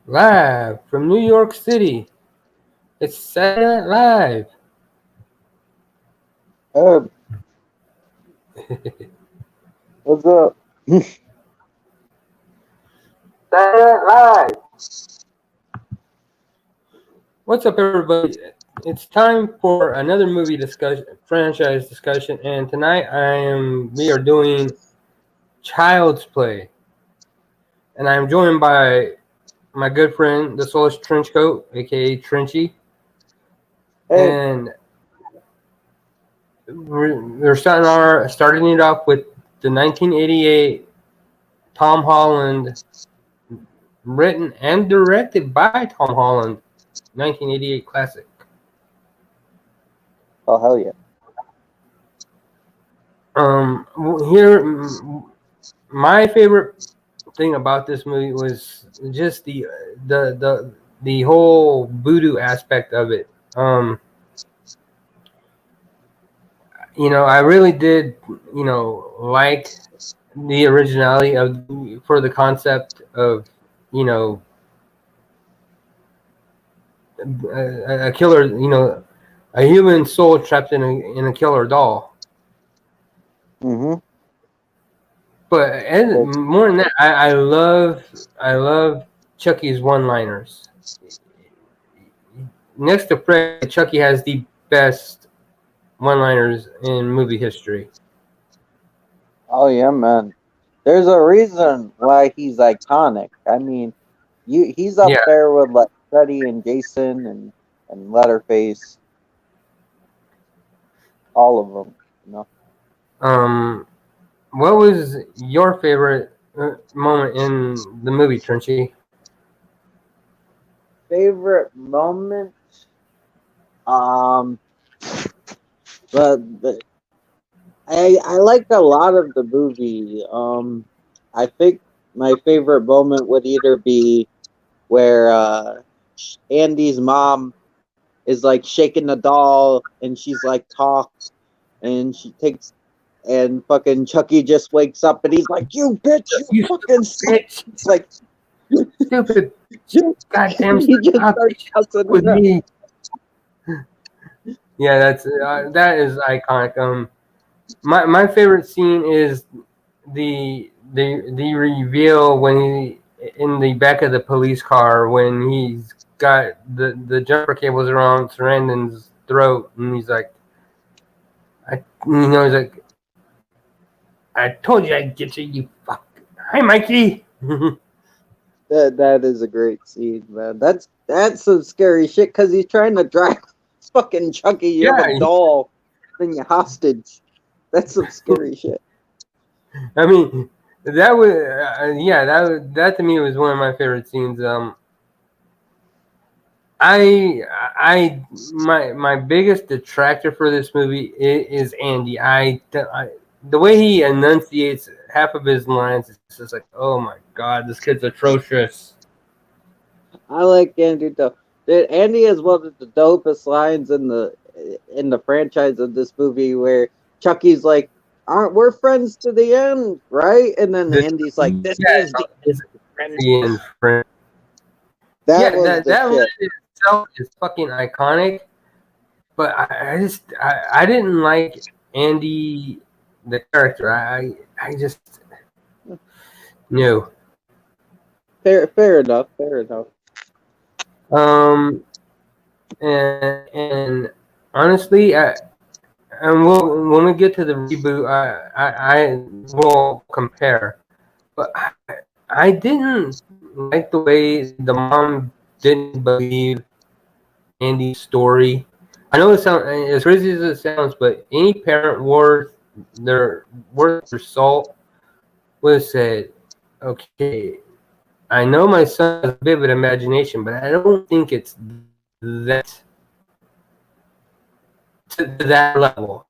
Live from New York City, it's Saturday Night Live. Hey, what's up? Saturday Night Live. What's up, everybody? It's time for another movie discussion, franchise discussion, and tonight we are doing Child's Play, and I'm joined by my good friend, the Soulless Trenchcoat, aka Trenchy, Hey, and we're starting it off with the 1988 Tom Holland, written and directed by Tom Holland, 1988 classic. oh hell yeah! Um, here, my favorite thing about this movie was just the whole voodoo aspect of it. I really did, like the originality for the concept of, you know, a killer, a human soul trapped in a killer doll. Mm-hmm. But more than that, I love Chucky's one-liners. Next to Freddy, Chucky has the best one-liners in movie history. Oh yeah, man. There's a reason why he's iconic. I mean, he's up Yeah. there with like Freddy and Jason and Leatherface, all of them. You know, What was your favorite moment in the movie, Trenchy? favorite moment. Um, but I liked a lot of the movie. I think my favorite moment would either be where Andy's mom is like shaking the doll and she's like talks and she takes and fucking Chucky just wakes up and he's like, "You bitch, you You fucking bitch, it's like stupid, you, goddamn, he just stop starts cussing with her out. me. Yeah, that is iconic. My favorite scene is the reveal when he in the back of the police car when he's got the jumper cables around Sarandon's throat and he's like, he's like, I told you I'd get you, you fuck. Hi, Mikey. That is a great scene, man. That's some scary shit because he's trying to drag fucking Chucky. You have a Yeah, doll, then you hostage. That's some scary shit. I mean that was that to me was one of my favorite scenes. My biggest detractor for this movie is Andy. The way he enunciates half of his lines is just like, oh my god, this kid's atrocious. I like Andy though. Dude, Andy is one of the dopest lines in the franchise of this movie where Chucky's like, "Aren't we're friends to the end, right?" And then This, Andy's like, "This yeah, is the this friend." the end friend. That Yeah, was the that line shit. itself is fucking iconic. But I didn't like Andy the character. I just no. Fair enough. Fair enough. Um and honestly, and when we get to the reboot, I will compare. But I didn't like the way the mom didn't believe Andy's story. I know it sounds as crazy as it sounds, but any parent worth their salt would have said, "Okay, I know my son has a vivid imagination, but I don't think it's that to that level."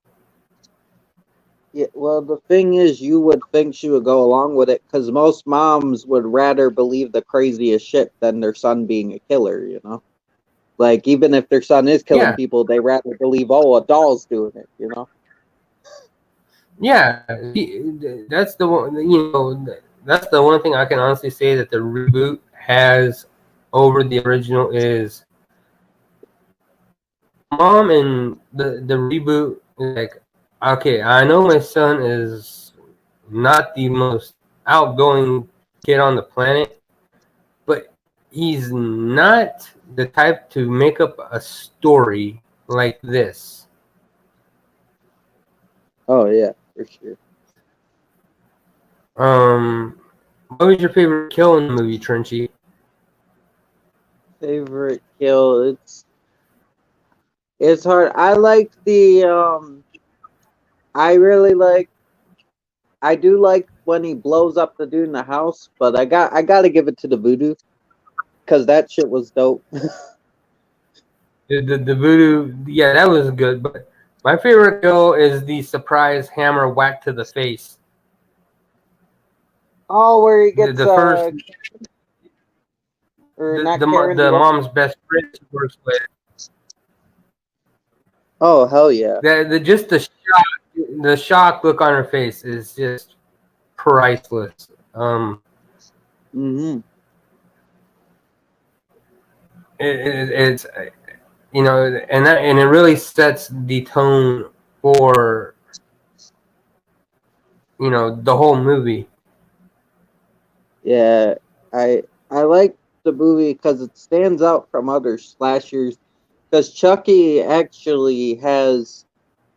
Yeah, well, the thing is, you would think she would go along with it because most moms would rather believe the craziest shit than their son being a killer, you know? Like, even if their son is killing Yeah, people, they rather believe, oh, a doll's doing it, you know? yeah, that's the one. That's the one thing I can honestly say that the reboot has over the original is mom in the reboot is like, okay, I know my son is not the most outgoing kid on the planet, but he's not the type to make up a story like this. Oh yeah, for sure. What was your favorite kill in the movie, Trenchy? Favorite kill? It's hard. I like the I really like. I do like when he blows up the dude in the house, but I got to give it to the voodoo because that shit was dope. The voodoo, yeah, that was good. But my favorite kill is the surprise hammer whack to the face. Oh, where he gets The first, or not Karen, the the other. mom's best friend she works with. Oh hell yeah! Just the shock look on her face is just priceless. Mm-hmm. It's you know, and it really sets the tone for the whole movie. Yeah, I like the movie because it stands out from other slashers. Because Chucky actually has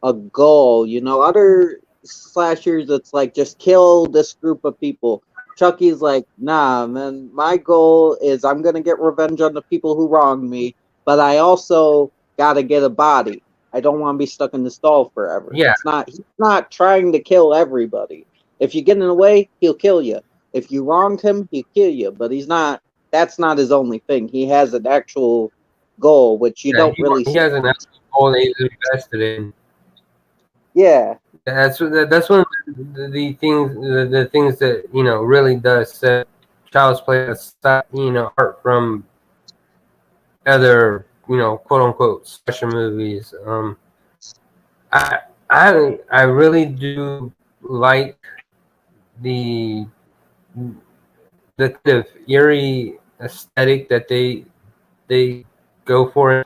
a goal. You know, other slashers, it's like just kill this group of people. Chucky's like, nah, man, my goal is I'm gonna get revenge on the people who wronged me, but I also gotta get a body. I don't want to be stuck in the stall forever. Yeah, He's not trying to kill everybody. If you get in the way, he'll kill you. If you wronged him, he'll kill you. But he's not. That's not his only thing. He has an actual goal, which you yeah, don't really he see. has an actual goal that he's invested in. Yeah, That's one of the things the things that really does set Child's Play aside, apart from other quote unquote slasher movies. I I really do like the the kind of eerie aesthetic that they go for.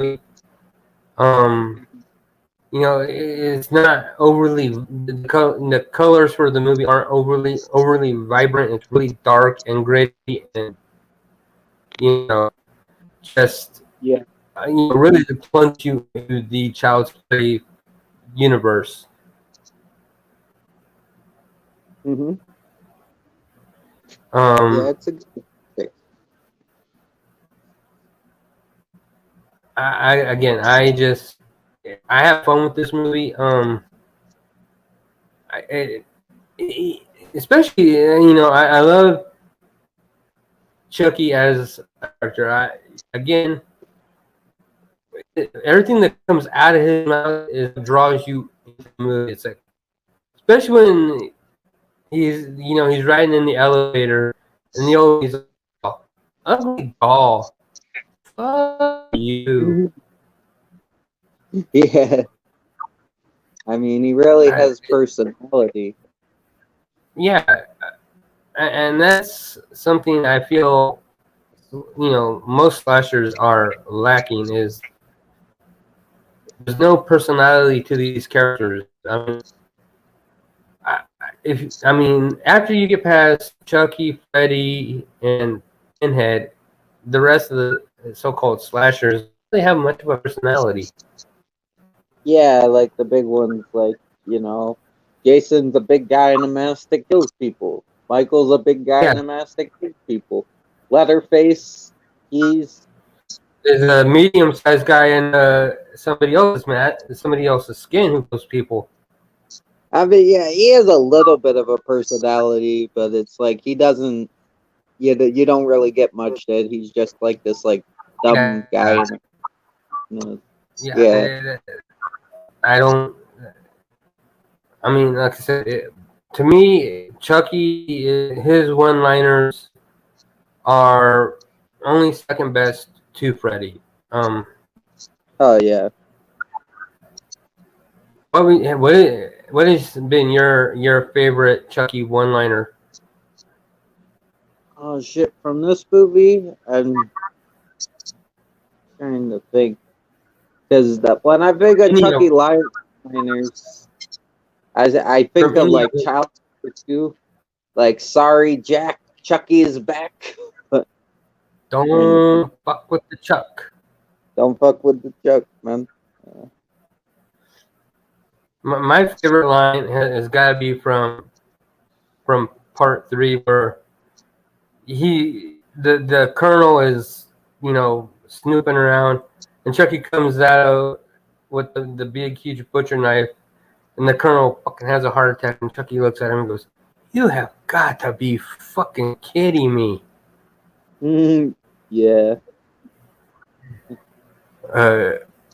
Um, it's not overly the colors for the movie aren't overly vibrant. It's really dark and gritty, and just yeah. really to plunge you into the Child's Play universe. Mm-hmm. Yeah, Um, it's a good pick. I have fun with this movie. Especially I love Chucky as a character. Again, everything that comes out of his mouth is draws you into the movie. It's like, especially when he's riding in the elevator and the old he's like, ugly doll, fuck you. Yeah, I mean, he really I, has personality. yeah, and that's something I feel most slashers are lacking is there's no personality to these characters. After you get past Chucky, Freddy, and Pinhead, the rest of the so-called slashers they have much of a personality. Yeah, like the big ones, like, you know, Jason's a big guy in a mask that kills people. Michael's a big guy Yeah, in a mask that kills people. Leatherface, he's. there's a medium-sized guy in somebody else's skin who kills people. I mean, yeah, he has a little bit of a personality, but it's like he doesn't. You don't really get much that he's just like this, like, dumb guy. Yeah, yeah. Yeah. I don't. I mean, like I said, to me, Chucky, his one-liners are only second best to Freddy. Oh yeah. What has been your favorite Chucky one-liner? Oh shit! From this movie, and trying to think. Because when I think of Any of Chucky liners, I think from of any of like it. Child Number 2, like "Sorry, Jack, Chucky is back." Trying to think. Don't fuck with the Chuck. Don't fuck with the Chuck, man. My favorite line has got to be from part 3, where the colonel is, snooping around, and Chucky comes out with the big huge butcher knife, and the colonel fucking has a heart attack, and Chucky looks at him and goes, "You have got to be fucking kidding me." Yeah.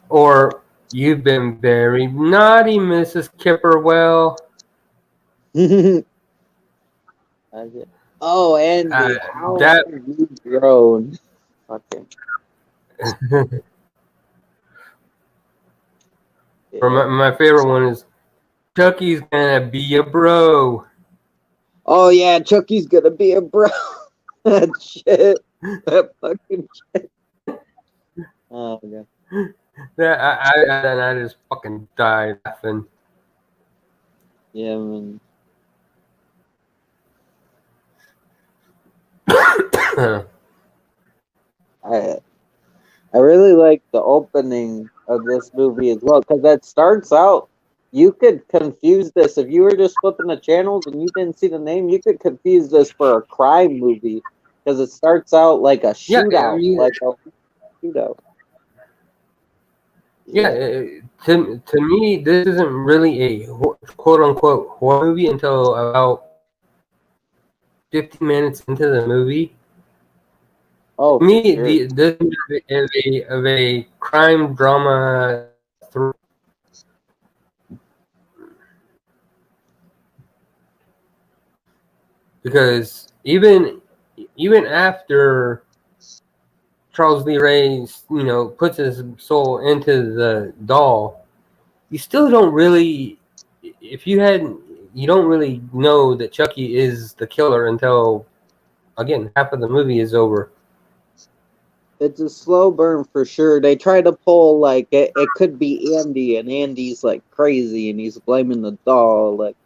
Or, "You've been very naughty, Mrs. Kipperwell." Oh, Andy, how That have you grown? Fucking or yeah. my favorite one is, "Chucky's gonna be a bro." Oh yeah, Chucky's gonna be a bro. That shit. That fucking. Oh yeah. I just fucking died laughing. Yeah, man. I I really like the opening of this movie as well because that starts out. You could confuse this if you were just flipping the channels and you didn't see the name. You could confuse this for a crime movie because it starts out like a Yeah, I shootout, mean, like a shootout. yeah. Yeah. To me, this isn't really a quote unquote horror movie until about 15 minutes into the movie. Oh, To for me, sure. this is a crime drama because even after Charles Lee Ray, puts his soul into the doll, you still don't really, if you hadn't, you don't really know that Chucky is the killer until, again, half of the movie is over. It's a slow burn for sure. They try to pull like it could be Andy, and Andy's like crazy, and he's blaming the doll. Like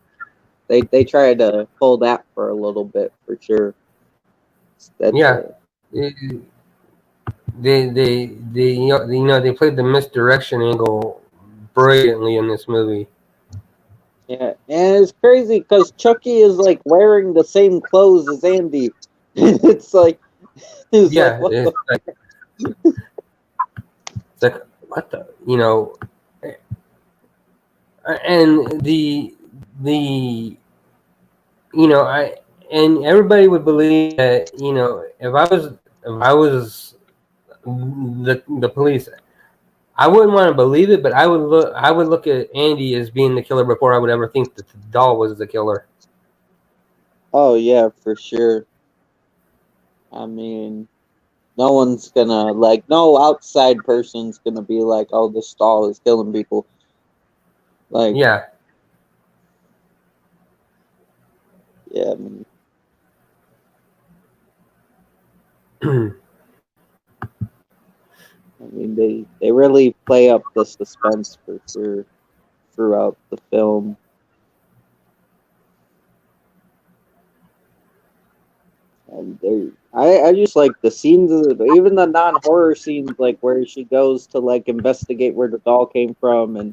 they try to pull that for a little bit for sure. That's Yeah, they they played the misdirection angle brilliantly in this movie. yeah, and it's crazy because Chucky is like wearing the same clothes as Andy. It's like it's like Yeah, what the it's like what the and the I and everybody would believe that if I was the police, I wouldn't want to believe it, but I would look at Andy as being the killer before I would ever think that the doll was the killer. Oh yeah, for sure. I mean, no one's gonna like no outside person's gonna be like, oh, this doll is killing people. Like, Yeah. yeah, I mean, they really play up the suspense for sure throughout the film. And I just like the scenes, even the non-horror scenes, like where she goes to like investigate where the doll came from, and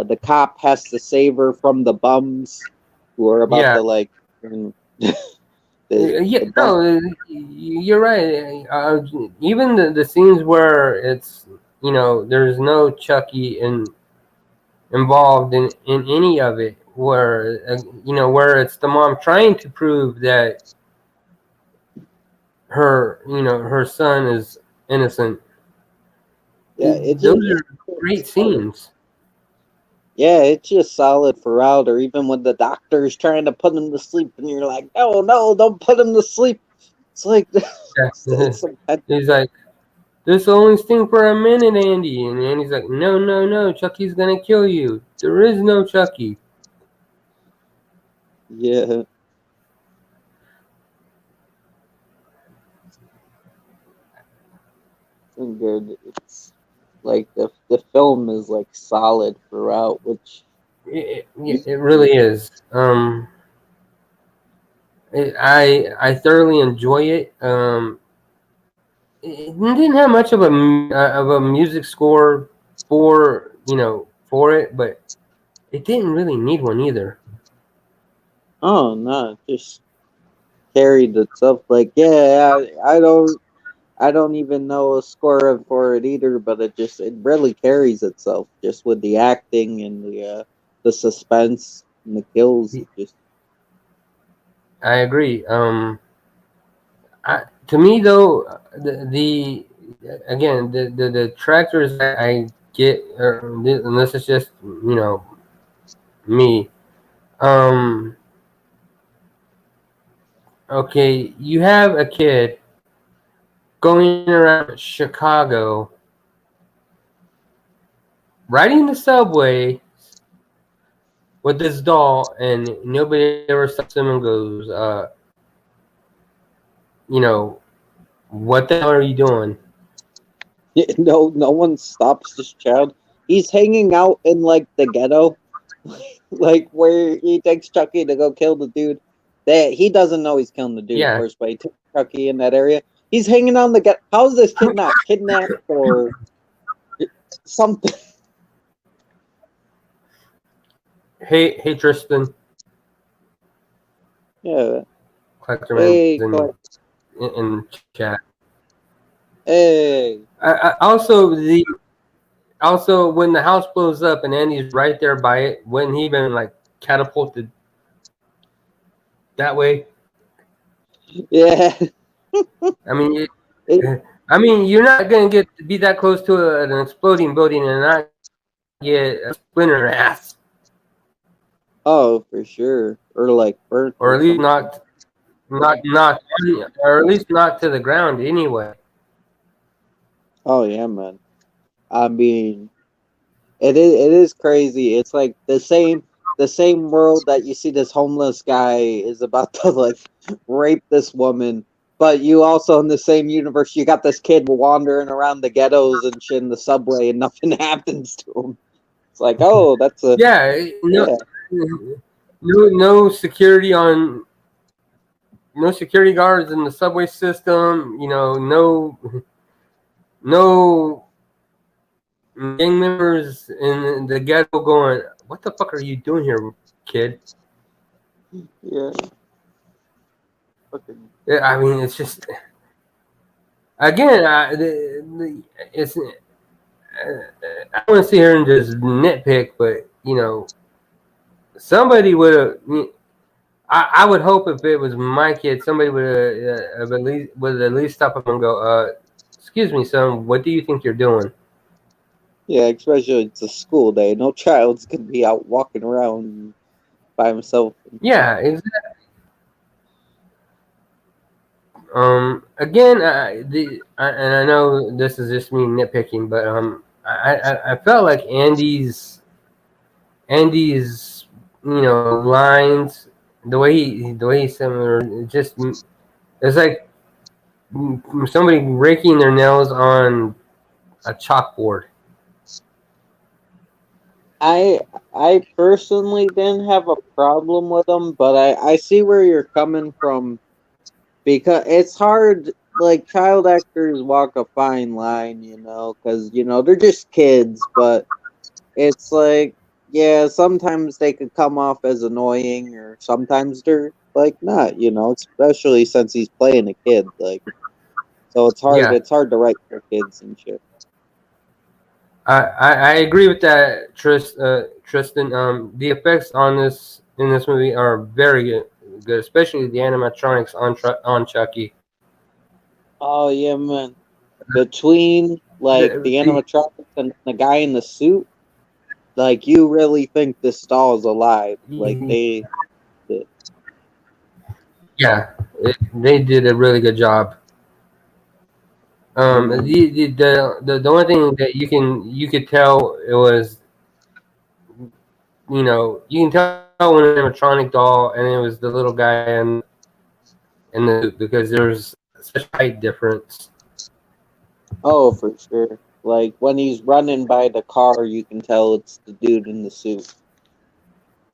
the cop has to save her from the bums who are about Yeah. to like the Yeah, the bum. no, you're right. Even the scenes where it's there's no Chucky involved in any of it, where where it's the mom trying to prove that her son is innocent. Yeah, it just Those are great scenes. yeah, it's just solid throughout. Or even when the doctor's trying to put him to sleep, and you're like, no, no, don't put him to sleep. It's like Yeah. it's like He's like, "This will only sting for a minute, Andy," and Andy's like, "No, no, no, Chucky's gonna kill you. There is no Chucky." and good. It's like the film is like solid throughout, which It really is. I thoroughly enjoy it. It didn't have much of a music score for it, but it didn't really need one either. oh no, just carried itself. Like I don't even know a score for it either, but it really carries itself just with the acting and the suspense and the kills. It just I agree. To me though, the again the tractors that I get, and this is just me. Um, okay, you have a kid going around Chicago, riding the subway with this doll, and nobody ever stops him and goes, what the hell are you doing? no one stops this child. He's hanging out in like the ghetto, like where he takes Chucky to go kill the dude. That he doesn't know he's killing the dude, of Yeah. course, but he took Chucky in that area. He's hanging on the ghetto. How's this kid not kidnapped or something? Hey, Tristan. Yeah. Collector Hey, members in chat. hey. Also when the house blows up and Andy's right there by it, wouldn't he been like catapulted that way? Yeah. I mean, It, you're not gonna get to be that close to an exploding building and not get a splinter in ass, oh, for sure. Or like burnt or or at least something. not, or at least not to the ground anyway. Oh yeah, man. I mean, it is crazy. It's like the same world that you see this homeless guy is about to like rape this woman, but you also in the same universe you got this kid wandering around the ghettos and shit in the subway and nothing happens to him. It's like, oh, that's a Yeah, yeah. no security on no security guards in the subway system. No gang members in the ghetto going, "What the fuck are you doing here, kid?" Yeah. Fucking I mean, it's just again, it's. I don't want to sit here and just nitpick, but somebody would have. I would hope if it was my kid, somebody would at least stop up and go, "Excuse me, son, what do you think you're doing?" yeah, especially it's a school day. No child's gonna be out walking around by himself. Yeah, exactly. Again, and I know this is just me nitpicking, but I felt like Andy's lines, the way he said them, just it's like somebody raking their nails on a chalkboard. I I personally didn't have a problem with them, but I see where you're coming from because it's hard. Like child actors walk a fine line, because they're just kids, but it's like yeah, sometimes they could come off as annoying, or sometimes they're like not, especially since he's playing a kid, like so it's hard. Yeah, It's hard to write for kids and shit. I agree with that, Tristan. The effects in this movie are very good, especially the animatronics on Chucky. Oh yeah, man. Between like The, the the, animatronics and the guy in the suit, like you really think this doll is alive. Like they yeah, they did a really good job. mm, The only thing that you could tell it was you can tell when an animatronic doll and it was the little guy in the suit because there's such a height difference. Oh, for sure. Like when he's running by the car, you can tell it's the dude in the suit.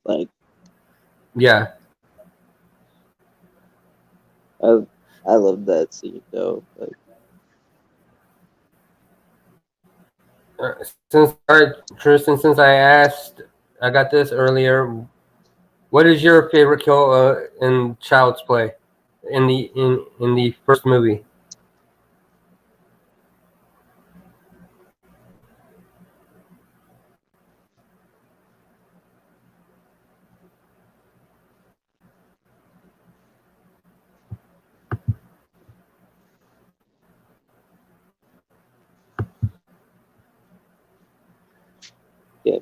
Like Yeah. I, I love that scene though. Like Since all right, Tristan, since I got this earlier. What is your favorite kill in Child's Play in the first movie? yeah,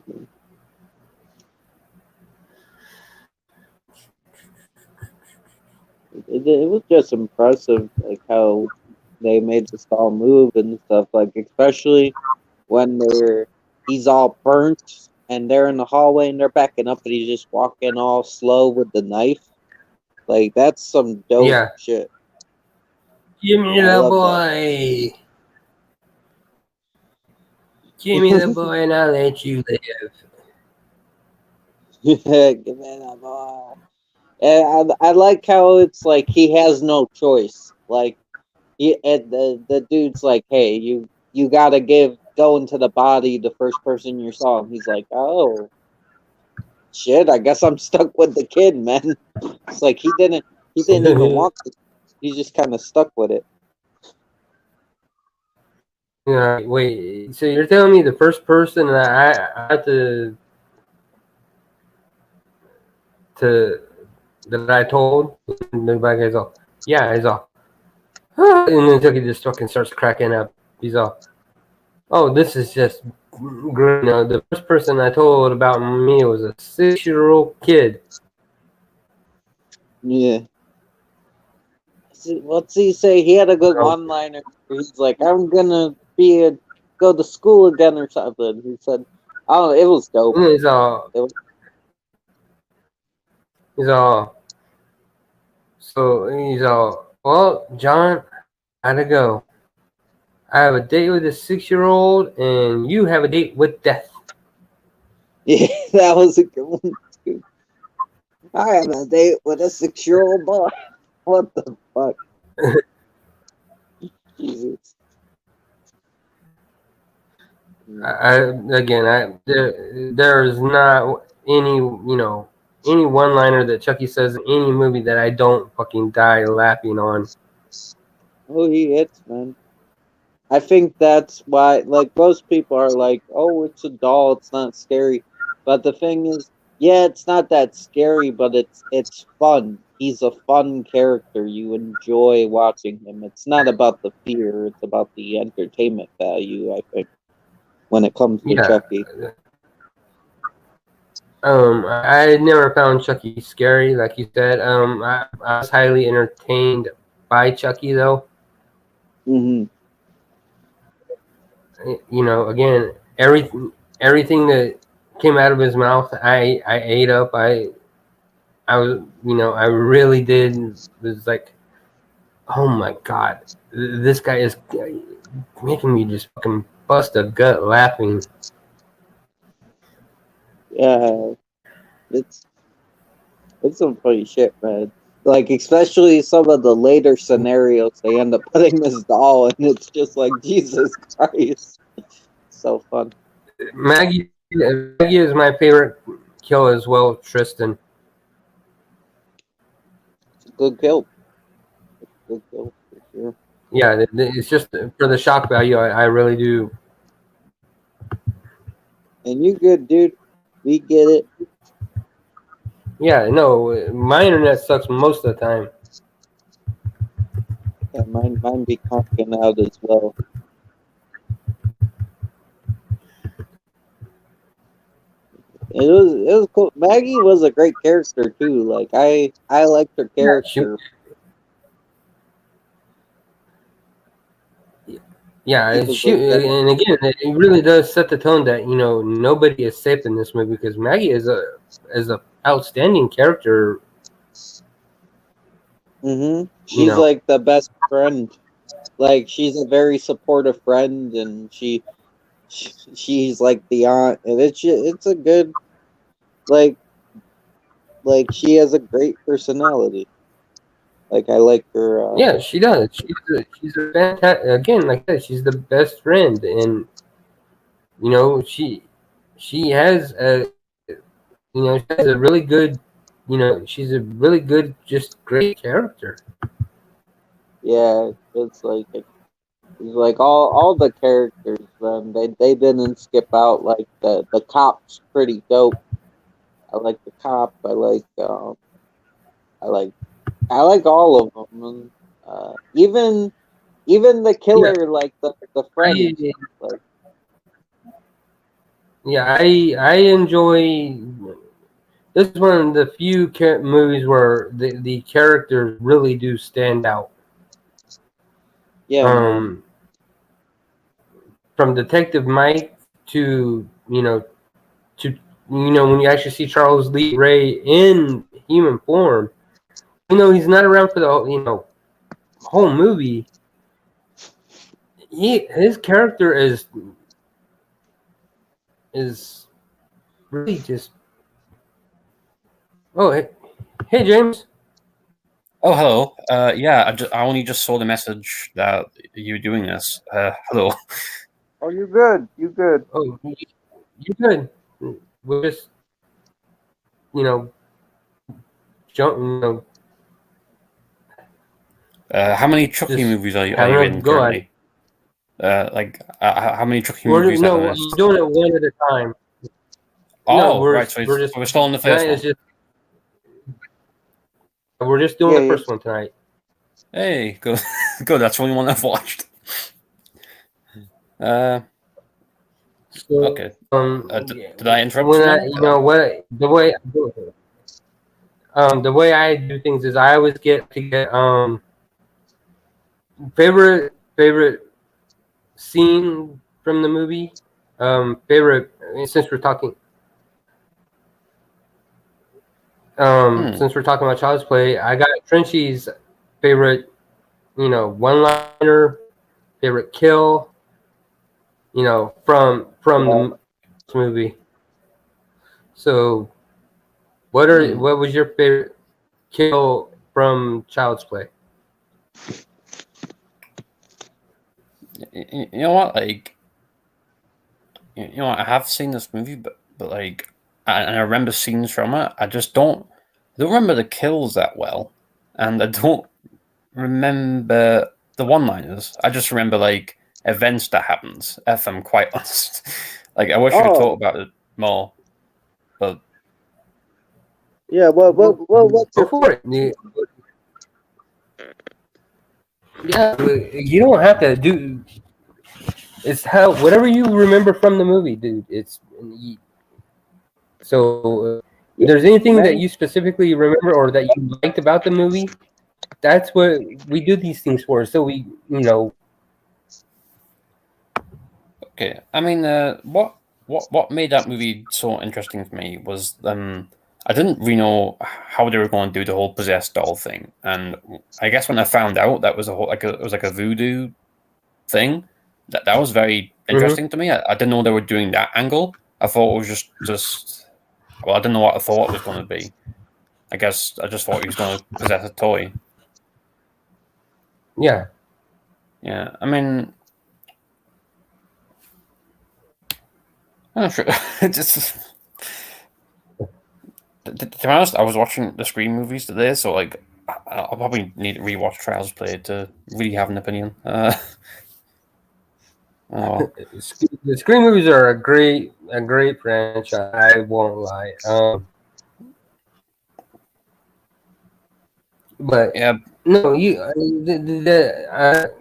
it was just impressive, like how they made the stall move and stuff. Like especially when he's all burnt and they're in the hallway and they're backing up and he's just walking all slow with the knife. Like that's some dope Yeah. shit. Give me I the love that. boy. Give me the boy and I'll let you live. Give me that boy. And I like how it's like he has no choice. Like and the dude's like, hey, you gotta go into the body the first person you saw. And he's like, oh shit, I guess I'm stuck with the kid, man. It's like he didn't even want to. He's just kind of stuck with it. Yeah. Wait. So you're telling me the first person that I had to that I told, and the bad guy's all, yeah, he's all, "Ah," and then Chucky just fucking starts cracking up. He's all, oh, this is just great. No, the first person I told about me was a 6-year-old kid. Yeah. What's he say? He had a good So, one liner. He's like, I'm gonna go to school again or something. He said, oh, it was dope. and It was, he's all, he's all, well, John, gotta go. I have a date with a 6-year-old, and you have a date with death. yeah, that was a good one too. I have a date with a 6-year-old boy. What the fuck? Jesus. There is not any any one liner that Chucky says in any movie that I don't fucking die laughing on. Oh, he hits, man. I think that's why, like, most people are like, "Oh, it's a doll; it's not scary." But the thing is, yeah, it's not that scary, but it's fun. He's a fun character. You enjoy watching him. It's not about the fear; it's about the entertainment value. I think when it comes to Yeah. Chucky. I never found Chucky scary, like you said. I was highly entertained by Chucky, though. Hmm. Again, everything that came out of his mouth, I ate up. I was, I really did. Was like, oh my god, this guy is making me just fucking bust a gut laughing. Yeah, it's it's some funny shit, man. Like especially some of the later scenarios, they end up putting this doll, and it's just like Jesus Christ, so fun. Maggie is my favorite kill as well, Tristan. It's a good kill. Good kill for sure. Yeah, it's just for the shock value. I really do. And you good, dude. We get it. Yeah, no, my internet sucks most of the time. Yeah, mine be conking out as well. It was cool. Maggie was a great character too. Like I liked her Yeah, she, character. She yeah, was she, like that. and again, it really does set the tone that nobody is safe in this movie because Maggie is a outstanding character. Mm-hmm. You She's know, like the best friend. like she's a very supportive friend, and she's like the aunt, and it's a good like she has a great personality. Like I like her. Yeah, she does. She's a fantastic. Again, like I said, she's the best friend, and you know she has a she has a really good she's a really good, just great character. Yeah, it's like all the characters. They didn't skip out. Like the cop's pretty dope. I like the cop. I like I like all of them. And, even the Yeah, killer, like the friend. I Like I enjoy. This is one of the few movies where the characters really do stand out. yeah, man. Um, from Detective Mike to when you actually see Charles Lee Ray in human form, he's not around for the whole movie. His character is really just. Oh, hey James. Oh, hello. Yeah, I only just saw the message that you're doing this. Hello. Oh, you good? You good? Oh, you good? We're just jump. How many Chucky Just movies are you having a in go at it. currently? How many Chucky We're movies are no, there? I'm doing it one at a time. No, Oh, right. So we're still on the first one. We're just doing the Yeah. first one tonight. Hey, good. Good. That's the only one I've watched. So, Okay. Did I interrupt when someone? the way I do things is I always get favorite scene from the movie. Favorite, since we're talking since we're talking about Child's Play, I got Trenchy's favorite, one-liner, favorite kill, from the movie. So, what was your favorite kill from Child's Play? You know what? Like, I have seen this movie, but like, I remember scenes from it. I don't remember the kills that well, and I don't remember the one-liners. I just remember like events that happens. If I'm quite honest, like I wish I could talk about it more, but Yeah. What's Go for it. Yeah, you don't have to do. It's how whatever you remember from the movie, dude. So. If there's anything that you specifically remember or that you liked about the movie, that's what we do these things for. So we, okay. I mean, what made that movie so interesting for me was I didn't really know how they were going to do the whole possessed doll thing, and I guess when I found out that was it was like a voodoo thing, that was very interesting to me. I didn't know they were doing that angle. I thought it was just well, I didn't know what I thought it was going to be. I guess I just thought he was going to possess a toy. Yeah. Yeah, I mean, I'm not sure. Just to be honest, I was watching the Scream movies today, so like, I'll probably need to rewatch Trials Play to really have an opinion. Oh. The Scream movies are a great franchise. I won't lie. But yeah, no, that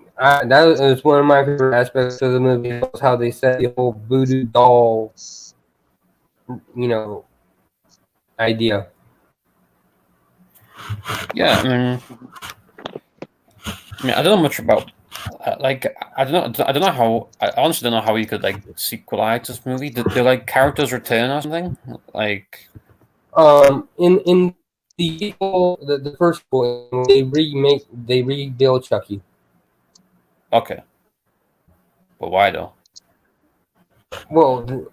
was one of my favorite aspects of the movie. Was how they set the whole voodoo doll, idea. yeah. I mean, I don't know much about. Like, I don't know how. I honestly don't know how you could like sequelize this movie. Do like characters return or something? Like, In the first one, they rebuild Chucky. Okay, but why though? Well,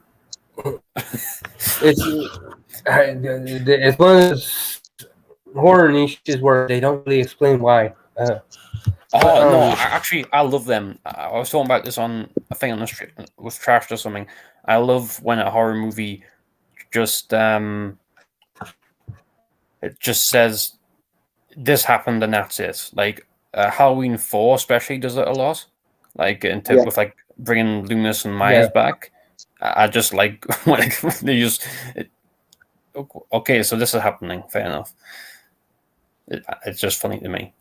it's one of those horror niches where they don't really explain why. But Oh no! I love them. I was talking about this on I think on the street with Trashed or something. I love when a horror movie just it just says this happened and that's it. Like Halloween 4 especially does it a lot. Like Yeah. with like bringing Loomis and yeah, Myers back. I just like when they just okay, so this is happening. Fair enough. It's just funny to me.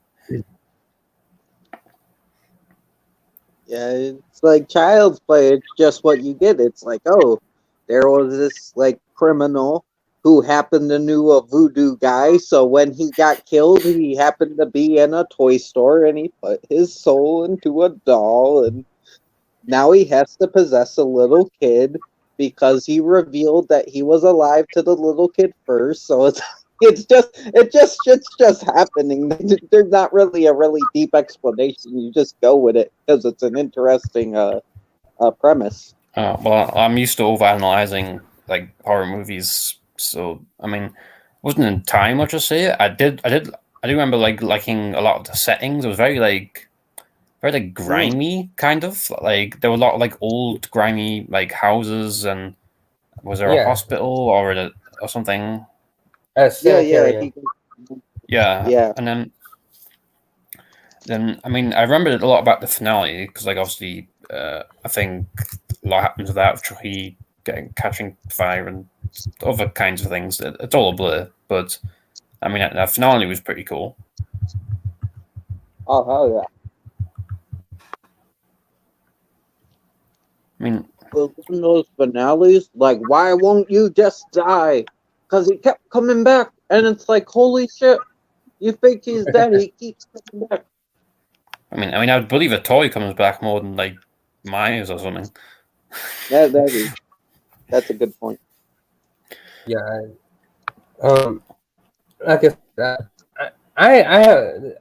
Yeah, it's like Child's Play. It's just what you get. It's like, oh, there was this like criminal who happened to knew a voodoo guy. So when he got killed, he happened to be in a toy store, and he put his soul into a doll, and now he has to possess a little kid because he revealed that he was alive to the little kid first. So it's just happening. There's not really a really deep explanation. You just go with it because it's an interesting premise. Well, I'm used to overanalyzing like horror movies, so I mean, wasn't entirely much to say. I do remember like liking a lot of the settings. It was very like grimy, kind of like there were a lot of like old grimy like houses, and was there a yeah, hospital or something? a Yeah, yeah, sanitarium. Yeah, yeah. and then I mean I remember a lot about the finale because like obviously I think a lot happens with that. Chucky catching fire and other kinds of things. It's all a blur, but I mean that finale was pretty cool. Oh hell yeah. I mean, Well, in those finales, like, why won't you just die? Because he kept coming back, and it's like, holy shit, you think he's dead? He keeps coming back. I would believe a toy comes back more than like Myers or something. That's a good point. Yeah, like I said, I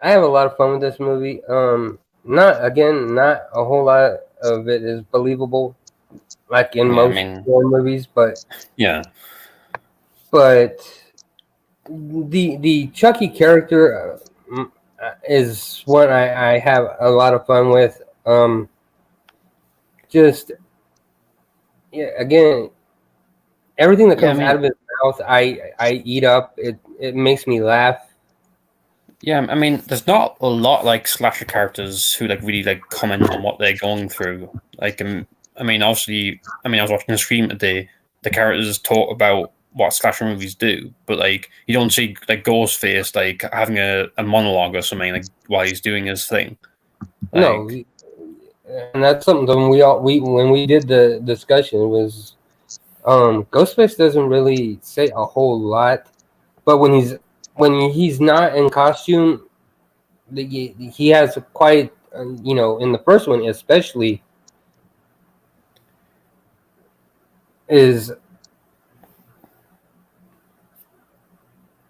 have a lot of fun with this movie. Not a whole lot of it is believable, like in most horror movies, but yeah, the Chucky character is what I have a lot of fun with. Just again, everything that comes out of his mouth, I eat up. It makes me laugh. Yeah, I mean, there's not a lot like slasher characters who like really like comment on what they're going through. Like, I mean, obviously, I was watching the stream today. The characters talk about what slasher movies do, but like you don't see like Ghostface like having a monologue or something like while he's doing his thing. Like, No, and that's something we when we did the discussion was Ghostface doesn't really say a whole lot, but when he's not in costume, he has quite in the first one especially is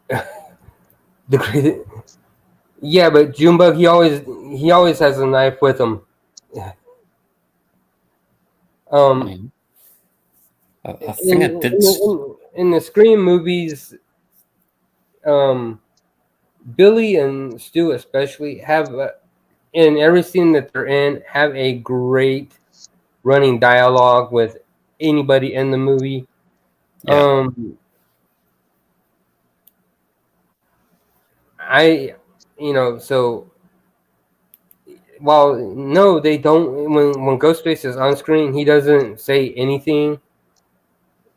the great. Yeah, but Junebug he always has a knife with him. I think I did. In the Scream movies, Billy and Stu especially have in every scene that they're in have a great running dialogue with anybody in the movie. Yeah. So while no, they don't. When Ghostface is on screen, he doesn't say anything.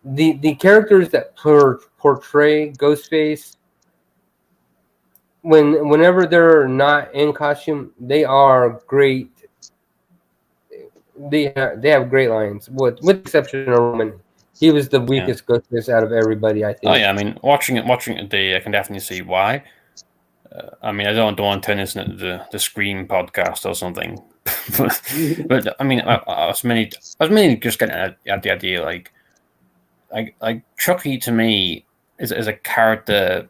The characters that portray Ghostface, whenever they're not in costume, they are great. They have great lines, with the exception of Roman. He was the weakest Ghostface out of everybody, I think. Oh yeah, I mean, watching it today, I can definitely see why. I mean, I don't want to turn this into the Scream podcast or something, but I mean, I was mainly just getting at the idea, like Chucky to me is a character.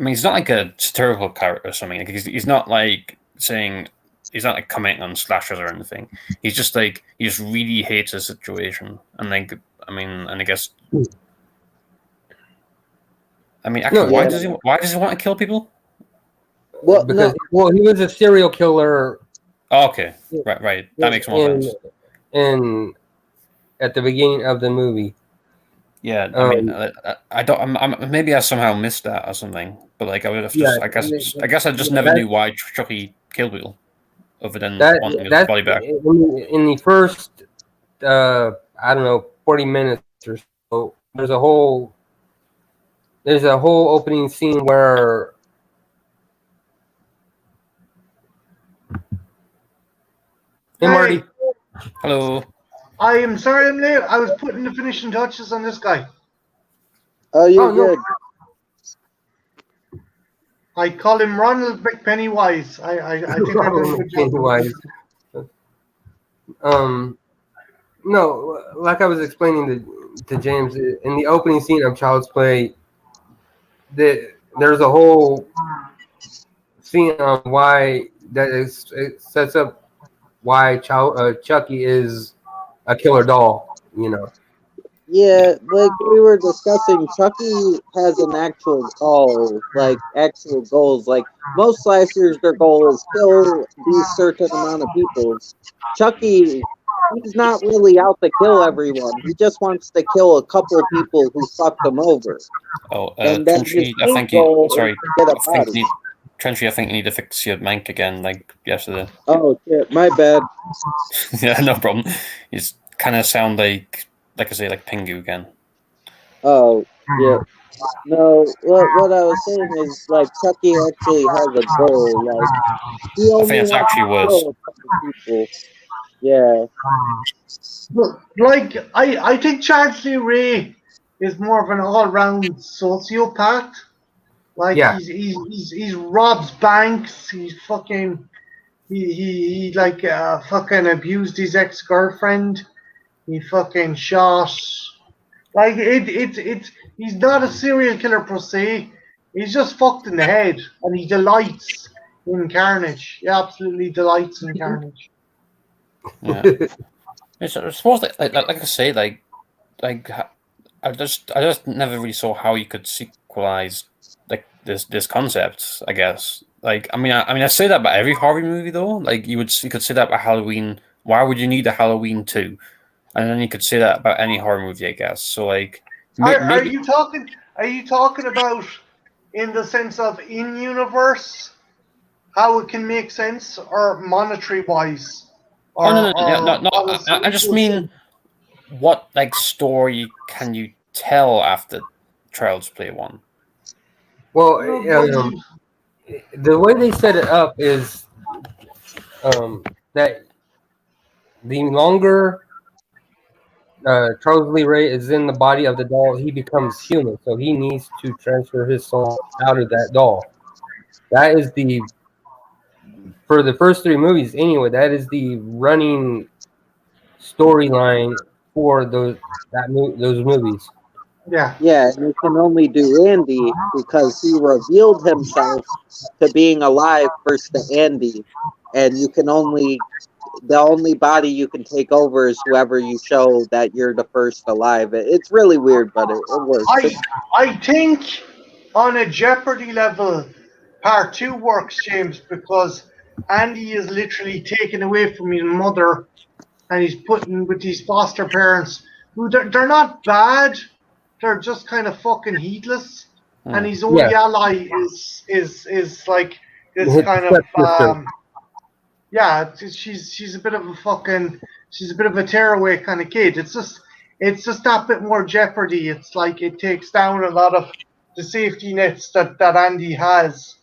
I mean, he's not like a satirical character or something. Like he's not like saying like commenting on slashers or anything. He's just like he just really hates the situation, and like and I guess actually, why does he want to kill people? Well, because he was a serial killer. Oh, okay, right. That makes more sense. In at the beginning of the movie. Yeah, I don't. Maybe I somehow missed that or something. But like, I would have just. I guess I just never knew why Chucky killed people, other than wanting his body back. In the first, I don't know, 40 minutes or so. There's a whole opening scene where. Hey, Marty. Hello. I am sorry I'm late. I was putting the finishing touches on this guy. Oh, you're good. I call him Ronald McPennywise. I think I'm doing a good job. Pennywise. No, like I was explaining to James, in the opening scene of Child's Play, there's a whole scene on why it sets up why Chucky is a killer doll, you know. Yeah, like we were discussing, Chucky has an actual goal, like actual goals. Like most slashers, their goal is kill these certain amount of people. Chucky, he's not really out to kill everyone. He just wants to kill a couple of people who fucked him over. Oh, and then Trenchy, I think you. Sorry, Trenchy, I think you need to fix your mic again, like yesterday. Oh shit, my bad. Yeah, no problem. You kind of sound like I say, like Pingu again. Oh yeah. No, what I was saying is like Chucky actually has a goal. Like he only I think it's actually worse. People. Yeah. Like I think Charles Lee Ray is more of an all-round sociopath. Like he's robs banks. He's fucking he like fucking abused his ex-girlfriend. He fucking shot. Like it's he's not a serial killer per se. He's just fucked in the head, and he delights in carnage. He absolutely delights in carnage. Yeah. I suppose like I say like I just never really saw how you could sequelize like this concept. I guess I say that about every horror movie though. Like you could say that about Halloween. Why would you need a Halloween 2? And then you could say that about any horror movie, I guess. So like, are you talking about in the sense of in universe, how it can make sense, or monetary wise? No. I just mean, what like story can you tell after Child's Play 1? Well, the way they set it up is that the longer Charles Lee Ray is in the body of the doll, he becomes human. So he needs to transfer his soul out of that doll. That is for the first 3 movies anyway, that is the running storyline for those movies. Yeah. Yeah, and you can only do Andy because he revealed himself to being alive first to Andy, and you can the only body you can take over is whoever you show that you're the first alive. It's really weird, but it works. I think on a Jeopardy level, part 2 works, James, because Andy is literally taken away from his mother, and he's put in with these foster parents who they're not bad. They're just kind of fucking heatless, and his only ally is like this kind of she's a bit of a tearaway kind of kid. It's just that bit more Jeopardy. It's like it takes down a lot of the safety nets that Andy has,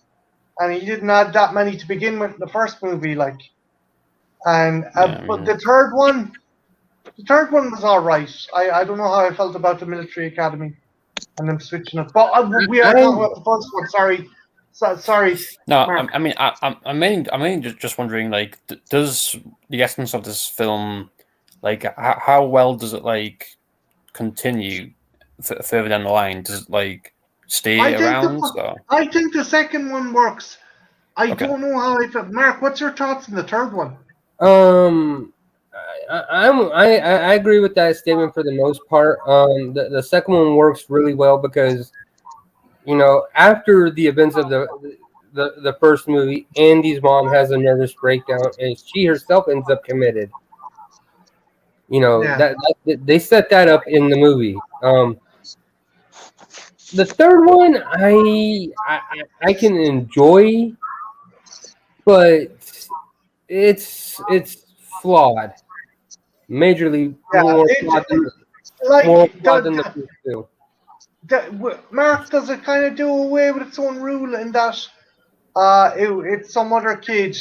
and he didn't have that many to begin with in the first movie. Like, and but the third one was all right. I don't know how I felt about the military academy and them switching it, but we are talking about the first one. Sorry. No, Mark. I'm mainly just wondering, like, does the essence of this film, like, how well does it like continue further down the line? Does it like stay around? I think the second one works I Okay. don't know how I felt. Mark, what's your thoughts on the third one? I agree with that statement for the most part. The second one works really well because after the events of the first movie, Andy's mom has a nervous breakdown and she herself ends up committed. Yeah. That they set that up in the movie. The third one, I can enjoy, but it's flawed, majorly Yeah, more like flawed than the first two. Mark, does it kind of do away with its own rule in that it's some other kid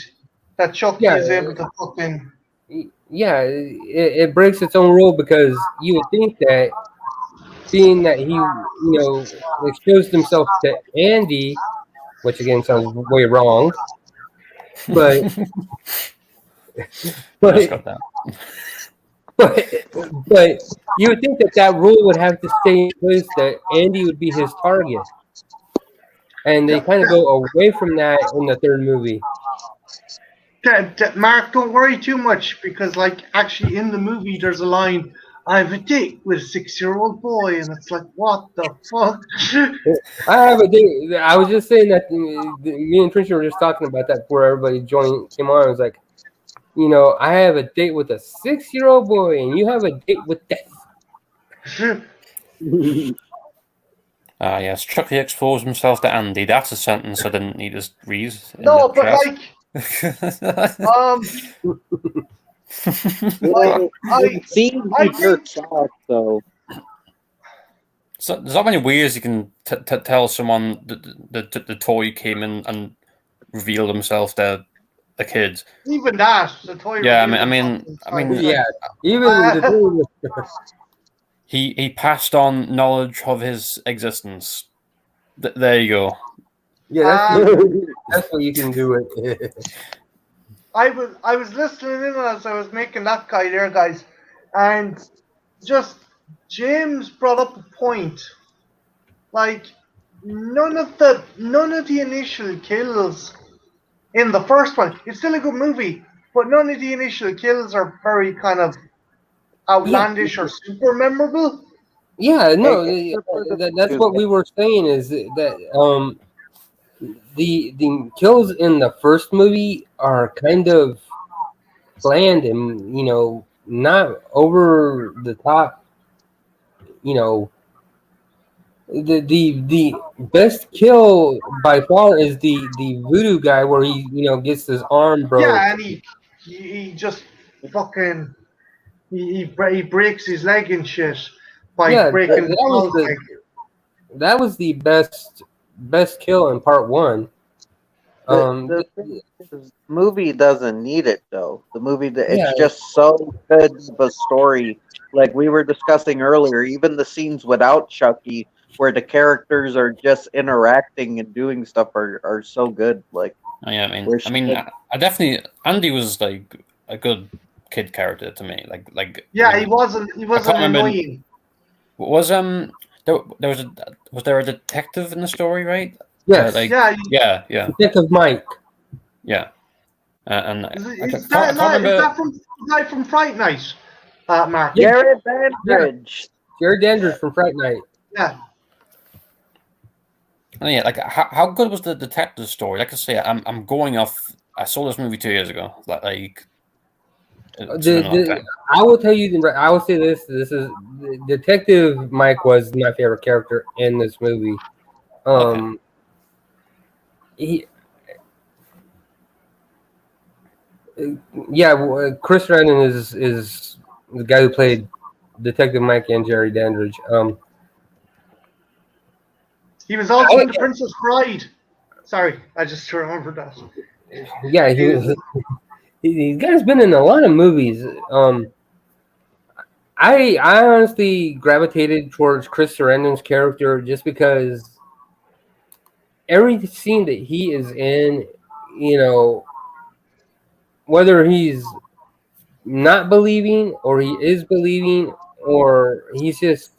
that Chucky Yeah, is able to fucking. yeah, it breaks its own rule because you would think that being that he exposed himself to Andy, which again sounds way wrong, but Just got but that. but you would think that that rule would have to stay in place, that Andy would be his target, and they kind of go away from that in the third movie. Mark, don't worry too much because, like, actually in the movie, there's a line. I have a date with a 6-year-old boy, and it's like, what the fuck? I have a date. I was just saying that me and Trisha were just talking about that before everybody came on. I was like, I have a date with a 6-year-old boy, and you have a date with death. Yes, Chucky exposed himself to Andy. That's a sentence I didn't need to read. No, but like, it seems he jerks off, so. So there's not many ways you can tell someone the toy came in and revealed himself to a kid. even that, the toy. Yeah, I mean, Yeah, even he passed on knowledge of his existence. There you go. Yeah, that's what you can do it. I was listening in as I was making that guy there, guys, and just James brought up a point. Like none of the initial kills in the first one. It's still a good movie, but none of the initial kills are very kind of outlandish or super memorable. Yeah, no, that's what we were saying is that the kills in the first movie are kind of bland and not over the top. The best kill by far is the voodoo guy where he gets his arm broke. Yeah, and he just fucking he breaks his leg and shit by breaking his leg. That was the best kill in part one. The movie doesn't need it though. The movie, it's just so good of a story. Like we were discussing earlier, even the scenes without Chucky, where the characters are just interacting and doing stuff, are so good. Like, yeah, I definitely Andy was like a good kid character to me. Yeah, he wasn't annoying. Was was there a detective in the story, right? Yes. Yeah. Detective Mike. Yeah. And is that from the guy from Fright Night, Mark? Jared Dandridge. Jared Dandridge from Fright Night. Yeah. And yeah, like how good was the detective story? Like I say, I'm going off. I saw this movie 2 years ago. I will tell you. I will say this. This is Detective Mike was my favorite character in this movie. Chris Redden is the guy who played Detective Mike and Jerry Dandridge. He was also in The Princess Bride. Sorry, I just remembered that. Yeah, he guy's been in a lot of movies. I honestly gravitated towards Chris Sarandon's character just because every scene that he is in, whether he's not believing or he is believing or he's just,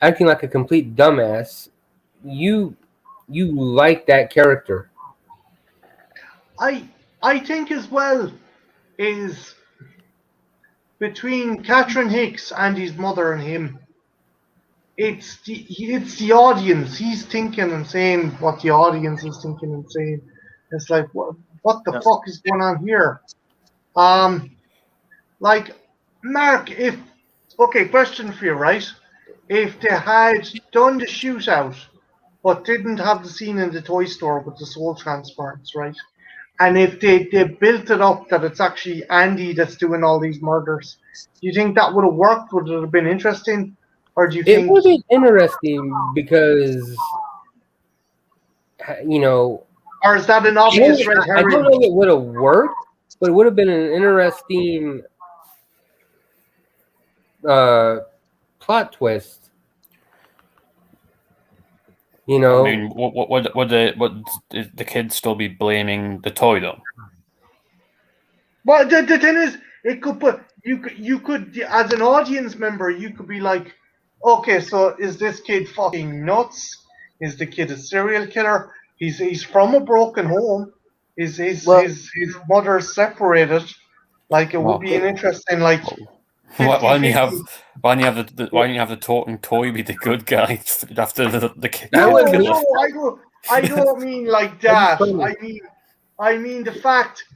acting like a complete dumbass, you like that character. I think as well is between Catherine Hicks, Andy's mother, and him. It's the audience. He's thinking and saying what the audience is thinking and saying. It's like what the fuck is going on here? Like Mark, question for you, right? If they had done the shootout, but didn't have the scene in the toy store with the soul transference, right? And if they built it up that it's actually Andy that's doing all these murders, do you think that would have worked? Would it have been interesting? Or do you think it would be interesting because, you know, or is that an obvious red I herring? don't know if it would have worked, but it would have been an interesting plot twist. You know, I mean, would the kids still be blaming the toy though? Well, the thing is, it could put you could as an audience member, you could be like, okay, so is this kid fucking nuts? Is the kid a serial killer? He's from a broken home. His mother's separated. Like it would be an interesting like. Why don't you have the talking toy be the good guy after the kid? No, I don't mean like that. I mean the fact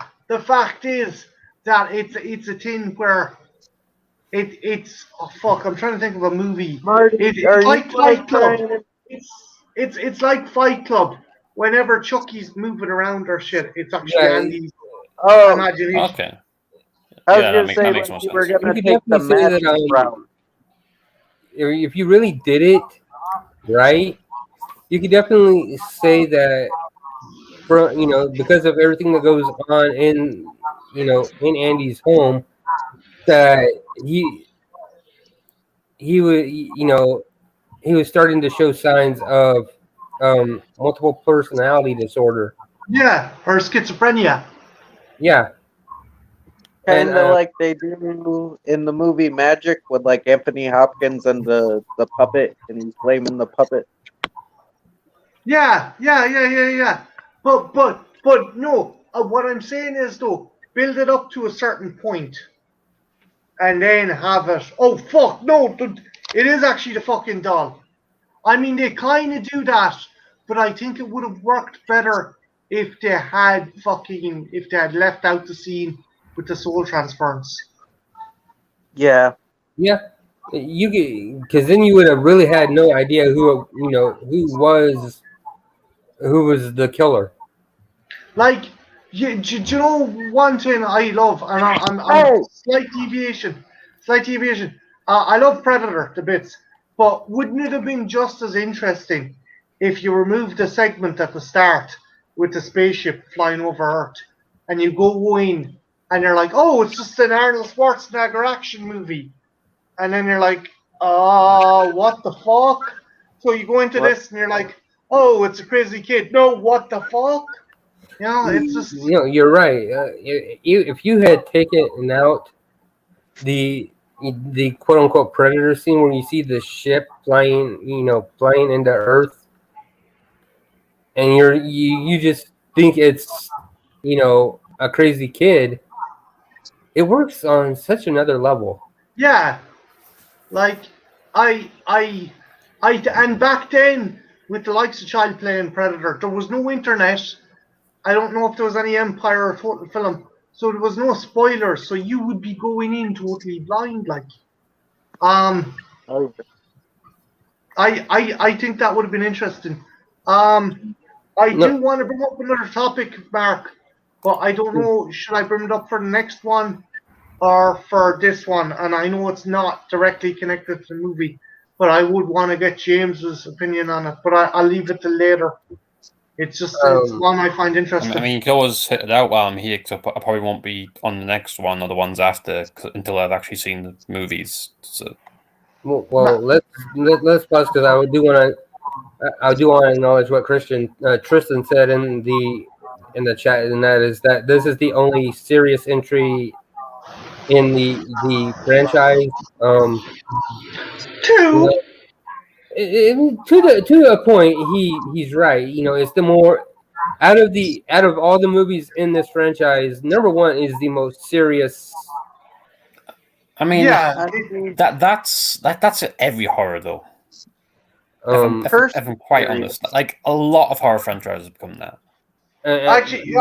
is that it's a thing where it's fuck. I'm trying to think of a movie. Marty, It's like Fight Club. It's like Fight Club. Whenever Chucky's moving around or shit, it's actually Andy's imagination. Okay. I was going to say, makes more you were sense. going to take the magic route. if you really did it right, you could definitely say that, because of everything that goes on in Andy's home, that he was starting to show signs of multiple personality disorder. Yeah, or schizophrenia. Yeah. Kind of like they do in the movie Magic with like Anthony Hopkins and the puppet, and he's blaming the puppet. Yeah. But no. What I'm saying is though, build it up to a certain point, and then have it. Oh fuck no! It is actually the fucking doll. I mean, they kind of do that, but I think it would have worked better if they had left out the scene with the soul transference. Yeah. Yeah. Because then you would have really had no idea who was the killer. Like, do you know one thing I love, and I'm slight deviation. I love Predator to bits, but wouldn't it have been just as interesting if you removed the segment at the start with the spaceship flying over Earth, and you go in and you're like, oh, it's just an Arnold Schwarzenegger action movie, and then you're like, what the fuck? So you go into this and you're like, oh, it's a crazy kid. No, what the fuck? It's just. You're right. If you had taken out the quote unquote Predator scene where you see the ship flying into Earth, and you just think it's a crazy kid, it works on such another level. Yeah, like and back then with the likes of Child Play and Predator, there was no internet. I don't know if there was any Empire or Total Film, so there was no spoilers. So you would be going in totally blind, like. I think that would have been interesting. I do want to bring up another topic, Mark, but I don't know. Should I bring it up for the next one or for this one? And I know it's not directly connected to the movie, but I would want to get James's opinion on it. But I'll leave it till later. It's just it's one I find interesting. I mean, you can always hit it out while I'm here, because I probably won't be on the next one or the ones after until I've actually seen the movies. So. Well, let's pause, because I do want to acknowledge what Tristan said in the chat, and that is that this is the only serious entry in the franchise. To a point, he's right. It's the more out of all the movies in this franchise, number one is the most serious. I mean, Yeah, that's every horror though. If I'm quite honest, like a lot of horror franchises have become that. actually,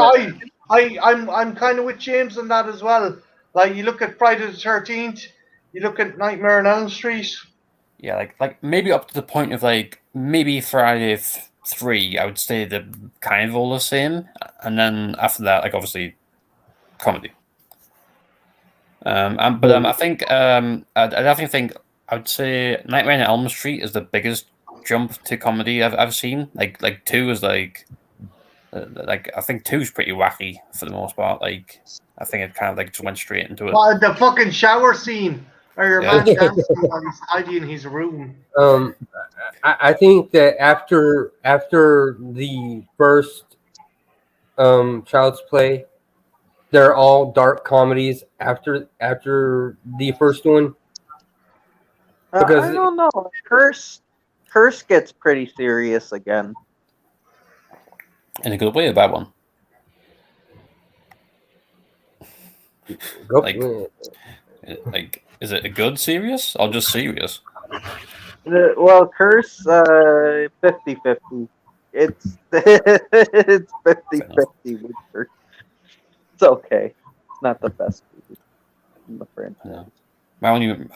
I'm kind of with James on that as well. Like you look at Friday the 13th, you look at Nightmare on Elm Street. Yeah, like maybe up to the point of like maybe Friday 3, I would say they're kind of all the same, and then after that, like obviously, comedy. I think I definitely think I would say Nightmare on Elm Street is the biggest jump to comedy I've seen. Like 2 is like I think 2 is pretty wacky for the most part. Like I think it kind of like just went straight into it. Well, the fucking shower scene where your man dancing while he's tidying his room. I think that after the first Child's Play, they're all dark comedies after the first one. Because I don't know. Curse gets pretty serious again. In a good way, a bad one. Like, is it a good serious or just serious? Well, Curse, 50-50. It's 50-50 with Curse. It's okay. It's not the best movie in the franchise. No. My only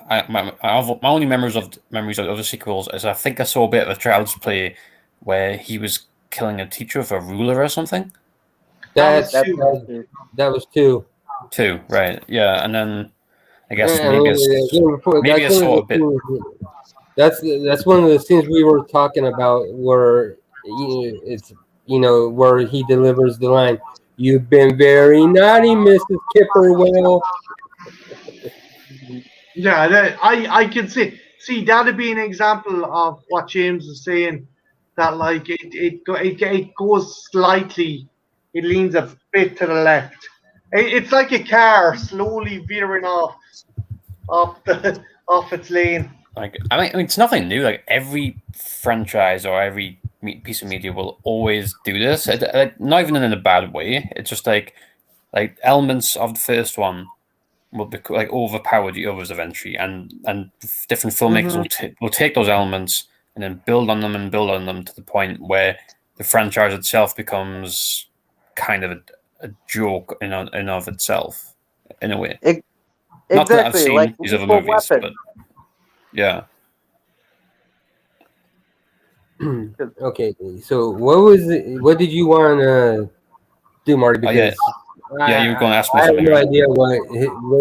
memories of the sequels is I think I saw a bit of a Child's Play where he was killing a teacher with a ruler or something. That was 2. 2, right? Yeah, and then I guess maybe I saw a bit. That's one of the scenes we were talking about where it's where he delivers the line, "You've been very naughty, Mrs. Kipperwell." Yeah, I can see that'd be an example of what James is saying. That like it goes slightly, it leans a bit to the left. It's like a car slowly veering off its lane. Like I mean, it's nothing new. Like every franchise or every piece of media will always do this. Not even in a bad way. It's just like elements of the first one will be like overpower the others eventually, and different filmmakers will take those elements and then build on them to the point where the franchise itself becomes kind of a joke in of itself, in a way. Not that I've seen like these other movies, but yeah. Okay, so what did you want to do, Marty? Because yeah, you were going to ask me I have something. no idea what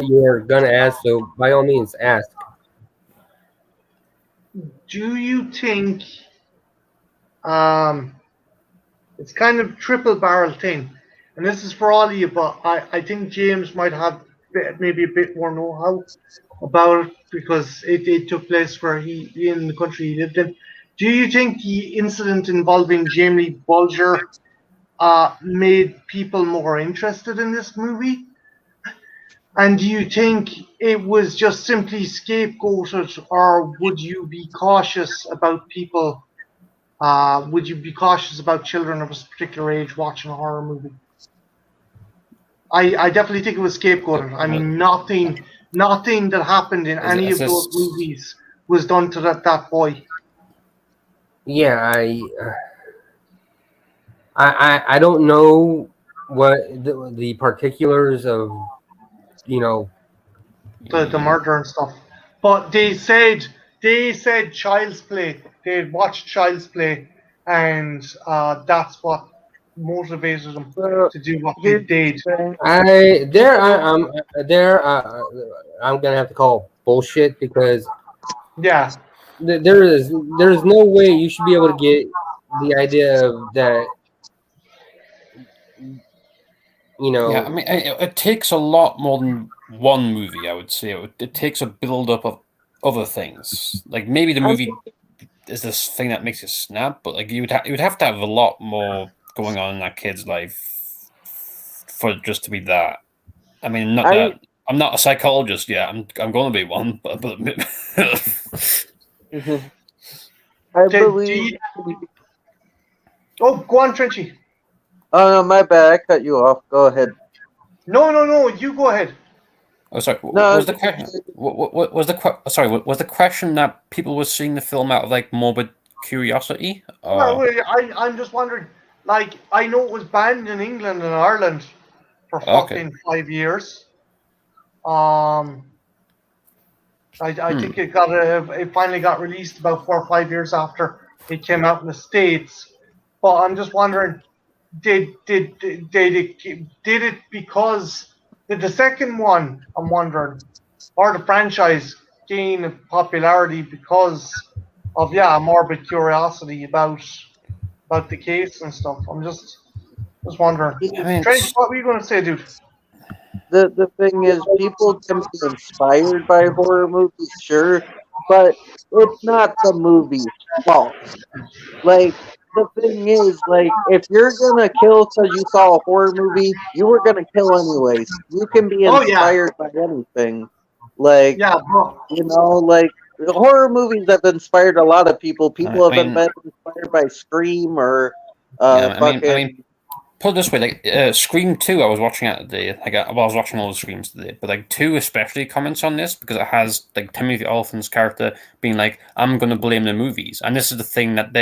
you were going to ask, so by all means, ask. Do you think it's kind of triple barrel thing, and this is for all of you, but I think James might have maybe a bit more know-how about it because it took place where he in the country he lived in. Do you think the incident involving Jamie Bulger made people more interested in this movie? And do you think it was just simply scapegoated, or would you be cautious about people? Would you be cautious about children of a particular age watching a horror movie? I definitely think it was scapegoated. I mean, nothing that happened in any of those movies was done to that boy. Yeah, I don't know what the particulars of the murder and stuff, but they said Child's Play. They had watched Child's Play, and that's what motivated them to do what they did. I'm gonna have to call bullshit because there's no way you should be able to get the idea of that. Yeah, I mean, it takes a lot more than one movie. I would say it takes a build up of other things. Like maybe the movie is this thing that makes you snap, but like you would have to have a lot more going on in that kid's life for it just to be that. I mean, I'm not a psychologist yet. I'm going to be one, but I believe. Oh, go on, Trenchy. Oh no, my bad. I cut you off. Go ahead. No. You go ahead. Oh, sorry. No, Was the question? Was the question that people were seeing the film out of like morbid curiosity? Well, Or I'm just wondering. Like, I know it was banned in England and Ireland for okay. fucking 5 years. I think it finally got released about 4 or 5 years after it came out in the States. But I'm just wondering, did it because did the second one? I'm wondering, or the franchise gain popularity because of morbid curiosity about the case and stuff. I'm just wondering. I mean, Trent, what were you going to say, dude? the thing is, people can be inspired by horror movies, sure, but it's not the movie's fault. Like, the thing is, like, if you're gonna kill because you saw a horror movie, you were gonna kill anyways. You can be Oh yeah, inspired by anything. Like, yeah, bro. like, the horror movies have inspired a lot of people. People have mean, been inspired by Scream or yeah. I fucking. mean, put it this way, like Scream 2, I was watching it today. I was watching all the Screams today, but like 2 especially comments on this because it has like Timothy Olyphant's character being like, "I'm going to blame the movies," and this is the thing that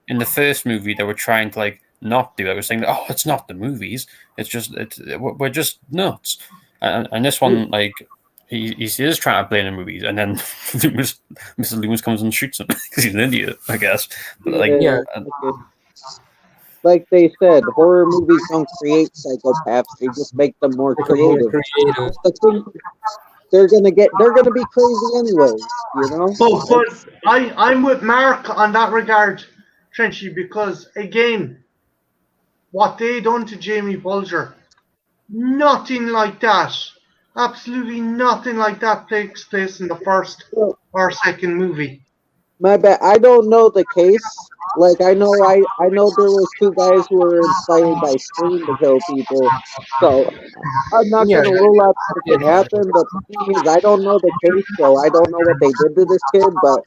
in the first movie they were trying to like not do. They were saying, "Oh, it's not the movies. It's just we're just nuts," and this one like. He is trying to blame the movies, and then Mr. Loomis comes and shoots him because he's an idiot, I guess. But like, Yeah. Like they said, horror movies don't create psychopaths; they just make them more creative. Creative. The thing, they're gonna be crazy anyway, you know. But I'm with Mark on that regard, Trenchy, because again, what they done to Jamie Bulger, nothing like that. Absolutely nothing like that takes place in the first or second movie. My bad. I don't know the case. Like I know there was two guys who were inspired by Scream to kill people. So I'm not Yeah. gonna rule out that it could happen, but the thing is I don't know the case, so I don't know what they did to this kid, but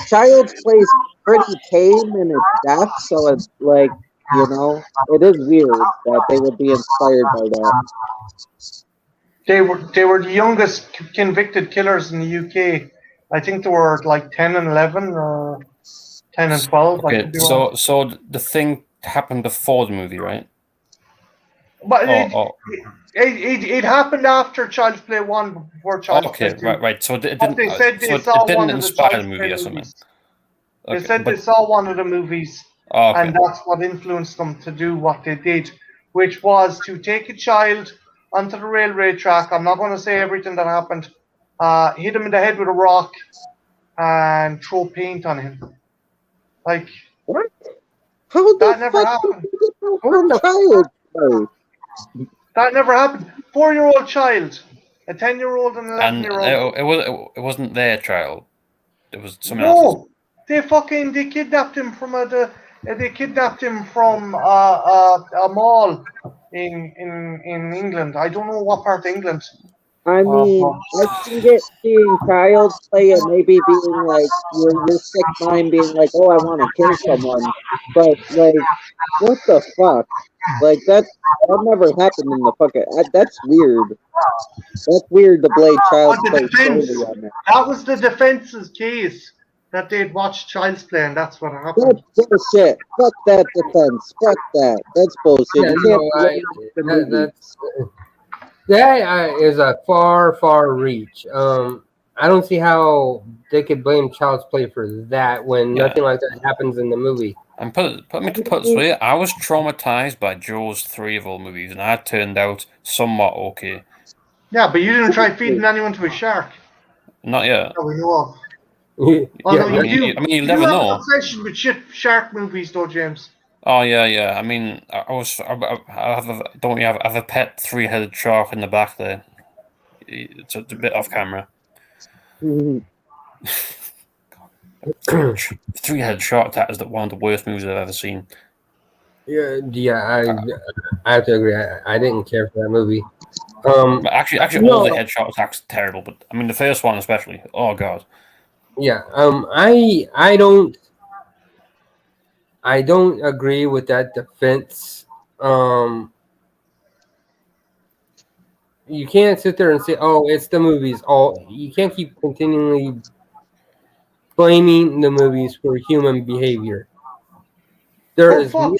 Child's Play is pretty tame in its death, so it's like, you know, it is weird that they would be inspired by that. They were the youngest convicted killers in the UK. I think they were like 10 and 11 or 10 and 12. okay, so the thing happened before the movie, right? But it happened after Child's Play 1, before Child's Play 2. right. So it didn't. But they said they so saw it didn't one of the inspire the Child's movie Play or something. movies. Okay, They said they saw one of the movies, okay. and that's what influenced them to do what they did, which was to take a child onto the railway track. I'm not going to say everything that happened. Hit him in the head with a rock and throw paint on him. Like, What? How the that never fuck happened. did you get from Child's Play? That never happened. 4-year-old child, a 10-year-old and an And 11-year-old. it wasn't their child. It was someone else's. No, they kidnapped him from a mall in England. I don't know what part of England. I mean, I can get seeing Child's Play and maybe being like your sick mind being like, oh, I want to kill someone, but like, what the fuck? Like that never happened in the fucking. That's weird. That's weird to blame Child's But Play the defense, solely on that. that was the defense's case that they'd watched Child's Play, and that's what happened. That's bullshit. Fuck that defense. Fuck that. That's bullshit. Yeah, You can't that is a far reach. I don't see how they could blame Child's Play for that when nothing like that happens in the movie. And put me to put this way, I was traumatized by Jaws 3 of all movies, and that turned out somewhat okay. Yeah, but you didn't try feeding anyone to a shark. Not yet. That we know of. Yeah, No, you you never have know. an obsession with shit shark movies, though, James. Oh yeah. I mean, I have a pet 3-headed shark in the back there. It's a bit off camera. 3-headed shark attack is one of the worst movies I've ever seen. Yeah, I have to agree. I didn't care for that movie. But actually, all the head shark attacks are terrible. But I mean, the first one especially. Oh god. Yeah. I don't agree with that defense you can't sit there and say, "Oh, it's the movies." You can't keep continually blaming the movies for human behavior. There Oh is fuck!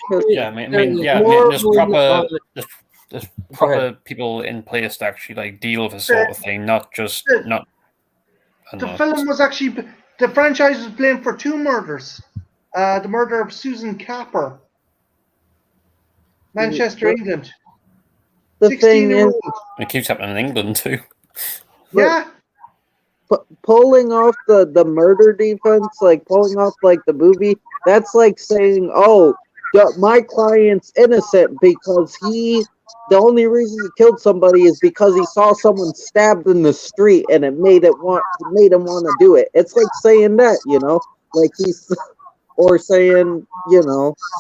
There's Go proper ahead. people in place to actually like deal with this sort of thing, not just The, not. I don't the know. film was actually the franchise was blamed for 2 murders. The murder of Susan Capper, Manchester, England. The thing is, 16-year-old. It keeps happening in England too. Yeah. pulling off the murder defense, like pulling off like the movie, that's like saying, "Oh, my client's innocent because the only reason he killed somebody is because he saw someone stabbed in the street and it made him want to do it." It's like saying that, like or saying,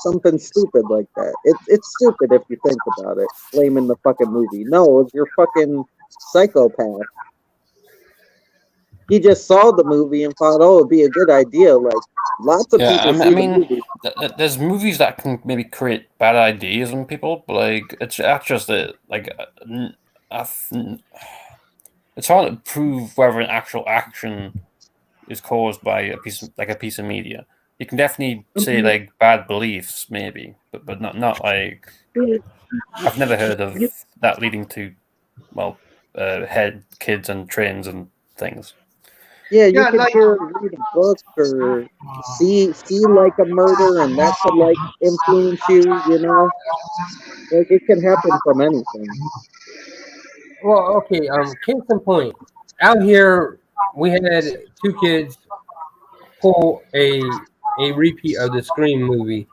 something stupid like that. It's stupid if you think about it. Blaming the fucking movie. No, you're fucking psychopath. He just saw the movie and thought, "Oh, it'd be a good idea." Like lots of people see the movie. There's movies that can maybe create bad ideas in people, but like that's just it. Like, it's hard to prove whether an actual action is caused by a piece of media. You can definitely say like bad beliefs, maybe, but not like I've never heard of that leading to head kids and trains and things. Yeah, you Yeah, could like read a book or see like a murder, and that could like influence you. Like it can happen from anything. Well, okay. Case in point, out here we had 2 kids pull a repeat of the Scream movie.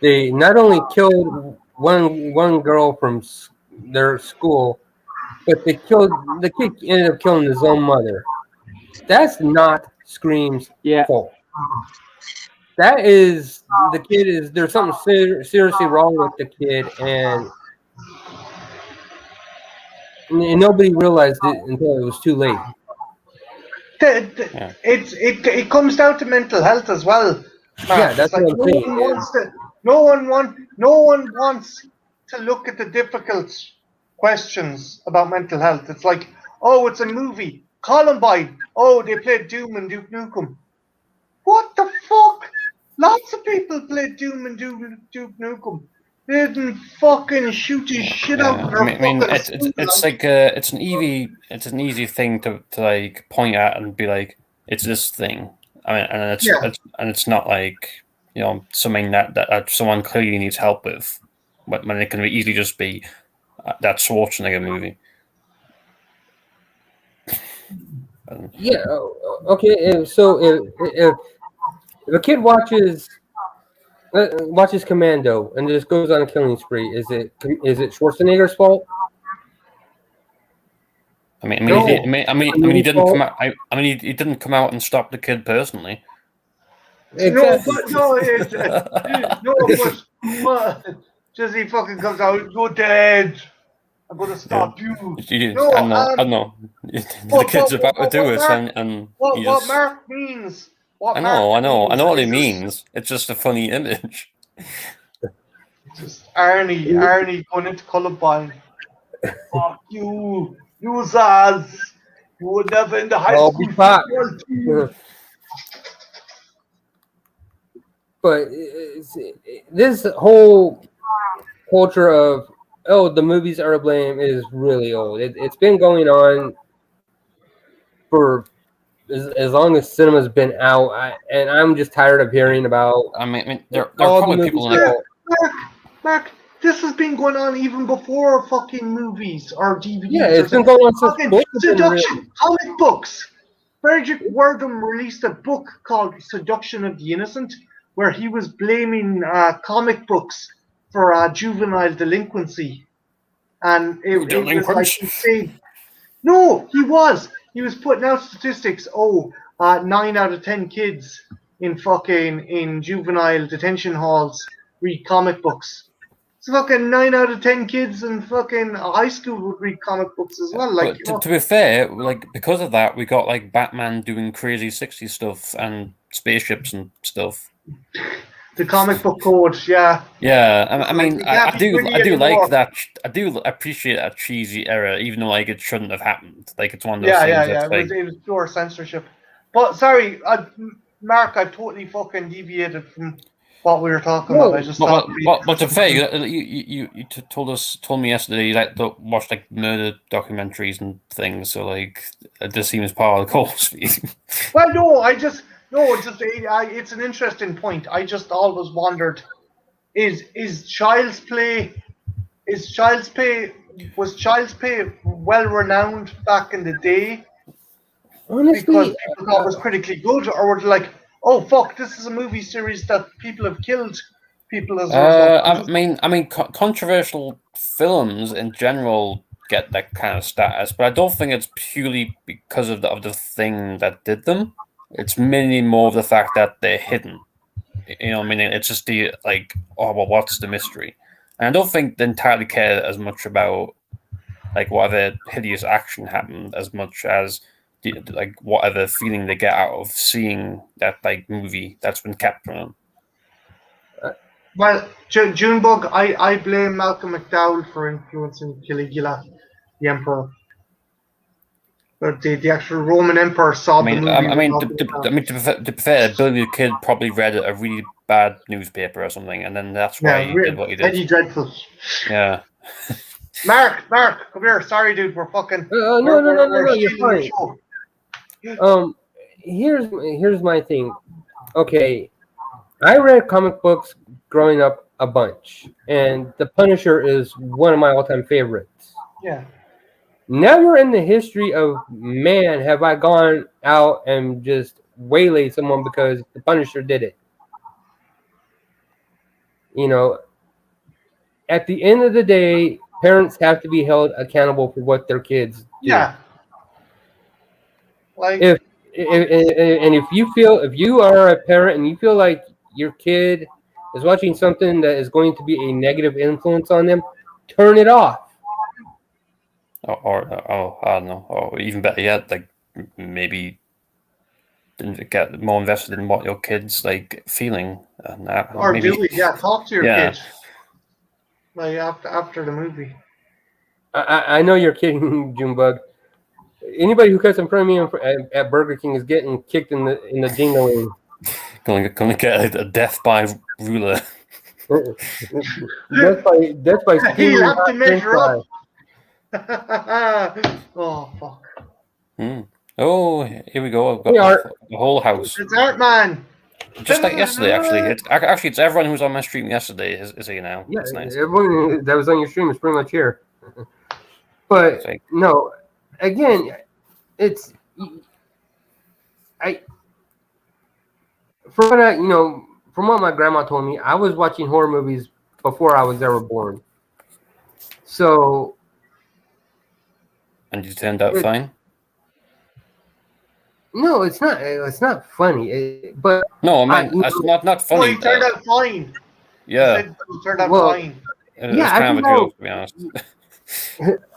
They not only killed one girl from their school, but the kid ended up killing his own mother. That's not Scream's Yeah. fault. That is the kid is there's something seriously wrong with the kid, and nobody realized it until it was too late. it comes down to mental health as well, Mark. Yeah, that's It's like what I'm saying. no one wants to look at the difficult questions about mental health. It's like, oh, it's a movie. Columbine. Oh, they played Doom and Duke Nukem. What the fuck? Lots of people played Doom and Duke Nukem. They didn't fucking shoot his shit out of their fucking it's an easy thing to like point at and be like, it's this thing. I mean, and it's not like something that someone clearly needs help with, when it can easily just be that Schwarzenegger movie. Yeah. Okay. So if a kid watches Commando and just goes on a killing spree, is it Schwarzenegger's fault? He didn't come out. He didn't come out and stop the kid personally. Exactly. But just he fucking comes out, you're dead. I'm gonna stop you. I know. The kid's about to do it, and what Mark means. I know what he means. It's just a funny image. Just Arnie going into Columbine. Fuck you, users. You were never in the high school football team. But this whole culture of the movies are to blame is really old. It's been going on for as long as cinema's been out, and I'm just tired of hearing about. There are probably people like Mark, this has been going on even before fucking movies or DVDs. Yeah, it's been going on since fucking Seduction, comic books. Frederick Wordham released a book called Seduction of the Innocent, where he was blaming comic books for juvenile delinquency, and it was like insane. No, he was putting out statistics. 9 out of 10 kids in juvenile detention halls read comic books. So fucking 9 out of 10 kids in fucking high school would read comic books as well. Like, to be fair, like because of that, we got like Batman doing crazy 60s stuff and spaceships and stuff. The comic book code, yeah. Yeah, I mean, It can't I be do gritty like anymore. that. I do appreciate that cheesy era, even though like it shouldn't have happened. Like it's one of those Yeah, things yeah. that's like, It was pure censorship. But sorry, Mark, I've totally fucking deviated from what we were talking about. I just thought. but to be fair, you told me yesterday you like to watch like murder documentaries and things. So like, it just seems part of the course for you. Well, no, it's an interesting point. I just always wondered: is Child's Play was Child's Play well renowned back in the day Honestly, because people thought it was critically good, or were they like, oh fuck, this is a movie series that people have killed people as a result? I mean, controversial films in general get that kind of status, but I don't think it's purely because of the thing that did them. It's mainly more of the fact that they're hidden. You know, I mean, it's just the like, oh well, what's the mystery? And I don't think they entirely care as much about like whatever hideous action happened as much as like whatever feeling they get out of seeing that like movie that's been kept from them. Well, Junebug, I blame Malcolm McDowell for influencing Caligula, the emperor. But the actual Roman emperor saw the movie. I mean, to be fair, Billy the Kid probably read a really bad newspaper or something, and then that's why he did what he did. Eddie Dreadful. Yeah. Mark, come here. Sorry, dude. We're fucking. No. You're fine. Here's my thing. Okay, I read comic books growing up a bunch, and The Punisher is one of my all-time favorites. Yeah. Never in the history of man have I gone out and just waylaid someone because the Punisher did it. You know, at the end of the day, parents have to be held accountable for what their kids do. Yeah. Like if you are a parent and you feel like your kid is watching something that is going to be a negative influence on them, turn it off. Or I don't know, or even better yet, like maybe get more invested in what your kid's like feeling. Or maybe, talk to your kids. Like after the movie. I know you're kidding, Junebug. Anybody who cuts in front of me at Burger King is getting kicked in the ding-a-ling. Going to get a death by ruler. That's by He'll have to measure up. Oh fuck! Oh, here we go. I've got the whole house. It's Art Man. Just like yesterday, actually, it's everyone who was on my stream yesterday is here now. Yeah, that's nice. Everyone that was on your stream is pretty much here. But no, again, it's from what my grandma told me, I was watching horror movies before I was ever born. So. And you turned out fine? No, it's not. It's not funny. But no, I mean, it's not funny. No, you turned out fine. Yeah, you turned out fine. It was kind of a joke, to be honest.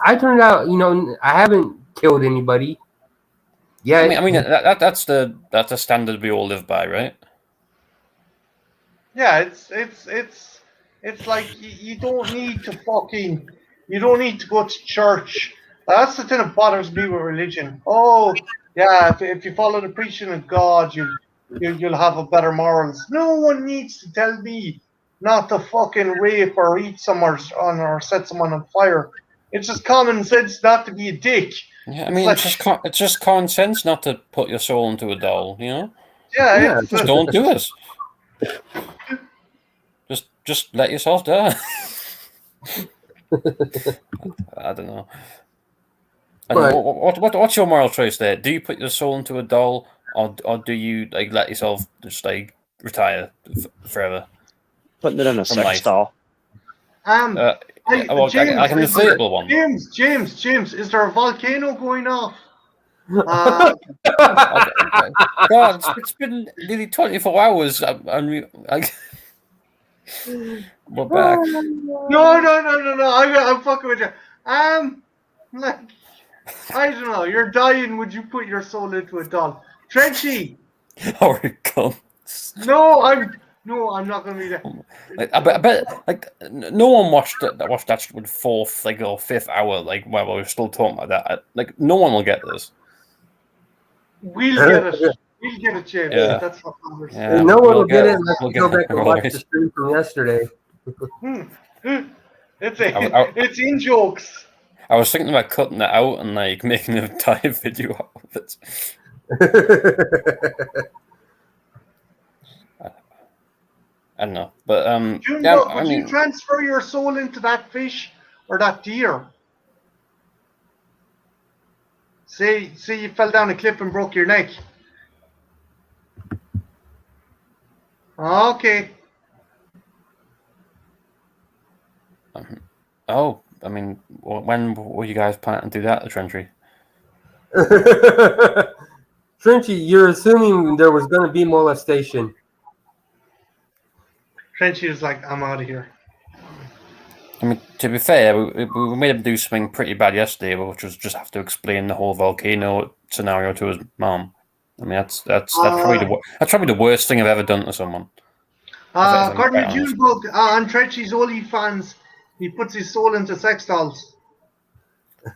I turned out. I haven't killed anybody. Yeah, I mean that's the standard we all live by, right? Yeah, it's like you don't need to go to church. That's the thing that bothers me with religion. Oh, yeah, if you follow the preaching of God, you'll have a better morals. No one needs to tell me not to fucking rape or eat someone or set someone on fire. It's just common sense not to be a dick. Yeah, I mean, it's just common sense not to put your soul into a doll, you know? Yeah, just don't do it. Just let yourself die. I don't know. What's your moral choice there? Do you put your soul into a doll, or do you like let yourself just like retire forever? Putting it in a sex doll. Like an inflatable one. James, is there a volcano going off? God, it's been nearly 24 hours. We're back. No. I'm fucking with you. Like, I don't know. You're dying. Would you put your soul into a doll, Trenchy? Or it comes. No, No, I'm not going to be there. Like, I bet, like, no one watched that with fourth, like, or fifth hour, like, while we were still talking about that. Like, no one will get this. We'll get it. We'll get it, James. Yeah. That's what matters. Yeah, no one we'll will get it get- unless we'll you go get back it. and watch the stream from yesterday. It's in jokes. I was thinking about cutting it out and like making an entire video out of it. I don't know, but Junebug, would you transfer your soul into that fish or that deer? Say you fell down a cliff and broke your neck. Okay. Oh, I mean, when were you guys planning to do that, the Trentry? Trenchy, you're assuming there was going to be molestation. Trenchy is like, I'm out of here. I mean, to be fair, we made him do something pretty bad yesterday, which was just have to explain the whole volcano scenario to his mom. I mean, that's probably the worst thing I've ever done to someone. According to Junebug, on Trenchy's OnlyFans, he puts his soul into sex dolls.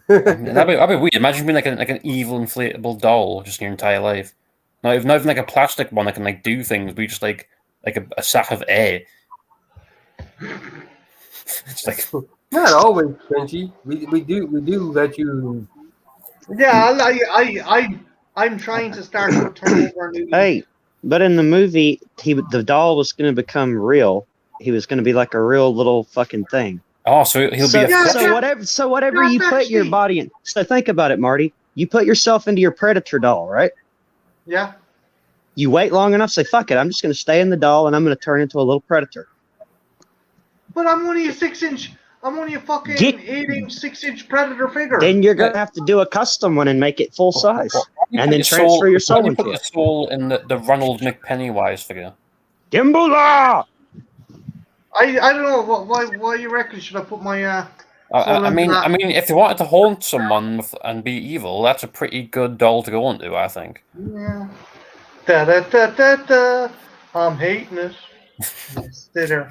I mean, that'd be weird. Imagine being like an evil inflatable doll just in your entire life. Not even like a plastic one that can like do things, but you just like a sack of air. It's like not always, Trenchy. We do let you. Yeah, I'm trying to start to turn over a new. Hey, but in the movie, the doll was going to become real. He was going to be like a real little fucking thing. Oh, so he'll be a so whatever you put your body in. So think about it, Marty. You put yourself into your Predator doll, right? Yeah. You wait long enough, say, fuck it, I'm just going to stay in the doll and I'm going to turn into a little Predator. But I'm only a 6-inch. I'm only a fucking 8-inch, 6-inch Predator figure. Then you're going to have to do a custom one and make it full size. And then transfer your soul into it. Put your soul in the Ronald McPennywise figure. Gimbala! I don't know why you reckon should I put my I mean, if you wanted to haunt someone and be evil, that's a pretty good doll to go into, I think. Yeah. Da. I'm hating it. Stay there.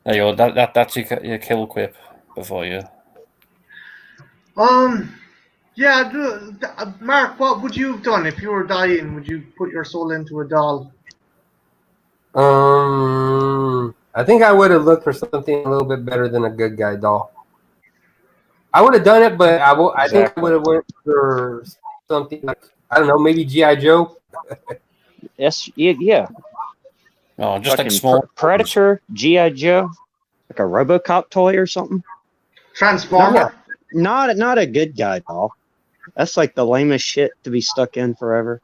There you go. That's your kill quip before you. Yeah. Mark, what would you have done if you were dying? Would you put your soul into a doll? I think I would have looked for something a little bit better than a good guy doll. I would have done it, but I think I would have went for something like, I don't know, maybe G.I. Joe. Yes, yeah. Oh, just fucking like small Predator, G.I. Joe, like a RoboCop toy or something. Transformer. Not a good guy doll. That's like the lamest shit to be stuck in forever.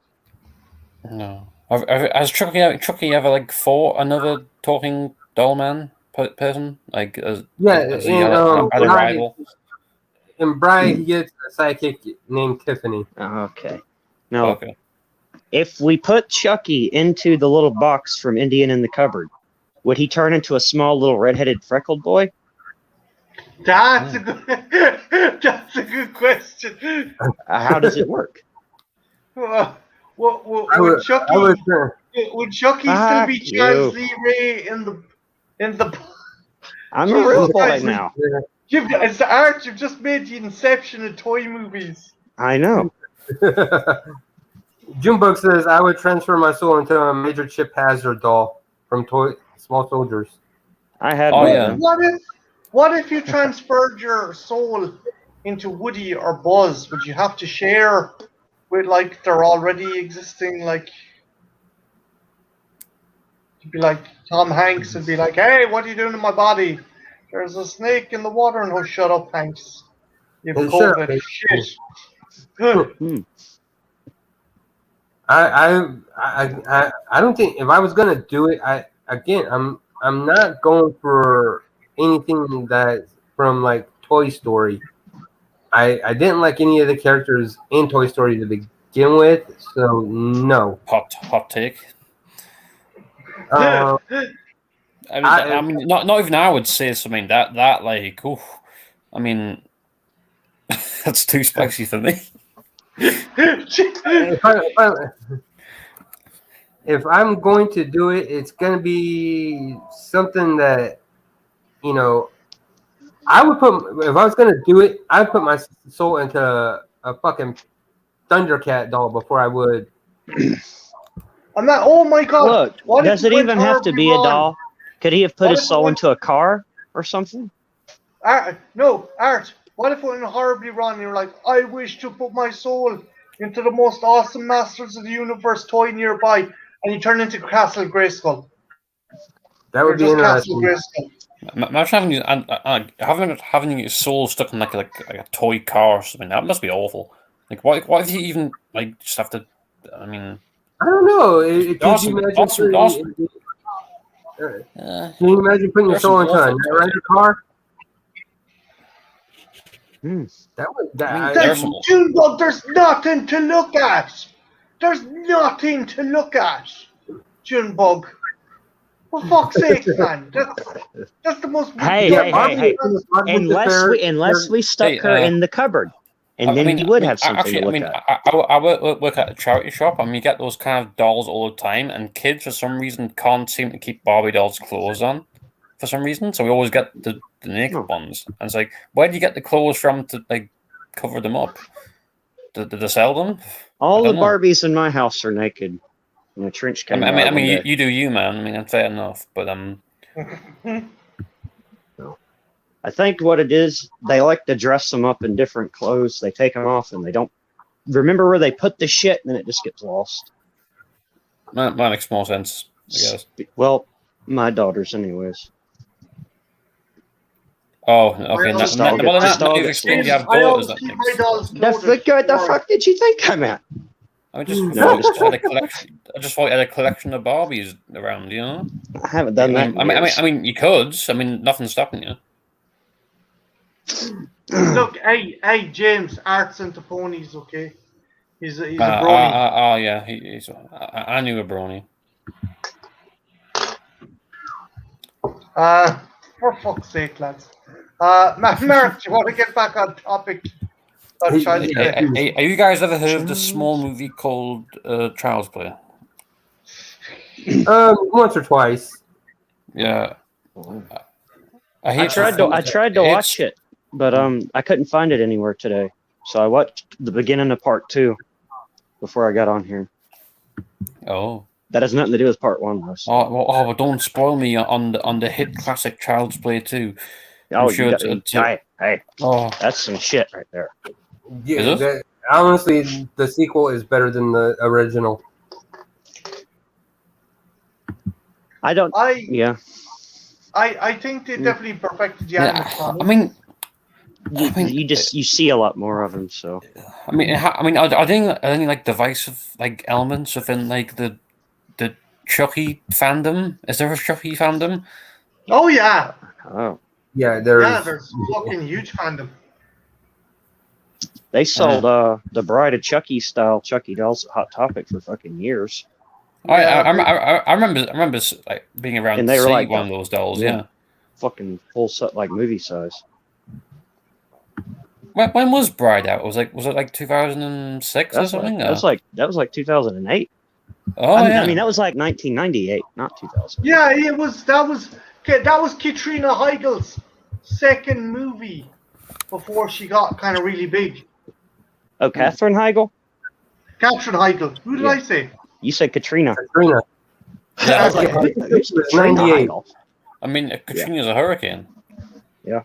No. Has Chucky ever like fought another talking doll man person? Like as he had a rival? In Bride, he gets a sidekick named Tiffany. Okay. Now, if we put Chucky into the little box from Indian in the Cupboard, would he turn into a small little redheaded freckled boy? That's a good question. How does it work? Would Chucky still be Charles Lee Ray in the? I'm a real boy now. It's the art. You've just made the Inception of toy movies. I know. Junebug says I would transfer my soul into a Major Chip Hazard doll from Small Soldiers. I had one. Yeah. What if you transferred your soul into Woody or Buzz? Would you have to share with like they're already existing? Like you'd be like Tom Hanks would be like, "Hey, what are you doing in my body? There's a snake in the water." And oh, shut up, Hanks. You've COVID. Shit. I don't think if I was gonna do it, I'm not going for anything that's from like Toy Story. I didn't like any of the characters in Toy Story to begin with, so no. Hot take. I mean, not even I would say something that like, oof. I mean, that's too spicy for me. if I'm going to do it, it's going to be something that, you know, I would put, if I was going to do it, I'd put my soul into a fucking Thundercat doll before I would. I'm not. Oh my god! Look, What if does it went even have to horribly be a wrong? doll? Could he have put What his if it soul went- into a car or something? No, Art. What if it went horribly wrong? And you're like, I wish to put my soul into the most awesome Masters of the Universe toy nearby, and you turn into Castle Grayskull. That would be You're just Castle interesting. Grayskull. Imagine having your soul stuck in like a toy car or something. That must be awful. Like, what if you even like just have to? I mean, I don't know. Could Awesome, you imagine? awesome. Can you imagine putting your There's soul some into a awful Night Rider car? That would. there's some- Junebug, there's nothing to look at. There's nothing to look at. Junebug. For fuck's sake, man. That's the most. Hey, unless we stuck her in the cupboard, and then you would have something to look at. I work at a charity shop, and you get those kind of dolls all the time, and kids for some reason can't seem to keep Barbie dolls' clothes on for some reason, so we always get the naked ones. And it's like, where do you get the clothes from to like cover them up? Did they sell them? All the Barbies in my house are naked. In a trench coat. I mean, you do you, man. I mean, that's fair enough, but I think what it is, they like to dress them up in different clothes. They take them off, and they don't remember where they put the shit, and then it just gets lost. That makes more sense, I guess. Well, my daughters, anyways. Oh, okay. Just Now all you've get explained you have I daughters. always That keep makes my dolls What loaded. the fuck did you think I'm at? I just had a collection. I just thought you had a collection of Barbies around, you know. I haven't done that. I mean, you could. I mean, nothing's stopping you. Look, hey, James, Art's into ponies, okay? He's a brony. Yeah, he's. I knew a brony. For fuck's sake, lads. Mark, do you want to get back on topic? Have you guys ever heard of the small movie called Child's Play? Once or twice. Yeah. I tried to watch it, but I couldn't find it anywhere today. So I watched the beginning of part 2 before I got on here. Oh. That has nothing to do with part 1, though. So. Well, don't spoil me on the hit classic Child's Play 2. Oh, hey, that's some shit right there. Yeah, honestly, the sequel is better than the original. I think they definitely perfected the animation. You see a lot more of them. So are there any like divisive like elements within like the Chucky fandom? Is there a Chucky fandom? Oh yeah. Oh yeah, there's fucking huge fandom. They sold the Bride of Chucky style Chucky dolls at Hot Topic for fucking years. I remember like being around and to they were see like one of those dolls. Yeah, fucking full set like movie size. When was Bride out? Was it like 2006 or something? That was like 2008. Oh I mean that was like 1998, not 2000. Yeah, it was. That was Katrina Heigl's second movie before she got kind of really big. Oh, Katherine Heigl? Katherine Heigl. Who did I say? You said Katrina. Katrina. Yeah, I was like, who's Katrina Heigl? I mean, Katrina's a hurricane. Yeah.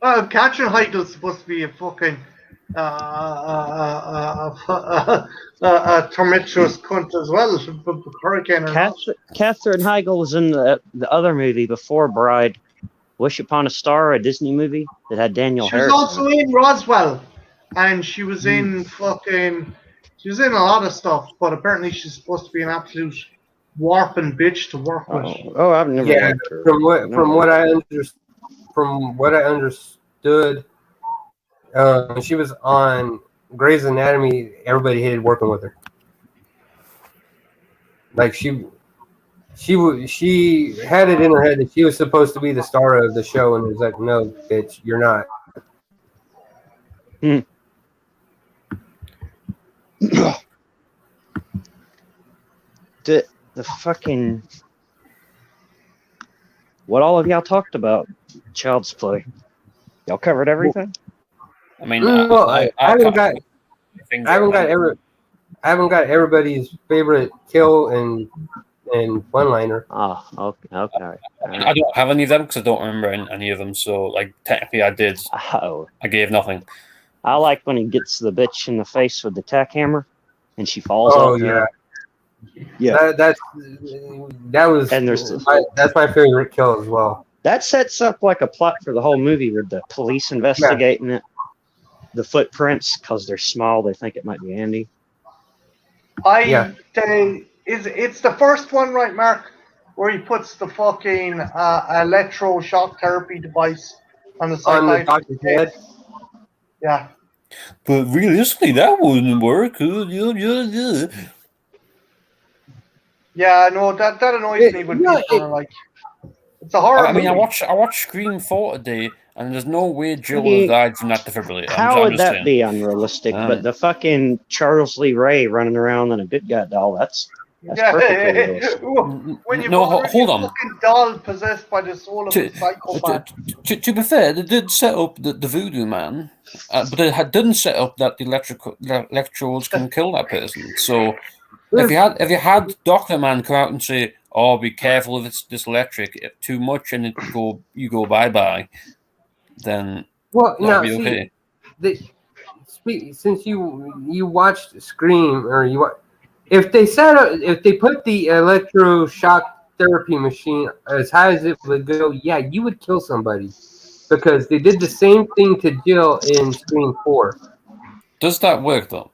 Katherine Heigl's supposed to be a fucking tormentuous cunt as well. Hurricane. Katherine Heigl was in the other movie before Bride, Wish Upon a Star, a Disney movie that had Daniel Harris. She was also in Roswell, and she was in she was in a lot of stuff, but apparently she's supposed to be an absolute warping bitch to work with. Oh, I've never liked her. From what I understood, when she was on Grey's Anatomy, everybody hated working with her. Like she had it in her head that she was supposed to be the star of the show, and it was like, no, bitch, you're not. the fucking what all of y'all talked about, Child's Play. Y'all covered everything. I mean, Well, I haven't got everybody's favorite kill and one-liner. Oh, okay. I don't have any of them because I don't remember any of them. So, like, technically, I did. Oh, I gave nothing. I like when he gets the bitch in the face with the tack hammer, and she falls Oh out. yeah, yeah. That was And there's that's my favorite kill as well. That sets up like a plot for the whole movie with the police investigating it, the footprints, because they're small, they think it might be Andy. It's the first one, right, Mark, where he puts the fucking electroshock therapy device on the doctor's head. Yeah. But realistically, that wouldn't work. Yeah, no, that annoys me when people are like, it's a horror movie. I watched Scream 4 today, and there's no way Jill would have died from that defibrillator. How would that be unrealistic? But the fucking Charles Lee Ray running around in a good guy doll, that's perfectly realistic. When you've hold on. fucking doll possessed by the soul of a psychopath. To be fair, they did set up the voodoo man, but they didn't set up that the electrodes can kill that person. So if you had Doctor Man come out and say, "Oh, be careful if it's this electric, if too much and you go bye-bye," then that'd be okay. Since you watched Scream if they put the electroshock therapy machine as high as it would go, yeah, you would kill somebody because they did the same thing to Jill in Scream 4. Does that work though?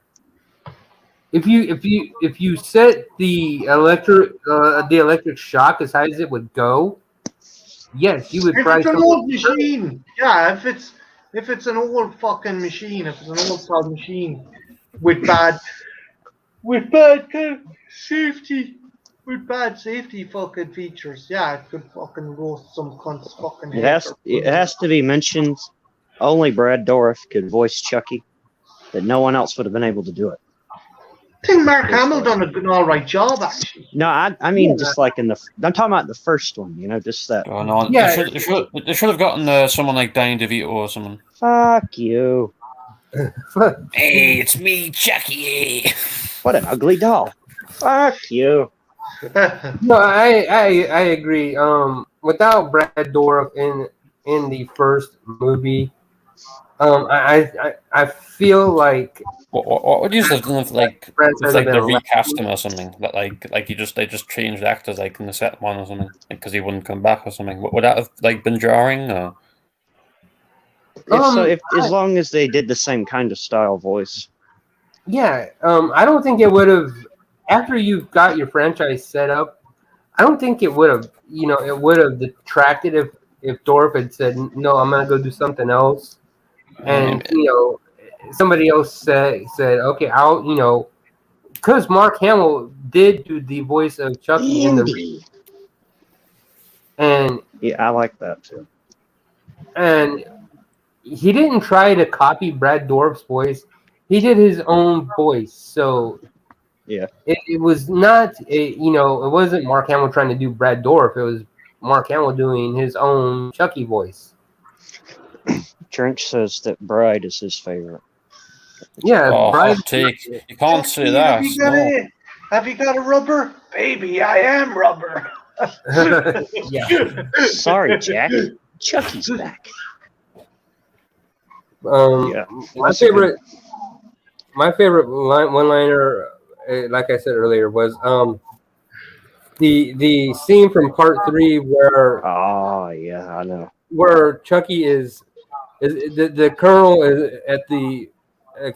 If you set the electric shock as high as it would go, yes, you would. If it's an old machine, yeah. If it's an old fucking machine, if it's an old style machine with bad safety fucking features, yeah, it could fucking roast some cunt's fucking head. It has to be mentioned. Only Brad Dourif could voice Chucky. That no one else would have been able to do it. I think Mark Hamill done an alright job, actually. No, I mean just like I'm talking about the first one, just that. Oh no, yeah, they should have gotten someone like Danny DeVito or someone. Fuck you. Hey, it's me, Chucky. What an ugly doll. Fuck you. No, I agree. Without Brad Dourif in the first movie, I feel like what would you have done if like they recast him or something? That like they just changed actors like in the set one or something because he wouldn't come back or something. Would that have like been jarring? Or? As long as they did the same kind of style voice. Yeah, I don't think it would have. After you've got your franchise set up, I don't think it would have. It would have detracted if Dourif had said, "No, I'm gonna go do something else," and somebody else said, "Okay, I'll," because Mark Hamill did do the voice of Chucky in the, and yeah, I like that too. And he didn't try to copy Brad Dourif's voice. He did his own voice, so. Yeah, it was not it wasn't Mark Hamill trying to do Brad Dourif. It was Mark Hamill doing his own Chucky voice. Trench says that Bride is his favorite. Yeah, Bride. You can't say that. Have you got a rubber? Baby, I am rubber. Yeah. Sorry, Jack. Chucky's back. My favorite one-liner, like I said earlier, was the scene from part 3 where I know, where Chucky is the colonel is at the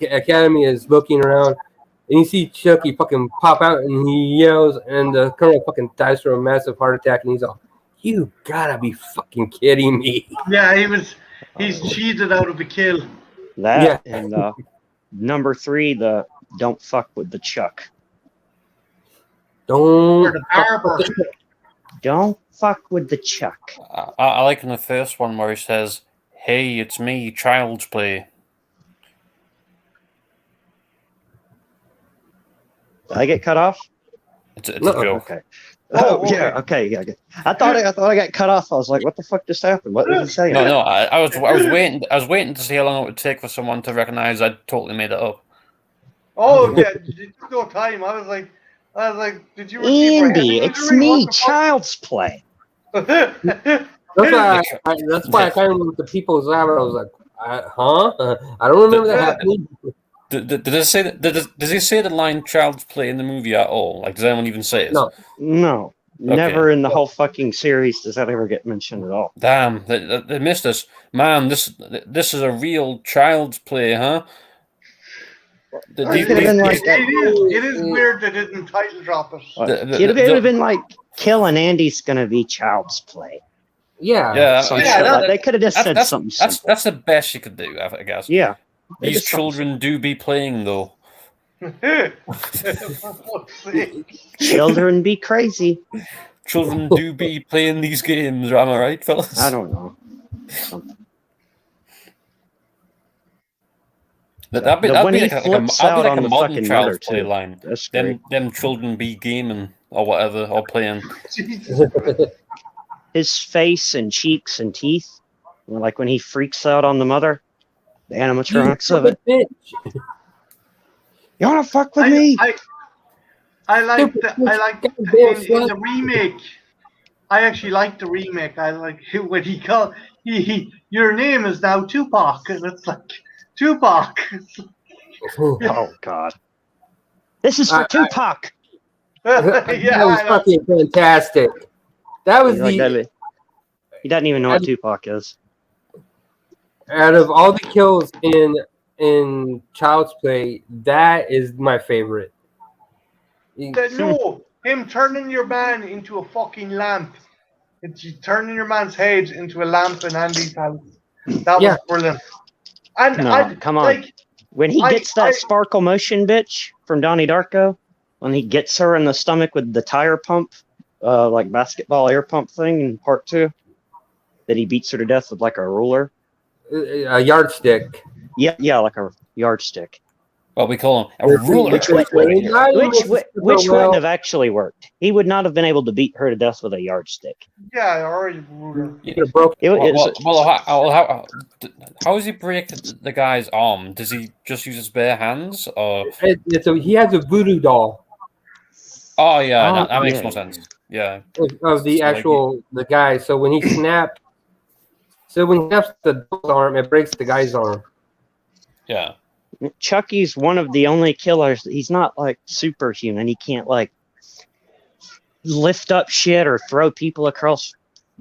academy is looking around and you see Chucky fucking pop out and he yells and the colonel fucking dies from a massive heart attack and he's all, "You gotta be fucking kidding me." Yeah, he's cheated out of a kill. That and number 3, the don't fuck with the Chuck. Don't fuck with the Chuck. I like in the first one where he says, "Hey, it's me, Child's Play." Did I get cut off? It's a joke. Okay. Oh, Oh, yeah. Okay. Yeah. I thought I got cut off. I was like, "What the fuck just happened? What was he saying?" No. I was waiting to see how long it would take for someone to recognize I'd totally made it up. Oh yeah, it took no time. I was like, did you receive a head Andy, it's injury? me. What the Child's Play. fuck? That's why I kind of with the people's lab. I was like, huh? I don't remember that happening. Did it say that? Does he say the line "Child's Play" in the movie at all? Like, does anyone even say it? No. Never in the whole fucking series does that ever get mentioned at all. Damn, they missed us, man. This is a real Child's Play, huh? It is weird they didn't title drop it. It would have been like killing Andy's gonna be Child's Play. Yeah. They could have just said something simple. That's the best you could do, I guess. Yeah. These children do be playing though. Children be crazy. Children do be playing these games, am I right, fellas? I don't know. That'd be like a modern Child's Play line. That's great. Them children be gaming or whatever, or playing. His face and cheeks and teeth, like when he freaks out on the mother, the animatronics of it. You wanna fuck with me? I like the remake. I actually like the remake. I like when he called your name is now Tupac, and it's like Tupac. Oh God! This is for Tupac. That was fucking fantastic. That was He doesn't even know what Tupac is. Out of all the kills in Child's Play, that is my favorite. No, him turning your man into a fucking lamp. It's turning your man's head into a lamp in Andy's house. That was brilliant. And come on. When he gets that sparkle motion bitch from Donnie Darko, when he gets her in the stomach with the tire pump, like basketball air pump thing in part 2, that he beats her to death with like a ruler. A yardstick. Yeah, like a yardstick. What we call him a ruler. Which wouldn't have actually worked. He would not have been able to beat her to death with a yardstick. Yeah, or a ruler. How does he break the guy's arm? Does he just use his bare hands, or he has a voodoo doll? Oh yeah, that makes more sense. Yeah, of the the guy. So when he snaps the doll's arm, it breaks the guy's arm. Yeah. Chucky's one of the only killers. He's not like superhuman. He can't like lift up shit or throw people across,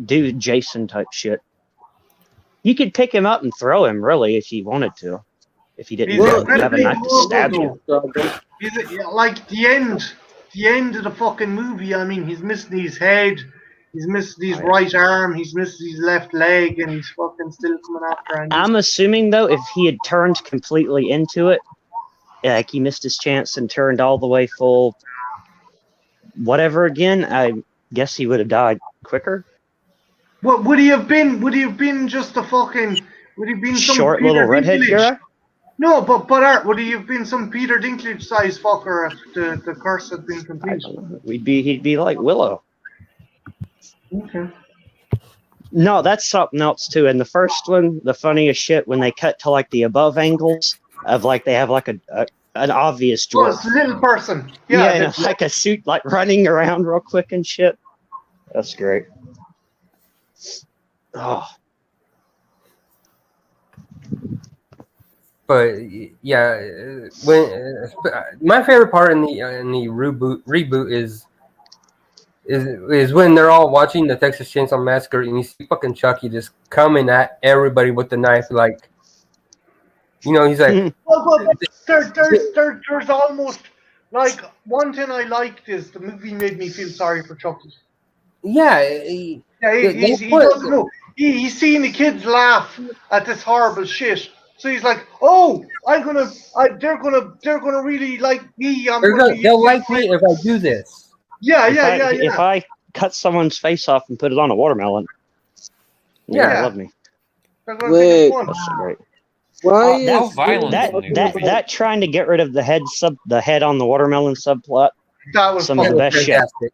do Jason type shit. You could pick him up and throw him really if you wanted to. If he didn't have a knife to stab you. Like the end of the fucking movie. I mean, he's missing his head. He's missed his right arm. He's missed his left leg, and he's fucking still coming after him. I'm assuming though, if he had turned completely into it, like he missed his chance and turned all the way full, whatever again, I guess he would have died quicker. What would he have been? Would he have been just a fucking? Would he have been some short Peter little redhead Dinklage? hero? No, but Art, would he have been some Peter Dinklage size fucker if the curse had been complete? He'd be like Willow. Okay. No, that's something else too. In the first one, the funniest shit when they cut to like the above angles of like they have like an obvious Oh, dwarf. it's a little person. Yeah, like a suit, like running around real quick and shit. That's great. Oh. But yeah, when my favorite part in the reboot is when they're all watching the Texas Chainsaw Massacre and you see fucking Chucky just coming at everybody with the knife, like, you know, he's like. Well, there's almost like one thing I liked is the movie made me feel sorry for Chucky. Yeah, he doesn't know. He's seeing the kids laugh at this horrible shit. So he's like, "Oh, they're gonna really like me. They'll like me if I do this." Yeah. If I cut someone's face off and put it on a watermelon, yeah, love me. Wait, That's great. Why how is violent that trying to get rid of the head on the watermelon subplot That was some of the fucking best shit. fantastic.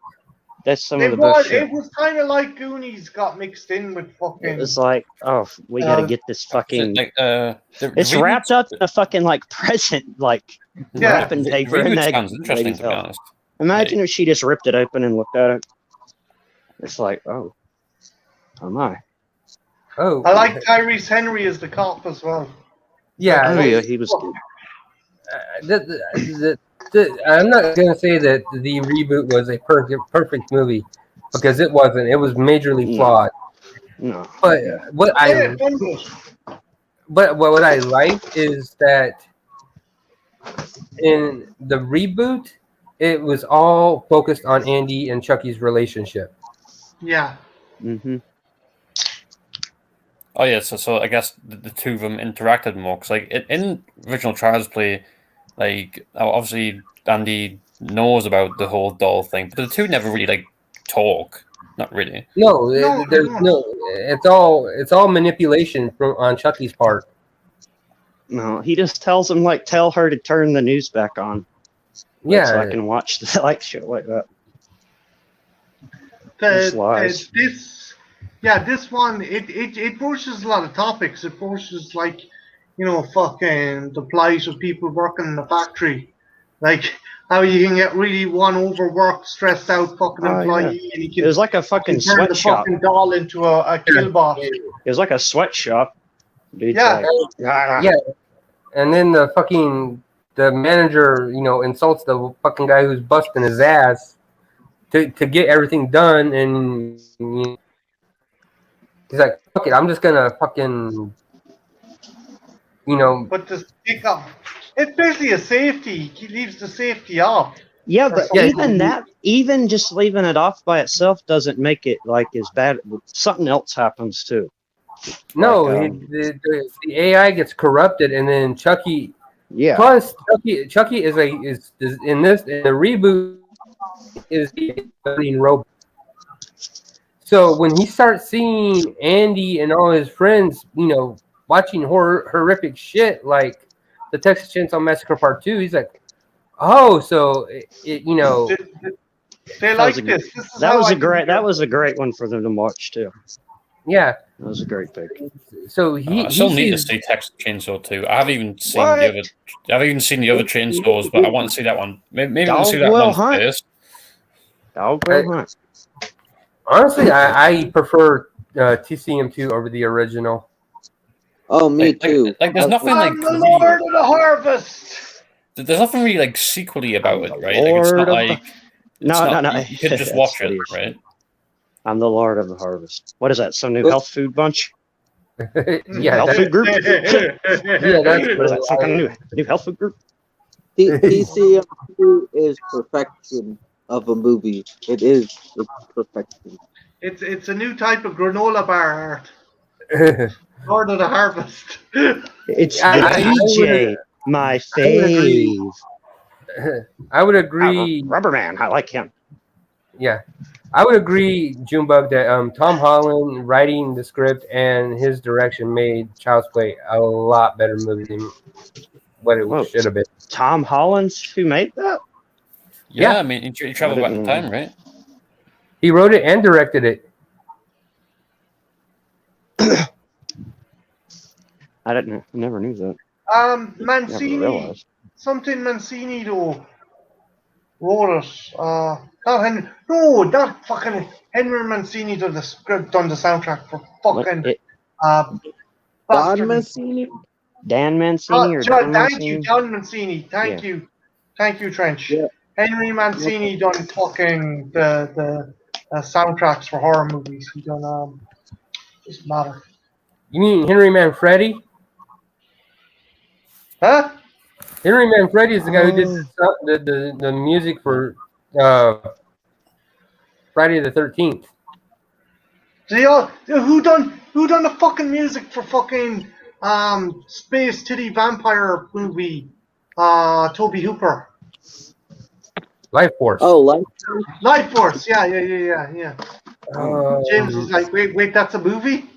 That's some of the best shit. It was kind of like Goonies got mixed in with fucking. It was like, oh, we got to get this fucking. Like, It's wrapped up in a fucking like present, like Yeah. wrapping paper. Reboot in that sounds interesting, lady's to be house. honest. Imagine if she just ripped it open and looked at it. It's like, oh my. Oh, I like Tyrese Henry as the cop as well. yeah. Oh yeah, he was good. I'm not gonna say that the reboot was a perfect movie because it wasn't. It was majorly flawed. No. But what I like is that in the reboot, it was all focused on Andy and Chucky's relationship. Yeah. Mm-hmm. Oh yeah, so I guess the two of them interacted more because like in original Child's Play, like obviously Andy knows about the whole doll thing, but the two never really like talk. Not really. No, there's no. It's all manipulation on Chucky's part. No, he just tells him like, tell her to turn the news back on. Yeah, so I can watch the like shit like that. This one it broaches a lot of topics. It broaches like, fucking the plight of people working in the factory, like how you can get really one overworked, stressed out fucking employee, and he can. It was like a fucking turn the sweatshop. fucking doll into a killbot. It was like a sweatshop. Dude, Yeah. yeah. And then the manager, insults the fucking guy who's busting his ass to get everything done, and he's like, "Fuck it, I'm just gonna fucking, But to pick up, it's basically a safety. He leaves the safety off. Yeah, but Yeah, even just leaving it off by itself doesn't make it like as bad. Something else happens too. No, Like, the AI gets corrupted, and then Chucky. Yeah. Plus, Chucky is in the reboot is the robot. So when he starts seeing Andy and all his friends, watching horrific shit like the Texas Chainsaw Massacre Part 2, he's like, oh, so They like this. That was a great one for them to watch too. Yeah, that was a great pick. So I still need to see Texas Chainsaw 2. I haven't even seen the other Chainsaws, but I want to see that one. Maybe we'll see that one first. Dog Will Hunt. Honestly, I prefer TCM2 over the original. Oh, me too. Like there's nothing like the Lord of the Harvest. There's nothing really like sequely about it, right? Lord it's not of like no. You could just watch it, right? I'm the Lord of the Harvest. What is that? Some new health food bunch? Yeah, health food group. Yeah, that's what is that? Some kind of new health food group? TCM2 is perfection of a movie. It's perfection. It's a new type of granola bar art. Lord of the Harvest. It's DJ, my fave. I would agree. Rubberman, I like him. Yeah, I would agree, Junebug, that Tom Holland writing the script and his direction made Child's Play a lot better movie than what it should have been. Tom Holland's who made that? Yeah, I mean, he traveled back in time, right? He wrote it and directed it. I never knew that. Mancini. Something Mancini though wrote it. Not Henry. No, not fucking Henry Mancini done the script, done the soundtrack for fucking. Don Mancini. Dan Mancini or John, Dan thank Mancini? you, John Mancini. Thank you, Trench. Yeah. Henry Mancini done fucking the soundtracks for horror movies. He done doesn't matter. You mean Henry Manfredi? Huh? Henry Manfredi is the guy who did the music for Friday the 13th. Who done the fucking music for fucking Space Titty Vampire movie? Toby Hooper. Life Force. Oh, Life Force. Life Force. Yeah. James is like, wait, that's a movie?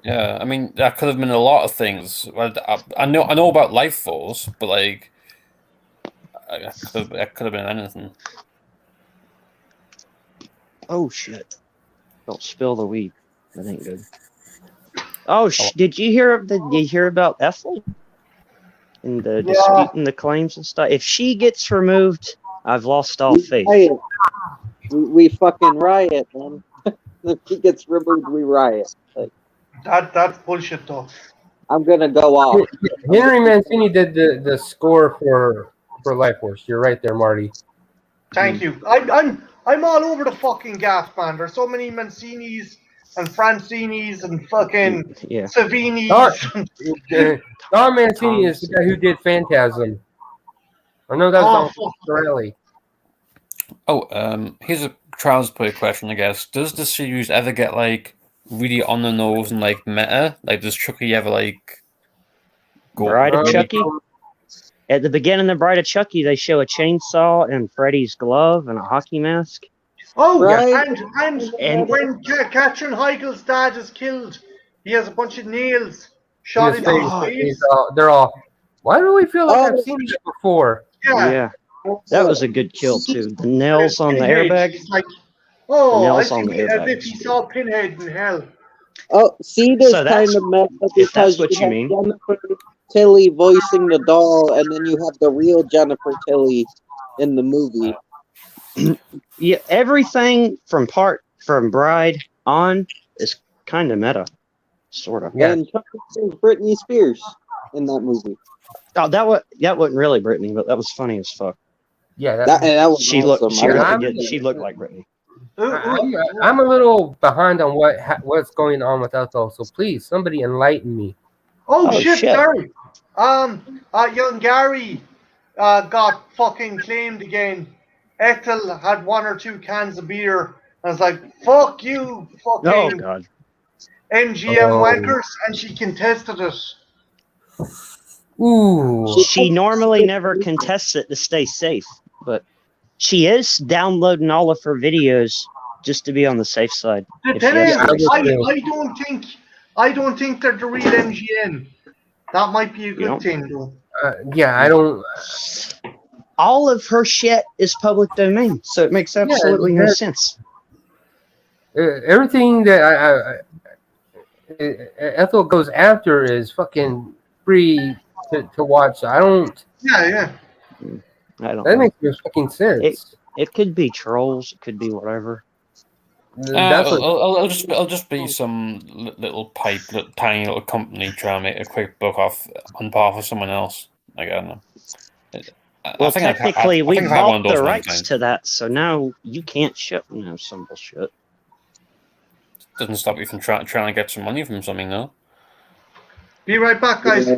Yeah, I mean that could have been a lot of things. Well, I know about Life Force, but like, That could have been anything. Oh shit! Don't spill the weed. That ain't good. Oh, did you hear about Ethel and the dispute and the claims and stuff? If she gets removed, I've lost all faith. We fucking riot, man. If she gets removed, we riot. Like, that's bullshit, though. I'm gonna go off. Henry Mancini did the score for Life Force. You're right there, Marty. Thank you. I'm all over the fucking gas, man. There's so many Mancinis and Francinis and fucking Savinis. Don Mancini is the guy who did Phantasm. I know that was on Corelli. Here's a Trials Play question, I guess. Does the series ever get like really on the nose and like meta? Like, does Chucky ever like go? Bride of Chucky? At the beginning of Bride of Chucky, they show a chainsaw and Freddy's glove and a hockey mask. Oh, right. And when Katrin Heigl's dad is killed, he has a bunch of nails shot into his face. They're all. Why do we feel like I've seen it before? Yeah. That was a good kill too. The nails on the airbag. He's like, I think as if he saw Pinhead in hell. Oh, see, this kind of meta because what you mean. Jennifer Tilly voicing the doll, and then you have the real Jennifer Tilly in the movie. Yeah, everything from Bride on is kind of meta, sort of. Yeah. And Chucky is Britney Spears in that movie. Oh, that wasn't really Britney, but that was funny as fuck. Yeah, that was she awesome. She looked like Britney. I'm a little behind on what's going on with Ethel, so please, somebody enlighten me. Oh shit! Sorry. Young Gary got fucking claimed again. Ethel had 1 or 2 cans of beer. I was like, "Fuck you, fucking MGM wankers," and she contested it. Ooh. She normally never contests it to stay safe, but she is downloading all of her videos just to be on the safe side. The thing is, I don't think they're the real MGM. That might be a good thing, though. I don't. All of her shit is public domain, so it makes absolutely no sense. Everything that Ethel goes after is fucking free to watch. So I don't. Yeah. I don't. That makes no fucking sense. It could be trolls. It could be whatever. It'll just be some little tiny little company trying to make a quick buck off on behalf of someone else. Like, I don't know. Well, technically, we bought the rights to that, so now you can't ship some bullshit. Doesn't stop you from trying to get some money from something, though. Be right back, guys.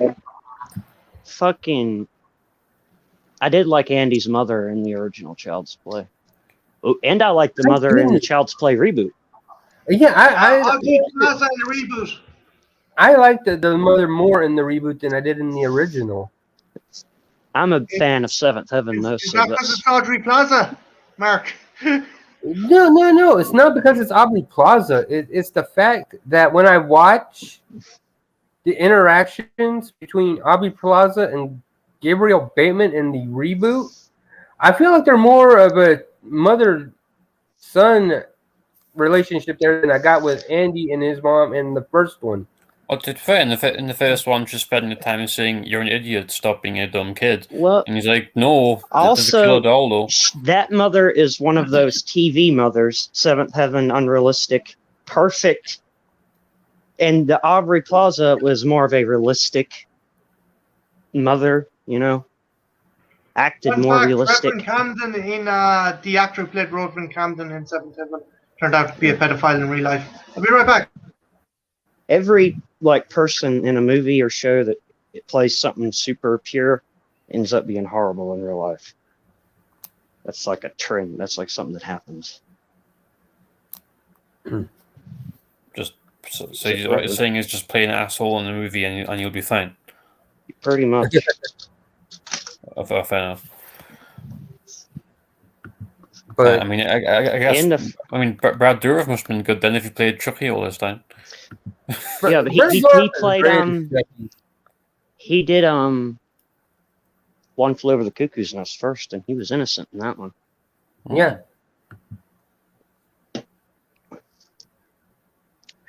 Fucking, I did like Andy's mother in the original Child's Play. Oh, and I like the mother in the Child's Play reboot. Yeah, I in the reboot. I liked the mother more in the reboot than I did in the original. I'm a fan of Seventh Heaven, though. Is that because it's Audrey Plaza, Mark? No. It's not because it's Aubrey Plaza. It's the fact that when I watch the interactions between Aubrey Plaza and Gabriel Bateman in the reboot, I feel like they're more of a mother-son relationship there than I got with Andy and his mom in the first one. Well, to be fair, in the first one, just spending the time saying, "You're an idiot, stop being a dumb kid." Well, and he's like, "No, also, kill a doll, though." That mother is one of those TV mothers, Seventh Heaven, unrealistic, perfect. And the Aubrey Plaza was more of a realistic mother, acted more realistic. Reverend Camden the actor who played Reverend Camden in Seventh Heaven turned out to be a pedophile in real life. I'll be right back. Every person in a movie or show that it plays something super pure ends up being horrible in real life. That's like a trend. That's like something that happens. So what you're saying is just play an asshole in a movie and you'll be fine. Pretty much. Fair enough. But I mean, I guess. Brad Dourif must have been good then if he played Chucky all this time. Yeah, but he played he did One Flew Over the Cuckoo's Nest first, and he was innocent in that one. Yeah.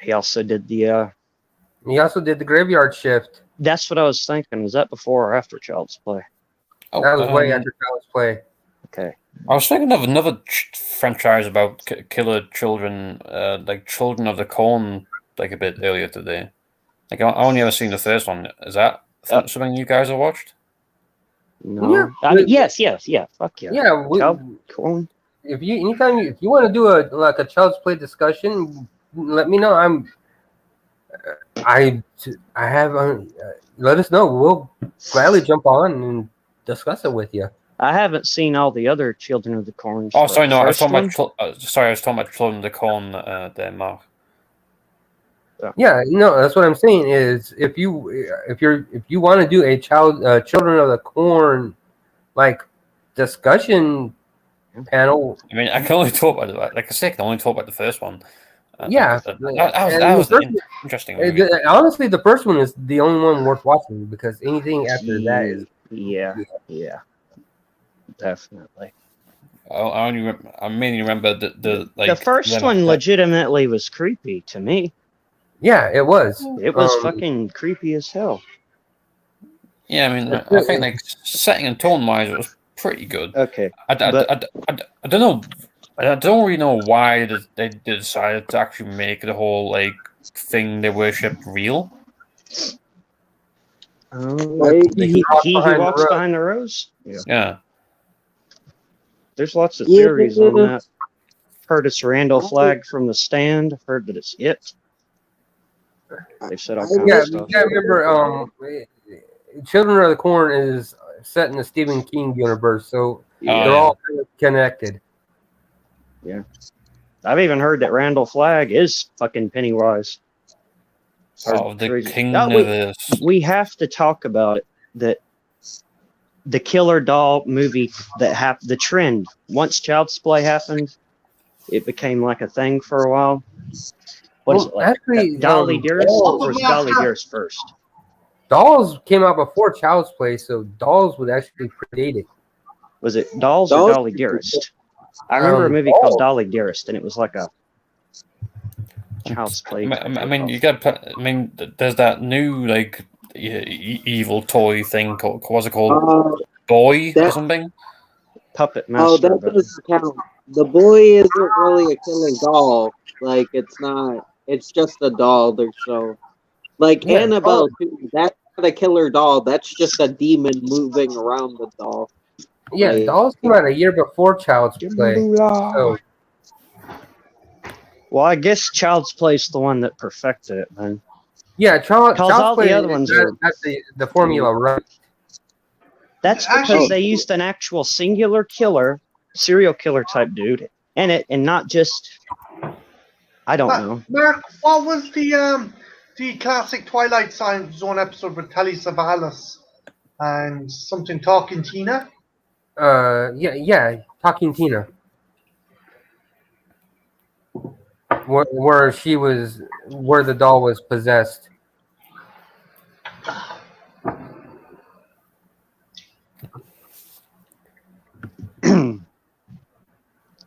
He also did the. He also did the Graveyard Shift. That's what I was thinking. Was that before or after Child's Play? Oh, That was way after Child's Play. Okay. I was thinking of another franchise about killer children, like Children of the Corn, like a bit earlier today. Like I only ever seen the first one. Is that something you guys have watched? No. Yeah, I mean, yes. Fuck yeah. Yeah. Child Corn. If you want to do a Child's Play discussion, let me know. I have. Let us know. We'll gladly jump on and discuss it with you. I haven't seen all the other Children of the Corn. Oh, sorry, no. I was First talking one? about. Sorry, I was talking about Children of the Corn. There, Mark. Yeah, no, that's what I'm saying. Is if you want to do a Children of the Corn like discussion panel. I mean, I can only talk about like I said, I can only talk about the first one. Yeah, that was interesting. Movie. Honestly, the first one is the only one worth watching because anything after that is yeah, definitely. I mainly remember the first one legitimately was creepy to me. Yeah, it was. It was fucking creepy as hell. Yeah, I mean, I think like setting and tone wise, it was pretty good. Okay, I don't know. I don't really know why they decided to actually make the whole like thing they worship real. He walks behind the rose. Yeah. There's lots of theories on that. Heard it's Randall Flagg from The Stand. Heard that it's it. They've said all kinds of stuff. Yeah, remember, Children of the Corn is set in the Stephen King universe, so they're all kind of connected. Yeah. I've even heard that Randall Flagg is fucking Pennywise. The king of this. We have to talk about it. That the Killer Doll movie that the trend, once Child's Play happened, it became like a thing for a while. What is it like? Actually, Dolly Dearest or was Dolly Dearest first? Dolls came out before Child's Play, so Dolls would actually predate it. Was it Dolls or Dolly Dearest? I remember a movie called Dolly Dearest, and it was like a Child's Play. I mean, you got. I mean, there's that new like evil toy thing called. What's it called? Boy or something? Puppet Master. Oh, that doesn't count. The Boy isn't really a killer doll. Like, it's not. It's just a doll. So, like Annabelle, too, that's not a killer doll. That's just a demon moving around the doll. Yeah, Dolls came out a year before Child's Play. So. Well, I guess Child's Play's the one that perfected it, then. Yeah, Child's Play the other ones got the formula right. That's because they used an actual singular killer, serial killer type dude in it, and not just. I don't know. Mark, what was the classic Twilight Zone episode with Telly Savalas and something Talking Tina? Yeah, Talking Tina. Where the doll was possessed.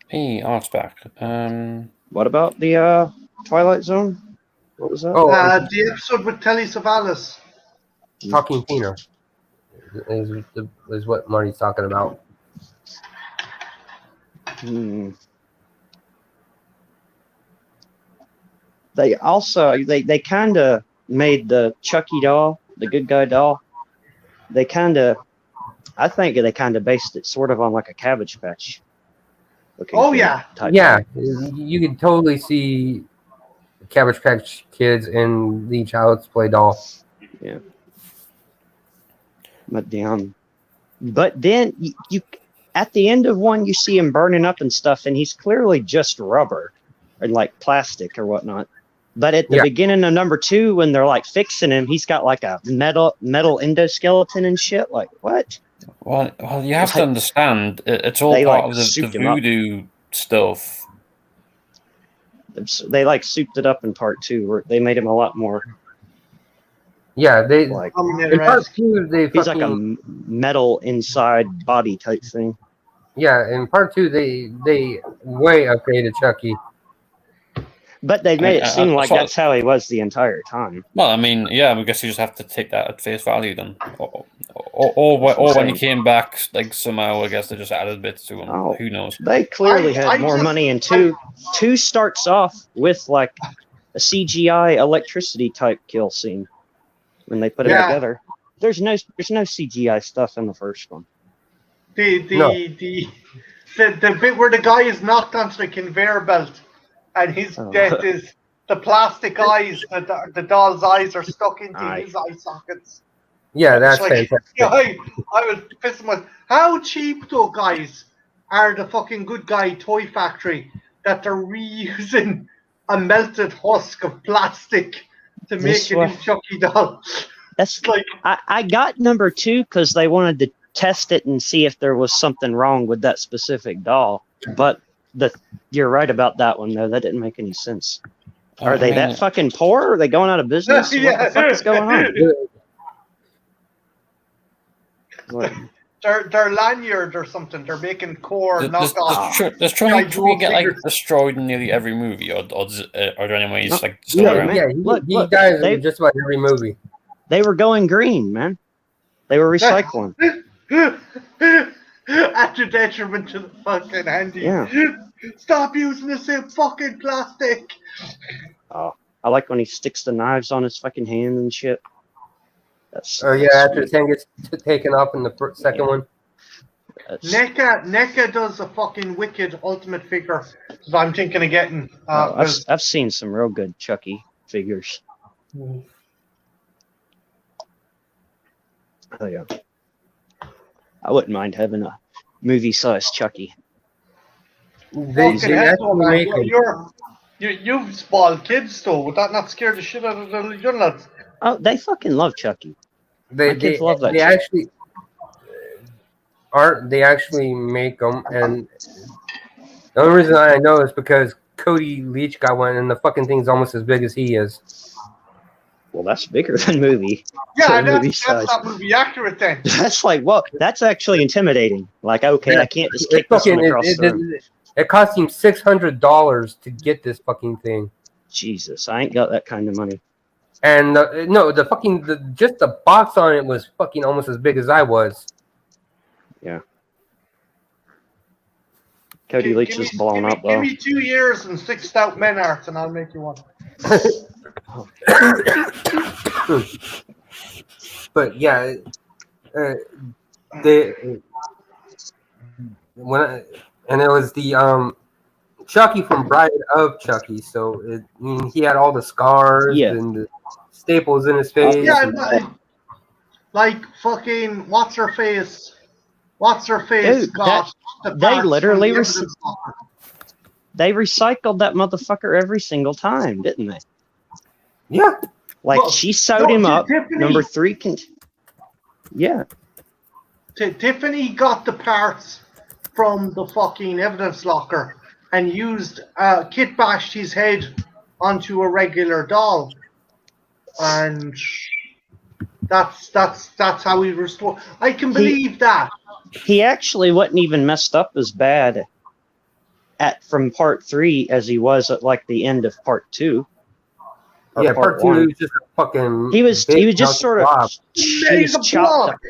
Hey, Art's back. What about the Twilight Zone? What was that? The episode with Telly Savalas. Talking Tina is what Marty's talking about. They also they kind of made the Chucky doll, the good guy doll. I think they kind of based it sort of on like a Cabbage Patch. Yeah, you could totally see Cabbage Patch Kids in the Child's Play doll. Yeah. But then you at the end of one, you see him burning up and stuff, and he's clearly just rubber and like plastic or whatnot. But at the beginning of number 2, when they're like fixing him, he's got like a metal endoskeleton and shit. Like what? Well, you have to understand, it's all part of the voodoo stuff. They like souped it up in part 2, where they made him a lot more Yeah, they Like in part 2 they he's like a fucking metal inside body type thing. yeah. In part 2 they way upgraded Chucky. But they made it seem like so- that's how he was the entire time. Well, I mean, yeah, I guess you just have to take that at face value then. Or when he came back, like somehow, I guess they just added bits to him. Oh. Who knows? They clearly I had more just- money, and two starts off with like a CGI electricity type kill scene when they put it Yeah. together. There's no CGI stuff in the first one. The bit where the guy is knocked onto the conveyor belt and his death is the plastic eyes, the doll's eyes are stuck into his eye sockets. Yeah, that's It's like, fantastic. yeah, I was pissing myself. How cheap though, guys, are the fucking Good Guy toy factory that they're reusing a melted husk of plastic to make a new Chucky doll? That's like I got number 2 because they wanted to test it and see if there was something wrong with that specific doll. But you're right about that one though. That didn't make any sense. Are they that fucking poor? Are they going out of business? Yeah. What the fuck is going on? What? They're lanyard or something. They're making core knockoff. Does Chucky get like destroyed in nearly every movie, or are there any ways like still Yeah, around? man. Yeah, he dies in just about every movie. They were going green, man. They were recycling. At the detriment to the fucking Andy. Yeah. Stop using the same fucking plastic. Oh, I like when he sticks the knives on his fucking hand and shit. That's Oh yeah, after the 10 gets taken off in the second one. NECA does a fucking wicked ultimate figure that I'm thinking of getting. I've seen some real good Chucky figures. Oh yeah. I wouldn't mind having a movie-sized Chucky. They fucking hell, actually man. make them. You've spoiled kids though. Would that not scare the shit out of the young lads? Oh, they fucking love Chucky. They love that they shit. actually make them, and the only reason I know is because Cody Leach got one, and the fucking thing's almost as big as he is. Well, that's bigger than movie. Yeah, movie that's size. not movie accurate then. That's like, well, that's actually intimidating. Like, okay, I can't just kick this one across the room. It cost him $600 to get this fucking thing. Jesus, I ain't got that kind of money. And just the box on it was fucking almost as big as I was. Yeah. Cody Leach is blown up, though. Give me 2 years and 6 stout men arts, and I'll make you one. But yeah, it was the Chucky from Bride of Chucky. So he had all the scars and the staples in his face. Like fucking what's her face? Dude, they literally they recycled that motherfucker every single time, didn't they? Yeah. Like she sewed him up. Tiffany, number 3 Yeah. Tiffany got the parts from the fucking evidence locker and used Kit bashed his head onto a regular doll, and that's how he restored. I can believe that. He actually wasn't even messed up as bad from part 3 as he was at like the end of part 2. Yeah, part 2 was just a fucking. He was just sort of. He was chopped up.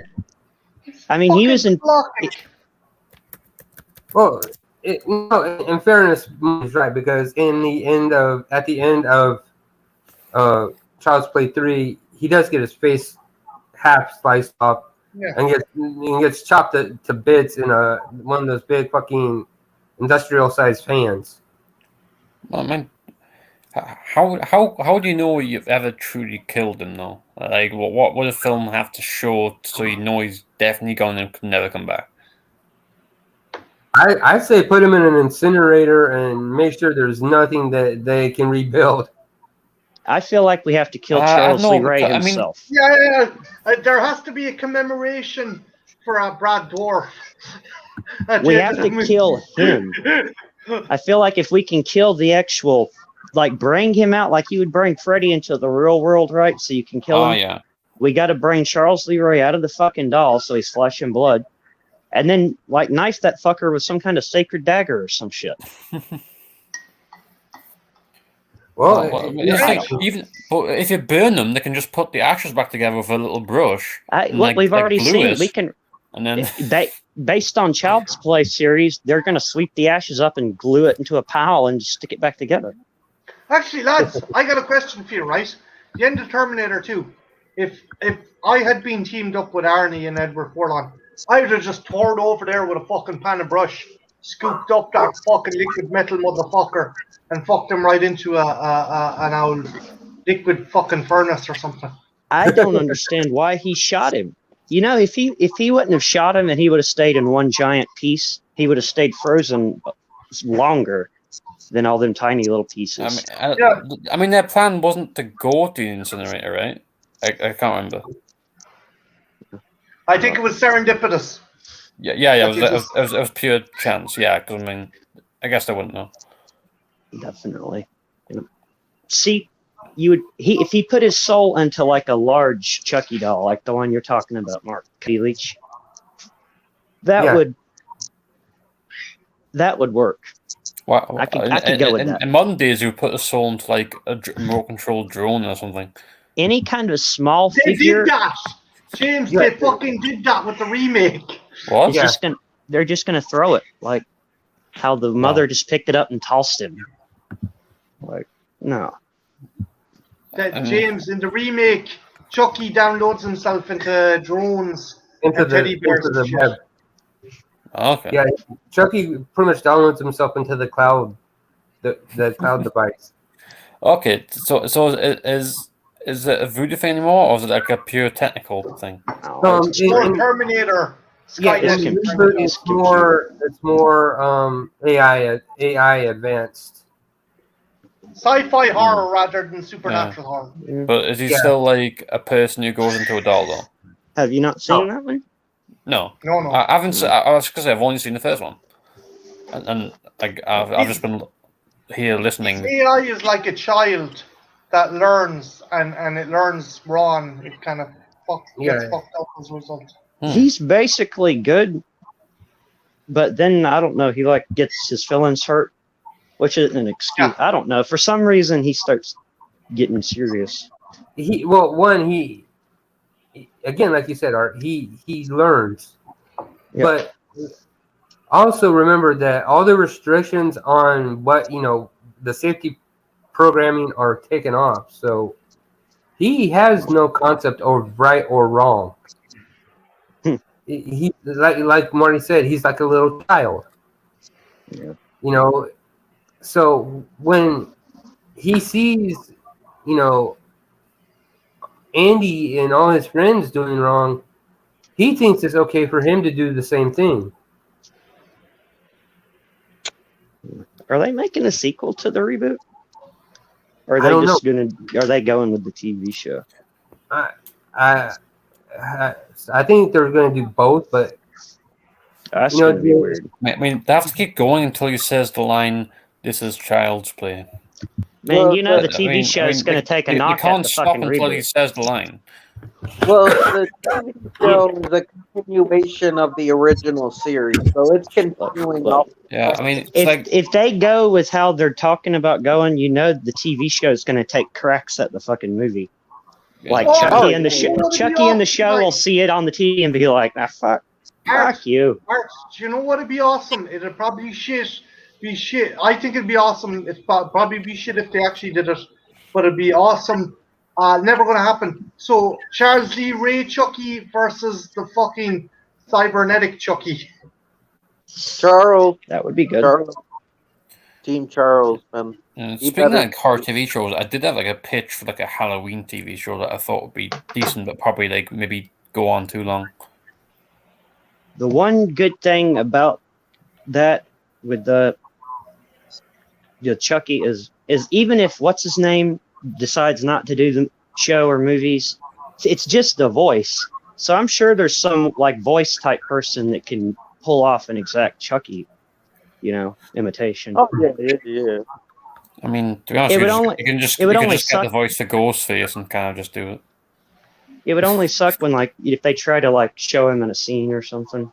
I mean, he was in. Well, in fairness, he's right, because at the end of Child's Play 3, he does get his face half sliced off, and gets chopped to bits in one of those big fucking industrial sized fans. Well, man, how do you know you've ever truly killed him though? Like, what would a film have to show so you know he's definitely gone and can never come back? I say put him in an incinerator and make sure there's nothing that they can rebuild. I feel like we have to kill Charles Lee Ray himself. There has to be a commemoration for Brad Dwarf. We have to kill him. I feel like if we can kill the actual, like bring him out like you would bring Freddy into the real world, right? So you can kill him. Yeah. we got to bring Charles Leroy out of the fucking doll so he's flesh and blood, and then like knife that fucker with some kind of sacred dagger or some shit. Well, I mean, yeah, but if you burn them, they can just put the ashes back together with a little brush. We've already seen. We can. And then based on Child's Play series, they're going to sweep the ashes up and glue it into a pile and stick it back together. Actually, lads, I got a question for you, right? The end of Terminator 2. If I had been teamed up with Arnie and Edward Furlong, I would have just poured over there with a fucking pan and brush, scooped up that fucking liquid metal motherfucker, and fucked him right into an old liquid fucking furnace or something. I don't understand why he shot him. You know, if he wouldn't have shot him and he would have stayed in one giant piece, he would have stayed frozen longer than all them tiny little pieces. I mean, their plan wasn't to go to the incinerator, right? I can't remember. I think it was serendipitous. Yeah. It was pure chance. Yeah, because I mean, I guess they wouldn't know. Definitely. See, if he put his soul into like a large Chucky doll, like the one you're talking about, Mark Leach, that would work. Wow, I could go with that. In modern days, you would put a soul into like a remote-controlled drone or something. Any kind of small They figure. did that, James. They fucking did that with the remake. What? They're just gonna throw it like how the mother just picked it up and tossed him. Like no. James, in the remake, Chucky downloads himself into drones into and teddy bears. into the web. Okay. Yeah, Chucky pretty much downloads himself into the cloud, the cloud device. Okay, so is it a voodoo thing anymore, or is it like a pure technical thing? It's more Terminator. Yeah, it's more AI advanced. Sci-fi horror rather than supernatural horror. Yeah. But is he still like a person who goes into a doll, though? Have you not seen that one? No. I haven't. I was gonna say I've only seen the first one, and like I've just been here listening. AI is like a child that learns, and it learns wrong. It kind of gets fucked up as a result. He's basically good, but then I don't know. He like gets his feelings hurt, which isn't an excuse. Yeah. I don't know. For some reason, he starts getting serious. Again, like you said, Art, he learns, but also remember that all the restrictions on what the safety programming are taken off, so he has no concept of right or wrong. He like Marty said, he's like a little child. So when he sees Andy and all his friends doing wrong, he thinks it's okay for him to do the same thing. Are they making a sequel to the reboot? Or are they going with the TV show? I think they're going to do both, but that's going to be weird. I mean, they have to keep going until he says the line, "This is child's play." Man, the TV show is going to take a knock at the fucking reboot. You can't stop until he says the line. Well, the TV show is a continuation of the original series, so it's continuing off. Yeah, I mean, if they go with how they're talking about going, the TV show is going to take cracks at the fucking movie. Like Chucky and the show will see it on the TV and be like, fuck you. Art, do you know what would be awesome? It'd probably be shit. I think it'd be awesome. It'd probably be shit if they actually did it, but it'd be awesome. Never gonna happen. So Charles Lee Ray Chucky versus the fucking cybernetic Chucky. Charles, that would be good. Team Charles, man. Speaking of horror TV shows, I did have like a pitch for like a Halloween TV show that I thought would be decent, but probably like maybe go on too long. The one good thing about that with the Chucky is even if what's his name decides not to do the show or movies, it's just the voice. So I'm sure there's some like voice type person that can pull off an exact Chucky, imitation. Oh yeah. I mean, to be honest, you can just get the voice for Ghostface and kind of just do it. It would only suck when, like, if they try to, like, show him in a scene or something,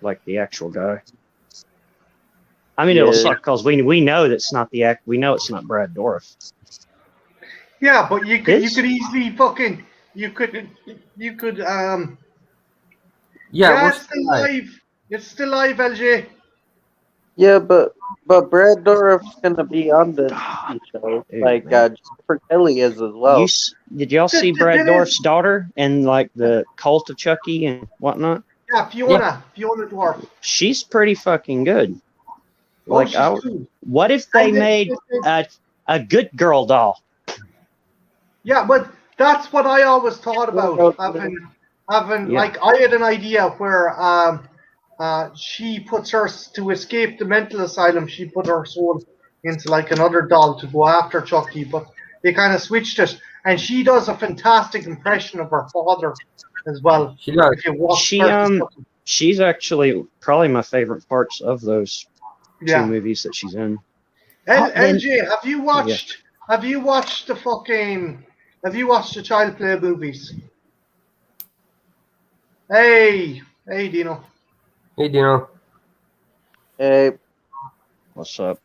like the actual guy. I mean, it'll suck because we know that's not the act. We know it's not Brad Dourif. Yeah, but you could easily fucking you could Yeah, it's still live. It's still live, LJ. Yeah, but Brad Dourif's gonna be on the TV show, like Jennifer Kelly is as well. Did y'all see Brad Dourif's daughter and like the cult of Chucky and whatnot? Yeah, Fiona Dwarf. She's pretty fucking good. Oh, Like, cool. what if they made a good girl doll? Yeah, but that's what I always thought about. Having like I had an idea where she puts her to escape the mental asylum. She put her soul into like another doll to go after Chucky, but they kind of switched it, and she does a fantastic impression of her father as well. She does. She's actually probably my favorite parts of those two movies that she's in. LJ, have you watched the Child Play movies? Hey, Dino. Hey, Dino. Hey. What's up?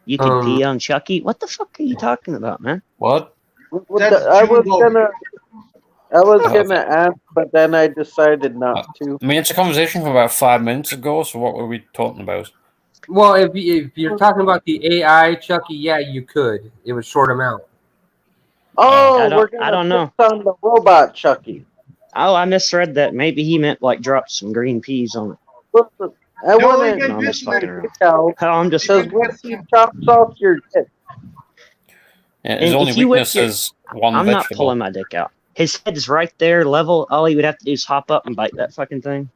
You can pee on Chucky? What the fuck are you talking about, man? What? I was gonna ask, but then I decided not to. I mean, it's a conversation from about 5 minutes ago, so what were we talking about? Well, if you're talking about the AI Chucky, yeah, you could. It would short him out. Oh, I don't know. On the robot Chucky. Oh, I misread that. Maybe he meant like drop some green peas on it. I want to. No, I'm just fucking around. I'm just. Because when he chops off your dick. Yeah, his only weakness is one I'm vegetable. not pulling my dick out. His head's right there, level. All he would have to do is hop up and bite that fucking thing.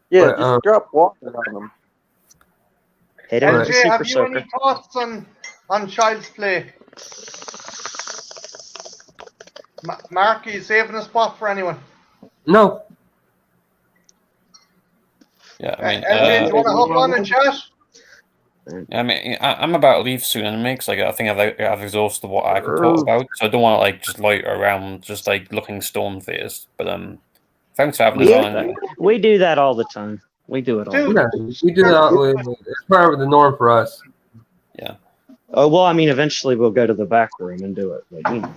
Yeah, just drop water on him. Hit him with a LJ, super have you soaker. any thoughts on Child's Play? Mark, are you saving a spot for anyone? No. Yeah, I mean, LJ, do you want to hop on and chat? I mean, I'm about to leave soon, and it makes like I think I've exhausted what I can talk about, so I don't want to like just loiter around, just like looking stone faced. But thanks for having us on. We do that all the time. We do it all. Yeah, we do that. It's part of the norm for us. Yeah. Oh well, I mean, eventually we'll go to the back room and do it. But, you know.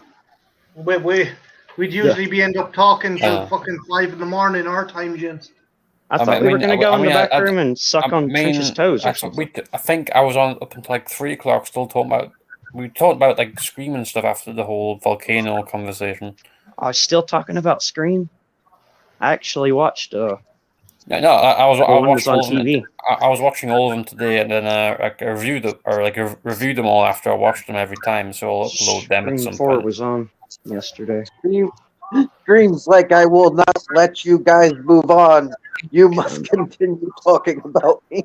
We'd usually end up talking till fucking 5 in the morning our time, gents. I thought we were going to go in the back room and suck on Trench's toes or something. I think I was on up until like 3 o'clock still talking about... We talked about like Scream and stuff after the whole volcano conversation. I was still talking about Scream. I actually watched... I was on TV. I was watching all of them today, and then I reviewed them all after I watched them every time, so I'll upload them at some Scream 4 point. was on yesterday. Screams like I will not let you guys move on. You must continue talking about me.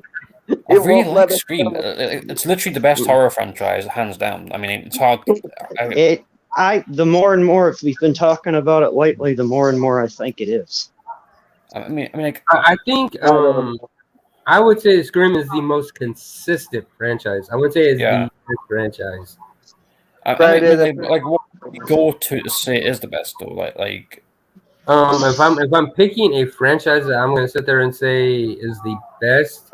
I really like Scream. It's literally the best horror franchise, hands down. I mean, it's hard. The more and more we've been talking about it lately, the more and more I think it is. I think I would say Scream is the most consistent franchise. I would say it's the best franchise. What you go to say is the best though. If I'm picking a franchise that I'm going to sit there and say is the best,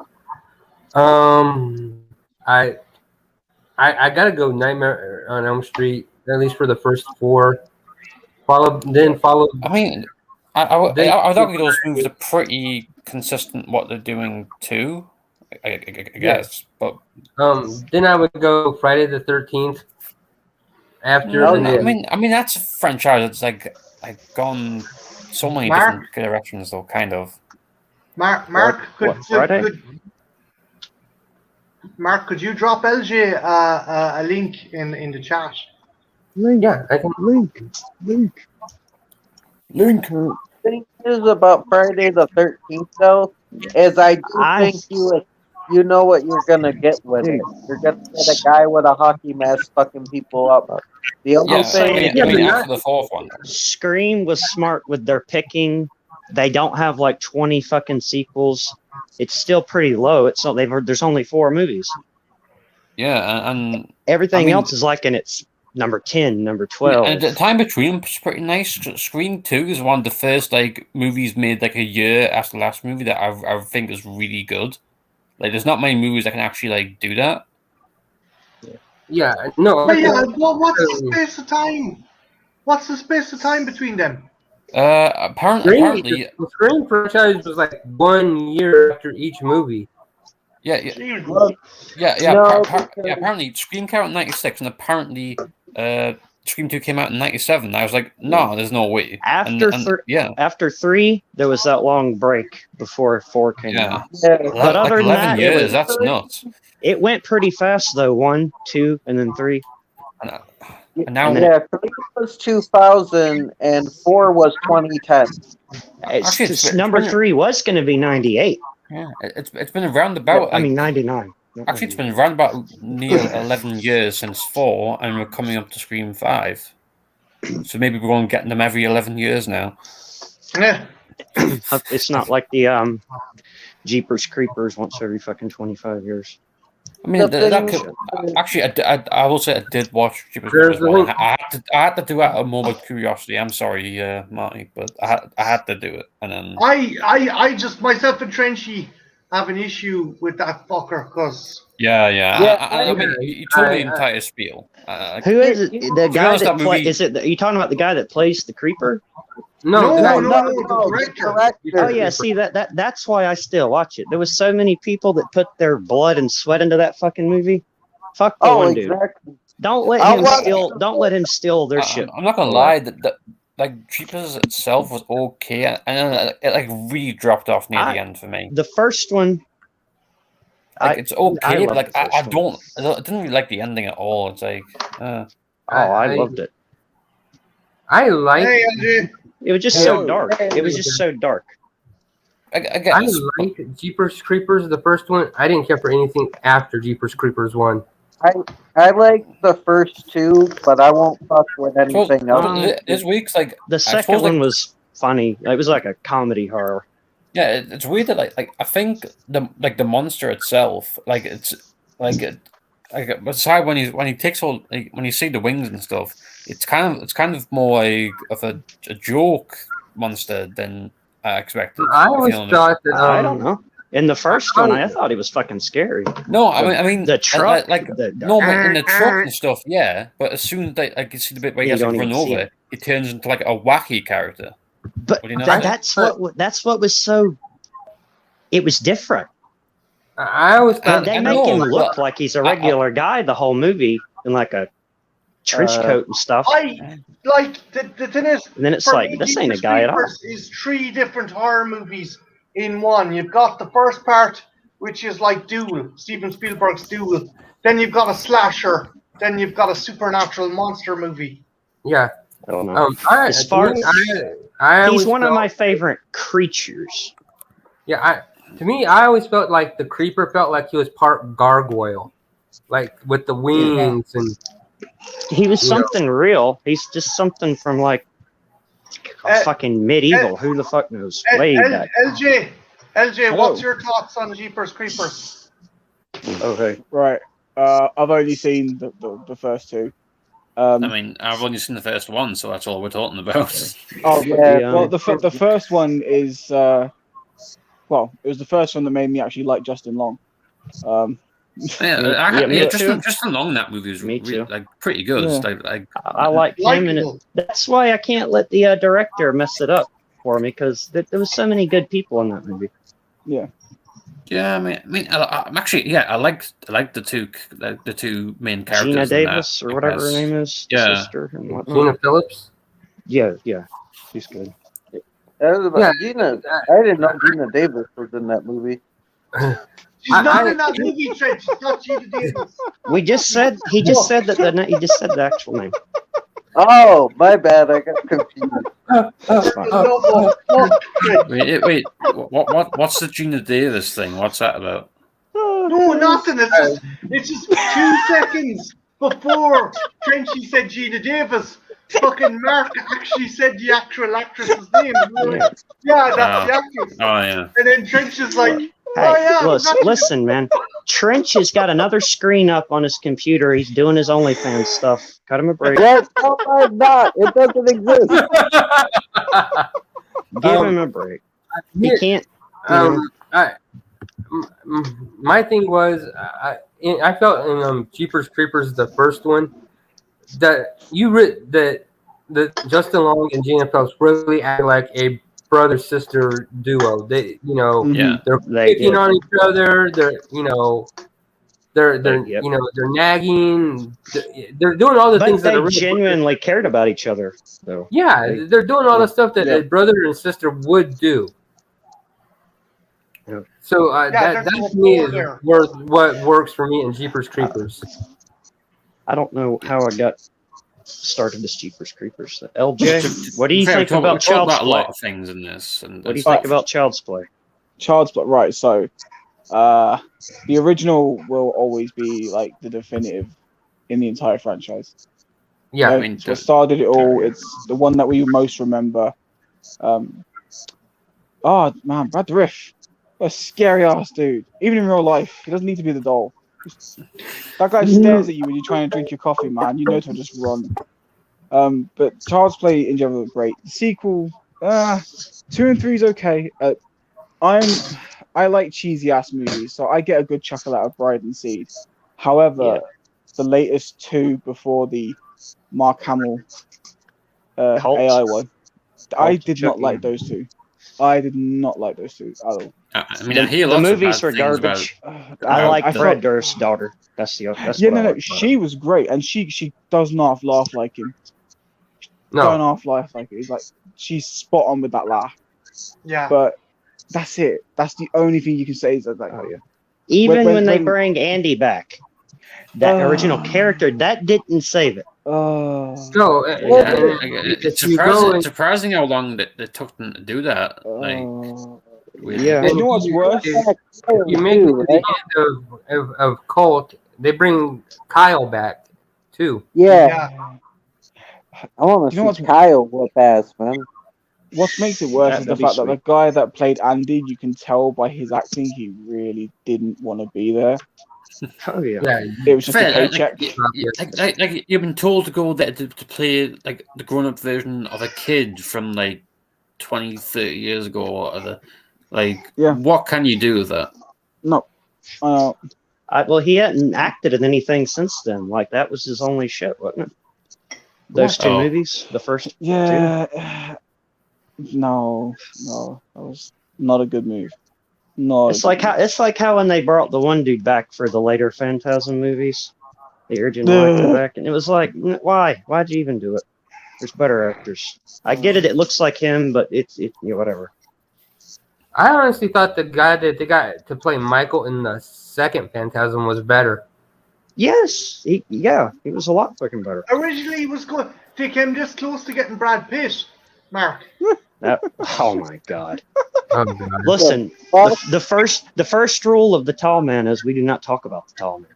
I gotta go Nightmare on Elm Street, at least for the first 4. Followed. I mean, I would argue those movies are pretty consistent what they're doing too. I guess, but then I would go Friday the 13th. After, I mean that's a franchise that's like gone so many different directions, though. Kind of. Mark, could you drop LJ a link in the chat? Yeah, I can link. The thing is about Friday the 13th, though, is I think you know what you're gonna get with it. You're gonna get a guy with a hockey mask fucking people up. The only thing, after the 4th one, Scream was smart with their picking. They don't have like 20 fucking sequels. It's still pretty low. There's only 4 movies. Yeah, and Everything else is like in its number 10, number 12. And the time between them was pretty nice. Scream 2 is one of the first like movies made like a year after the last movie that I think is really good. Like, there's not many movies that can actually like do that. Yeah, no. But yeah, what's the space of time? What's the space of time between them? Apparently, the Scream franchise was like 1 year after each movie. Yeah. No, Apparently, Scream came out in '96, and apparently, Scream 2 came out in '97. I was like, no, there's no way. After 3, there was that long break before 4 came out. But other than 11 that, years, that's nuts. It went pretty fast though. 1, 2, and then 3. And now, 3 was 2000 and 4 was 2010. Number 3 was going to be 98. Yeah, it's been around about. I mean 99. Actually, it's been around about near 11 years since 4, and we're coming up to Scream 5. So maybe we're going to get them every 11 years now. Yeah. It's not like the Jeepers Creepers once every fucking 25 years. I mean, actually, I will say I did watch Jeepers Creepers 1. I had to do it out of moment of curiosity. I'm sorry, Marty, but I had to do it. And then I just, myself and Trenchy have an issue with that fucker, because... I mean, you told me the entire spiel. Who is it? The guy that plays... Are you talking about the guy that plays the creeper? No, the director. Oh yeah, see that's why I still watch it. There was so many people that put their blood and sweat into that fucking movie. Fuck the one dude. Don't let him steal their shit. I'm not gonna lie, that like Jeepers itself was okay, and then it like really dropped off near the end for me. The first one, it's okay, but like I didn't really like the ending at all. It's like, I loved it. I like. It was just so dark. It was just so dark. I like Jeepers Creepers, the first one. I didn't care for anything after Jeepers Creepers 1. I like the first 2, but I won't fuck with anything else. This week's like the second one was funny. It was like a comedy horror. Yeah, it's weird that like I think the monster itself, like it's like aside when he takes all when you see the wings and stuff, it's kind of more like of a joke monster than I expected. I always thought that I don't know. In the first one, I thought he was fucking scary. No, I mean the truck, in the truck and stuff, yeah. But as soon as you see the bit where he has to run over, it turns into like a wacky character. But that's what was so. It was different. I always thought they make him look like he's a regular guy the whole movie in like a trench coat and stuff. The thing is, and then it's like this ain't a guy at all. Is 3 different horror movies in one. You've got the first part, which is like Duel, Steven Spielberg's Duel. Then you've got a slasher. Then you've got a supernatural monster movie. Yeah. I don't know. He's one of my favorite creatures. Yeah, to me, I always felt like the creeper felt like he was part gargoyle, like with the wings and. He was something real. He's just something from like fucking medieval. Who the fuck knows? Way back. LJ, Hello. what's your thoughts on Jeepers Creepers? Okay, right. I've only seen the first 2. I mean, I've only seen the first one, so that's all we're talking about. Oh yeah. Well, the first one is it was the first one that made me actually like Justin Long. Justin Long, that movie was really, like pretty good. Yeah. I like him, and that's why I can't let the director mess it up for me, because there was so many good people in that movie. Yeah. Yeah, I mean, I'm actually, I like the two main characters. Gina Davis or whatever her name is, sister and whatnot. Gina Phillips. Yeah, she's good. Gina, I didn't know Gina Davis was in that movie. She's not in that movie, Trent. She's not Gina Davis. He just said the actual name. Oh, my bad. I got confused. Wait. What's the Gina Davis thing? What's that about? No, nothing. It's just 2 seconds before Trenchy said Gina Davis. Fucking Mark actually said the actual actress's name. That's the actress. Oh yeah. And then Trench is like, Hey, listen, man. Trench has got another screen up on his computer. He's doing his OnlyFans stuff. Cut him a break. Yes, no, I'm not. It doesn't exist. Give him a break. He can't. My thing was, I felt in Jeepers Creepers, the first one, that Justin Long and Gina Phelps really act like a brother sister duo. They, they're picking on each other. They're nagging. They're doing all the things that they really genuinely cared about each other, though. Yeah, they're doing all the stuff that a brother and sister would do. Yeah. So that to me is what works for me in Jeepers Creepers. I don't know how I got started as Jeepers Creepers. LJ, what do you think about Child's Play? A lot of things in this. And what do you think about Child's Play? Child's Play, right? So, the original will always be like the definitive in the entire franchise. Yeah, I mean, it's what started it all. It's the one that we most remember. Oh man, Brad Riff, a scary ass dude. Even in real life, he doesn't need to be the doll. That guy stares at you when you're trying to drink your coffee, man. You know to just run. But Child's Play in general is great. The sequel, 2 and 3 is okay. I like cheesy ass movies, so I get a good chuckle out of Bride and Seed. However, the latest 2 before the Mark Hamill AI one, I did not like those 2. I did not like those 2 at all. I mean, I hear lots the movies of were garbage. I like Fred Durst's daughter. That's she was great, and she does not laugh like him. Don't half laugh like it. It's like she's spot on with that laugh. Yeah. But that's it. That's the only thing you can say is that. Even when they bring Andy back, that original character, that didn't save it. No, it's surprising how long they took them to do that. Yeah, you know what's worse? You make it to the end of Cult, they bring Kyle back too. Yeah. I want to see Kyle whip ass, man. What makes it worse is the fact that the guy that played Andy, you can tell by his acting, he really didn't want to be there. Oh yeah, it was just a paycheck. Like you've been told to go there to play like the grown-up version of a kid from like 20, 30 years ago or whatever. Like, what can you do with that? No. Well, he hadn't acted in anything since then. Like, that was his only shit, wasn't it? Those 2 movies, the first 2. No, that was not a good move. It's like how when they brought the one dude back for the later Phantasm movies, the original actor back, and it was like, why'd you even do it? There's better actors. I get it. It looks like him, but it's whatever. I honestly thought the guy that they got to play Michael in the second Phantasm was better. Yes, he was a lot fucking better. Originally, he was good. They came this close to getting Brad Pitt, Mark. Oh my God! Oh, God. Listen, the first rule of the tall man is we do not talk about the tall man.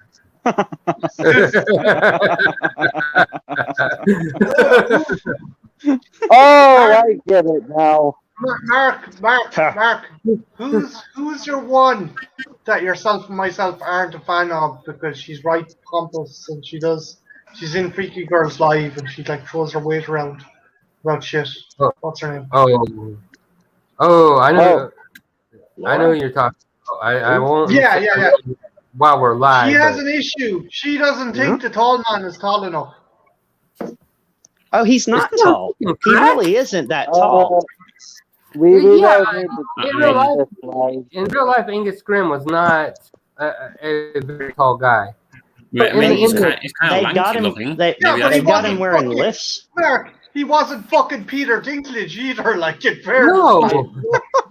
I get it now. Mark, who's your one that yourself and myself aren't a fan of because she's right pompous and she's in Freaky Girls Live and she like throws her weight around about shit. What's her name? I know who you're talking about. I won't. Yeah. While we're live, she has an issue. She doesn't think the tall man is tall enough. Oh, he's not tall. He really isn't that tall. In real life, Angus Grimm was not a very tall guy. I mean, he's kind of lanky looking. They got him wearing lifts. Mark, he wasn't fucking Peter Dinklage either. Like it fair. No,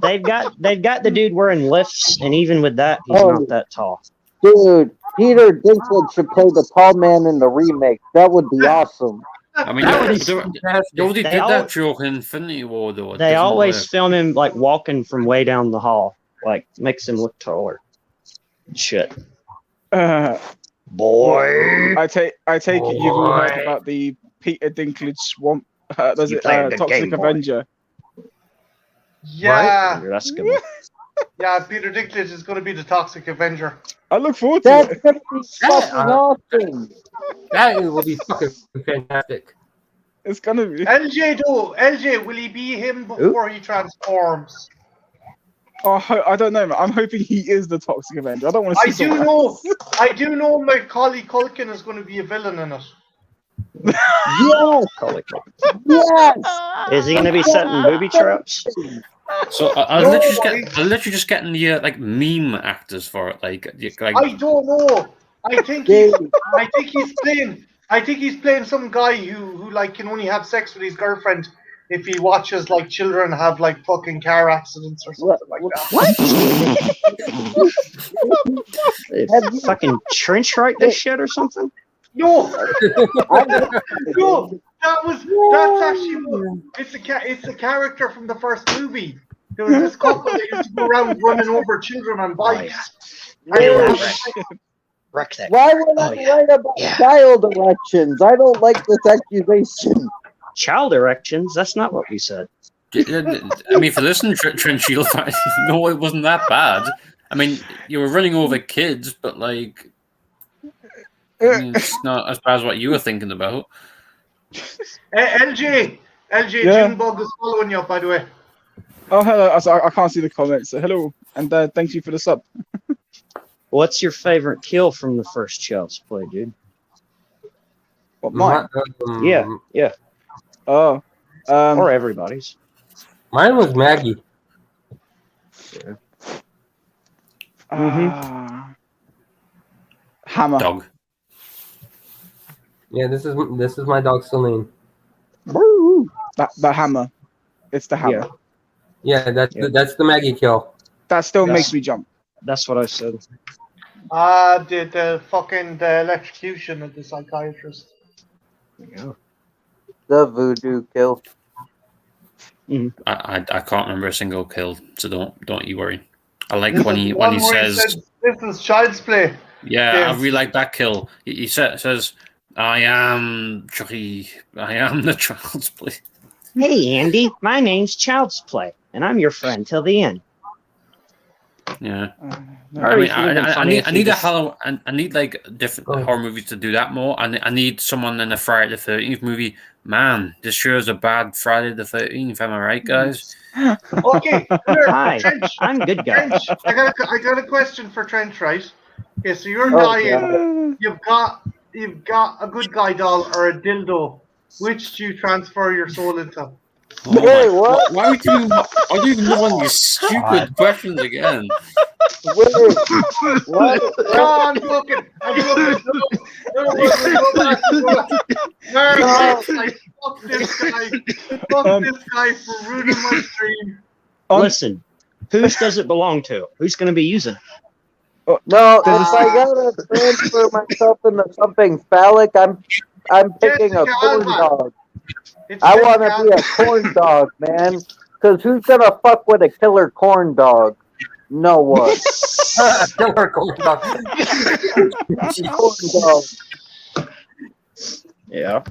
they've got the dude wearing lifts, and even with that, he's not that tall. Dude, Peter Dinklage should play the tall man in the remake. That would be awesome. I mean, they already did that joke in Infinity War, though. They always film him like walking from way down the hall, like makes him look taller. Shit. Boy, I take it you've all heard about the Peter Dinklage swamp. Toxic Avenger. Yeah, that's good. Yeah, Peter Dinklage is going to be the Toxic Avenger. I look forward to That's it. gonna be fucking awesome. That will be fucking fantastic. It's gonna be. LJ, will he be him before he transforms? Oh, I don't know, man. I'm hoping he is the Toxic Avenger. I don't want to see someone else. I do know Macaulay Culkin is going to be a villain in it. Yes, Call it Culkin. yes. Is he going to be setting booby traps? So I was literally just getting the like meme actors for it, like I don't know. I think he's playing some guy who like can only have sex with his girlfriend if he watches like children have like fucking car accidents or something like that. What? Fucking trench right this shit or something? No, no, that's actually it's a character from the first movie. There was this couple that used to go around running over children on bikes. Wreck that. Why would I write about child erections? I don't like this accusation. Child erections? That's not what we said. I mean, for listening, Trent Shield, no, it wasn't that bad. I mean, you were running over kids, but like, I mean, it's not as bad as what you were thinking about. LJ, Yeah. Junebug is following you, by the way. Oh, hello. I can't see the comments. So hello, and thank you for the sub. What's your favorite kill from the first Child's Play, dude? What, mine? Yeah. Oh. Or everybody's. Mine was Maggie. Hammer. Dog. Yeah, this is my dog Celine. That hammer. It's the hammer. Yeah, that's the Maggie kill. That still makes me jump. That's what I said. The electrocution of the psychiatrist. Yeah. The voodoo kill. I can't remember a single kill, so don't you worry. I like when he says, "This is child's play." Yeah, I really like that kill. He says, "I am Chucky. I am the child's play." Hey, Andy, my name's Child's Play, and I'm your friend till the end. Yeah. I mean, I need like different horror movies to do that more. I need someone in a Friday the 13th movie. Man, this sure is a bad Friday the 13th. Am I right, guys? Okay. Hi, Trench, I'm good guy. Trench, I got a question for Trench, right? Okay, so you're dying. You've got a good guy doll or a dildo. Which do you transfer your soul into? Oh Wait, what? Why are you even on these stupid questions again? Wait, what? No, I'm joking. No, fuck this guy. Fuck this guy for ruining my stream. Listen, whose does it belong to? Who's going to be using it? No, if I gotta transfer myself into something phallic, I'm picking a corn dog. I want to be a corn dog, man. Because who's gonna fuck with a killer corn dog? No one. Killer corn dog. Corn dog. Yeah.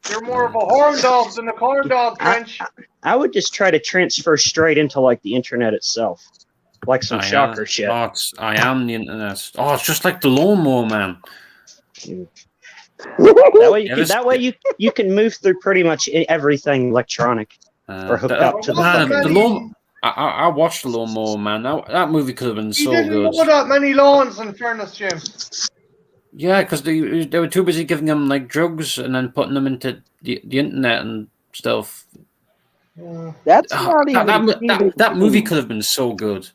You're more of a horn dog than a corn dog, Trench. I would just try to transfer straight into like the internet itself, like some shocker shit. I am the internet. Oh, it's just like the Lawnmower Man. That way you can move through pretty much everything electronic or hooked up to the I watched the Lawnmower Man. That movie could have been so good. He didn't know that many lawns, in fairness, James. Yeah, because they were too busy giving them like drugs and then putting them into the internet and stuff. That's not even that movie could have been so good.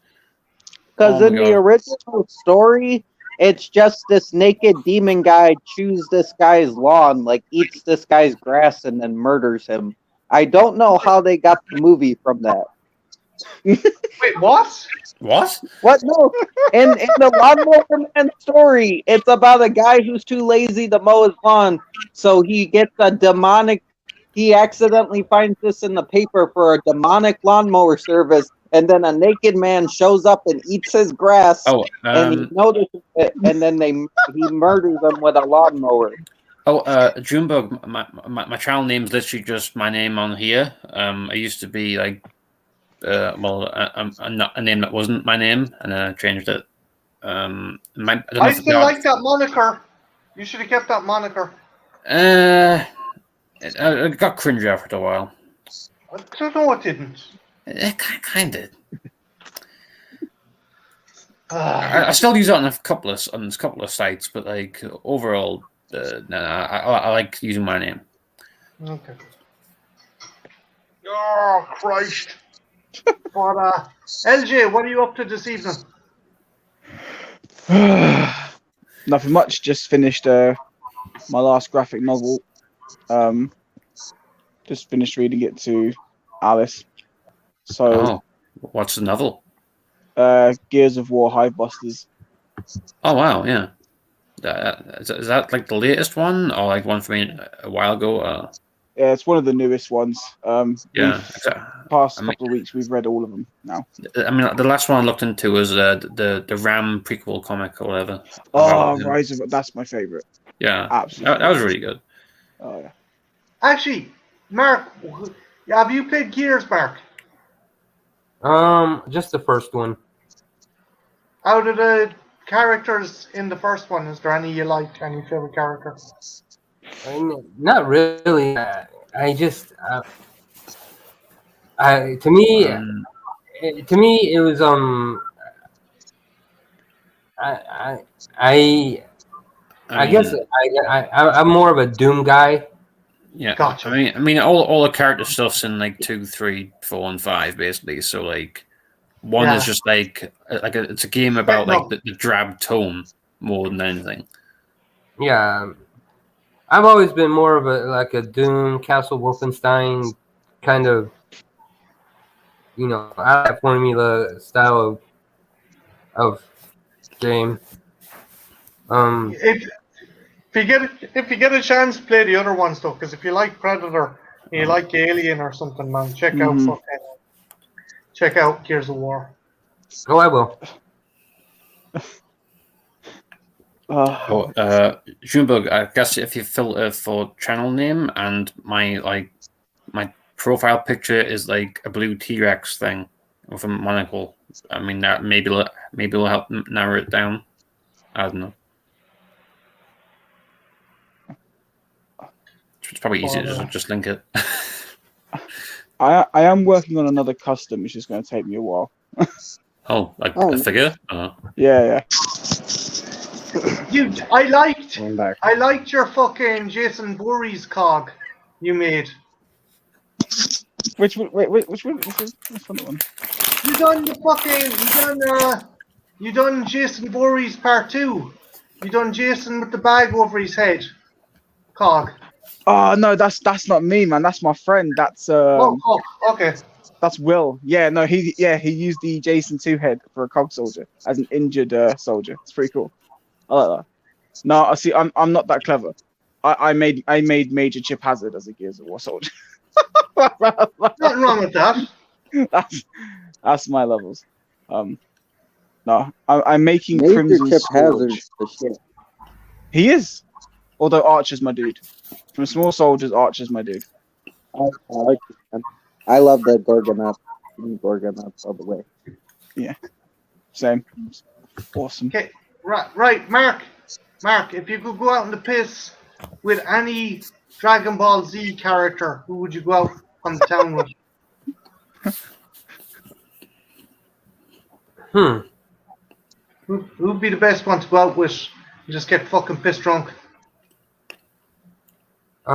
Because in the original story, it's just this naked demon guy chews this guy's lawn, like eats this guy's grass and then murders him. I don't know how they got the movie from that. Wait, what? What? What? No. In the Lawnmower Man story, it's about a guy who's too lazy to mow his lawn, so he gets a demonic. He accidentally finds this in the paper for a demonic lawnmower service, and then a naked man shows up and eats his grass, and he notices it, and then he murders him with a lawnmower. Junebug, my channel name's literally just my name on here. I used to be like a name that wasn't my name, and then I changed it. I don't know I if still like that moniker. You should have kept that moniker. it got cringy after a while. I don't know it didn't. It kind of. I still use it on a couple of sites, but like overall, I like using my name. Okay. Oh Christ! But LJ, what are you up to this evening? Nothing much. Just finished my last graphic novel. Just finished reading it to Alice. So, What's the novel? Gears of War Hivebusters. Oh wow, yeah. Is that like the latest one, or like one from a while ago? Yeah, it's one of the newest ones. Yeah, Past couple of weeks, we've read all of them now. I mean, the last one I looked into was the Ram prequel comic or whatever. Oh, Rise of, that's my favorite. Yeah, absolutely. That was really good. Oh yeah. Actually, Mark, have you played Gears, Mark? Just the first one. Out of the characters in the first one, is there any you liked? Any favorite character? Not really. I just, to me, it was I guess I'm more of a Doom guy. Yeah, Gotcha. I mean, all the character stuff's in like 2, 3, 4, and 5 basically. So like, one is just like it's a game about like the drab tone more than anything. Yeah, I've always been more of a Doom, Castle Wolfenstein kind of, that formula style of game. If you get a chance, play the other ones though, because if you like Predator, and you like Alien or something, man, check out Gears of War. Oh, I will. Junebug, I guess if you filter for channel name and my profile picture is like a blue T-Rex thing with a monocle, I mean that maybe will help narrow it down. I don't know. It's probably easier to just link it. I am working on another custom, which is going to take me a while. A figure? Yeah. I liked your fucking Jason Voorhees cog you made. Which one? Which one? You done the fucking you done Jason Voorhees part 2. You done Jason with the bag over his head. Cog. Oh no, that's not me, man. That's my friend. That's okay. That's Will. Yeah, no, he used the Jason 2 head for a cog soldier as an injured soldier. It's pretty cool. I like that. No, I see. I'm not that clever. I made Major Chip Hazard as a Gears of War soldier. Nothing wrong with that. That's my levels. No, I'm making Major Crimson Chip Scourge. Hazard's the shit. He is. Although Archer's my dude. From Small Soldiers, Archer's my dude. I love the Gorgonop. Gorgonop all the way. Yeah. Same. Awesome. Okay. Right, Mark, if you could go out in the piss with any Dragon Ball Z character, who would you go out on the town with? Who'd be the best one to go out with? You just get fucking pissed drunk. If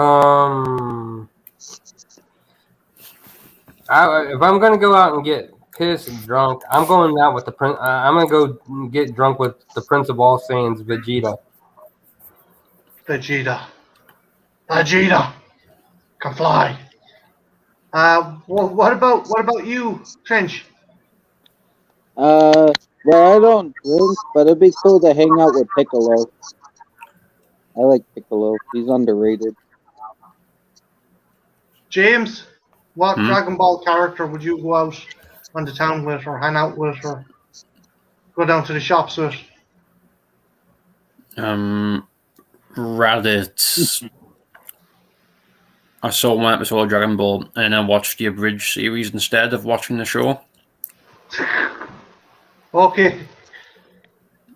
I'm gonna go out and get pissed and drunk, I'm going out with the prince. I'm gonna go get drunk with the Prince of All Saiyans, Vegeta. Vegeta can fly. What about you, Trench? Well, I don't drink, but it'd be cool to hang out with Piccolo. I like Piccolo. He's underrated. James, what Dragon Ball character would you go out on the town with, or hang out with, or go down to the shops with? Raditz. I saw one episode of Dragon Ball and I watched the abridged series instead of watching the show. Okay.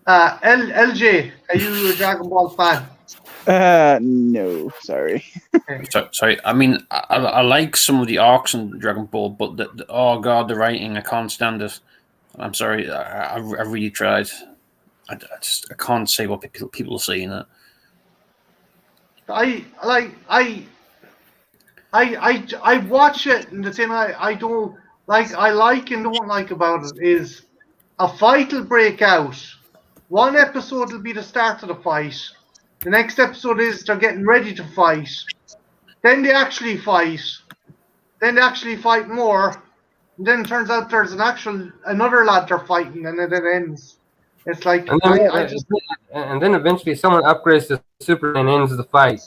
LJ, are you a Dragon Ball fan? No, sorry. Sorry, I mean, I like some of the arcs in Dragon Ball, but oh god, the writing, I can't stand it. I'm sorry, I really tried. I can't say what people are saying it. I watch it, and the thing I don't like, I like and don't like about it is a fight will break out. One episode will be the start of the fight. The next episode is they're getting ready to fight. Then they actually fight. Then they actually fight more. And then it turns out there's another lad they're fighting, and then it ends. It's like And then eventually someone upgrades to Super and ends the fight.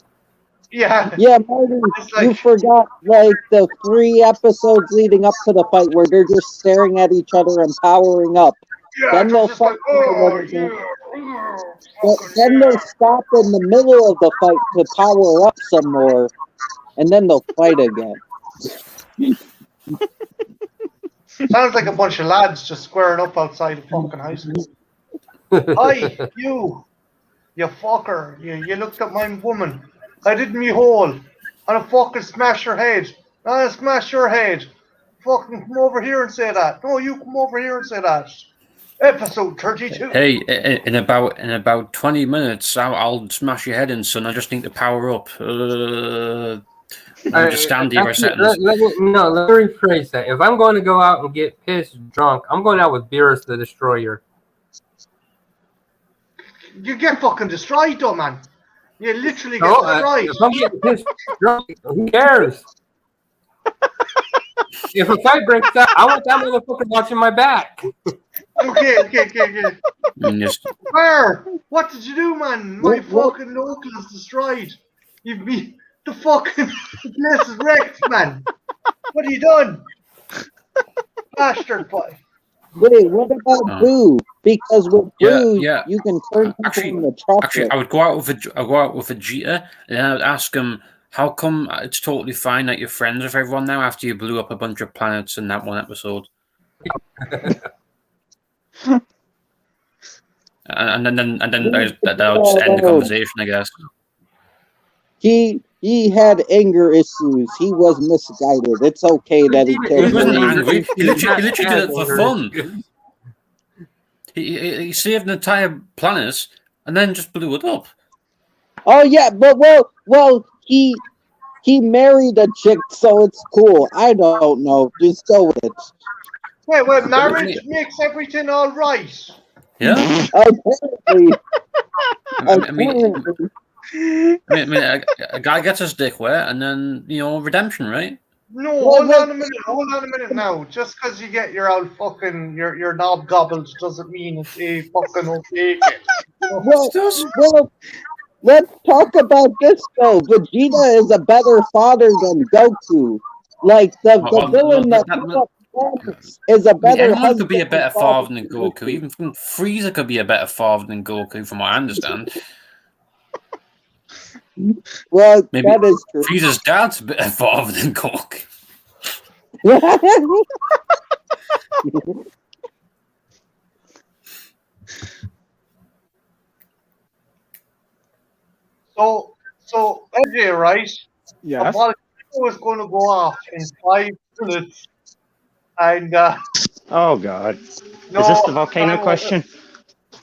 yeah. Yeah, Marty, like- you forgot like the 3 episodes leading up to the fight where they're just staring at each other and powering up. Yeah, Then they'll just fight. yeah. But then they'll stop in the middle of the fight to power up some more, and then they'll fight again. Sounds like a bunch of lads just squaring up outside of fucking high school. Hi, you fucker. You looked at my woman. I did me hole. I'll fucking smash your head. I'll smash your head. Fucking come over here and say that. No, you come over here and say that. Episode 32. Hey, in about 20 minutes, I'll smash your head in, son. I just need to power up. I'll just stand here for a second. Let me rephrase that. If I'm going to go out and get pissed drunk, I'm going out with Beerus the Destroyer. You get fucking destroyed though, man. You literally get destroyed. If I'm getting pissed drunk, who cares? If a fight breaks out, I want that motherfucker watching my back. Okay. Just, Where? What did you do, man? My fucking local is destroyed. You've been the fucking place is wrecked, man. What have you done? Bastard boy. Wait, what about Boo? Because with Boo, yeah. you can turn people into chocolate. Actually, I would go out with Vegeta, and then I would ask him, how come it's totally fine that you're friends with everyone now after you blew up a bunch of planets in that one episode? and then that would just end the conversation, I guess. He had anger issues. He was misguided. It's okay that he He killed wasn't her. angry. He literally did it for fun. He saved an entire planet and then just blew it up. Oh yeah, but well, he married a chick, so it's cool. I don't know. Just go with it. Wait, marriage makes everything all right. Yeah. Apparently. I mean, a guy gets his dick wet, and then redemption, right? No, hold on a minute now. Just because you get your old fucking your knob gobbled doesn't mean it's a fucking okay. Well, let's talk about this though. Vegeta is a better father than Goku. Like the villain that is a better anyone husband. could be a better father than Goku. Even Frieza could be a better father than Goku, from what I understand. Well, Maybe that is true. Frieza's dad's a better father than Goku. So AJ, right? Yes. A volcano is going to go off in 5 minutes, and Oh God! no, Is this the volcano question?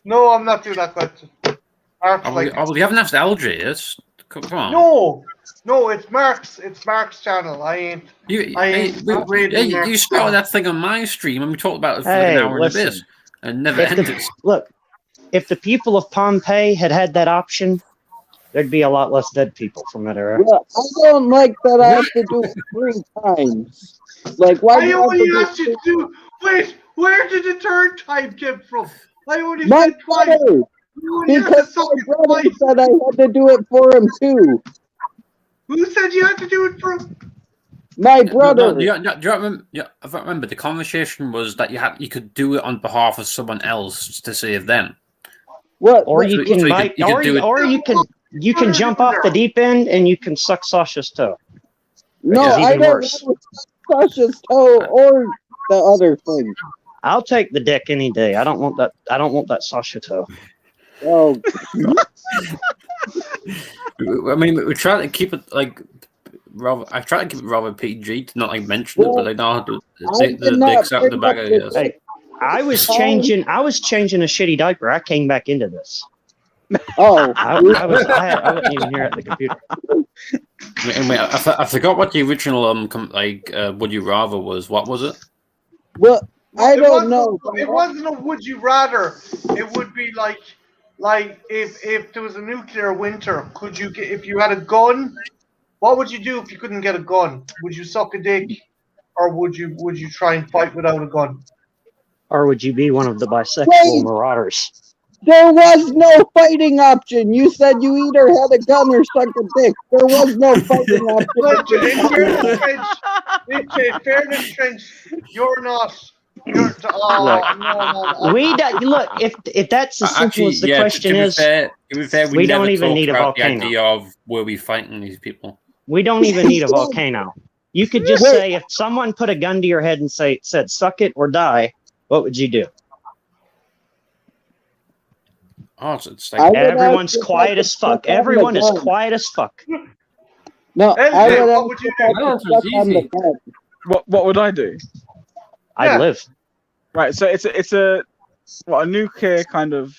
No, I'm not doing that question. We haven't asked LJ yet. Come on. No, it's Mark's channel. I ain't raiding Mark's you started that thing on my stream and we talked about it for Hey, an hour listen. and a bit and never ended. Look, if the people of Pompeii had that option, there'd be a lot less dead people from that era. Well, I don't like that I have to do it 3 times. Like, why do I you only have asked to you to do. Wait, where did the third time come from? I only my said twice. brother? You only had to Because suck my it brother twice. said I had to do it for him too. Who said you had to do it for? My brother. Do you remember? If I remember, the conversation was that you could do it on behalf of someone else to save them. What? Or you can So bite, you could do it- or you can jump off the deep end and you can suck Sasha's toe. No, It's I even don't worse. want Sasha's toe or the other thing. I'll take the dick any day. I don't want that. I don't want that Sasha toe. Oh, I mean, we try to keep it like rather. I try to keep it rather PG to not like mention it, but like no, the dicks out the back. I guess. Hey, I was changing a shitty diaper. I came back into this. oh, I wasn't even here at the computer. Wait, I forgot what the original would you rather was. What was it? well, I don't know. It wasn't a would you rather. It would be like if there was a nuclear winter, could you get if you had a gun? What would you do if you couldn't get a gun? Would you suck a dick, or would you try and fight without a gun? Or would you be one of the bisexual Wait. marauders? There was no fighting option. You said you either had a gun or suck a dick. There was no fighting option. In fairness, Trench, you're not. You're, no. Look. If that's as simple as the question is, to be fair, we don't even need a about volcano. The idea of were we fighting these people? we don't even need a volcano. You could just say if someone put a gun to your head and said suck it or die, what would you do? Oh, it's like everyone's quiet as fuck. Everyone is quiet as fuck. No, I would what would you do? What would I do? I'd live. Right, so it's a nuclear kind of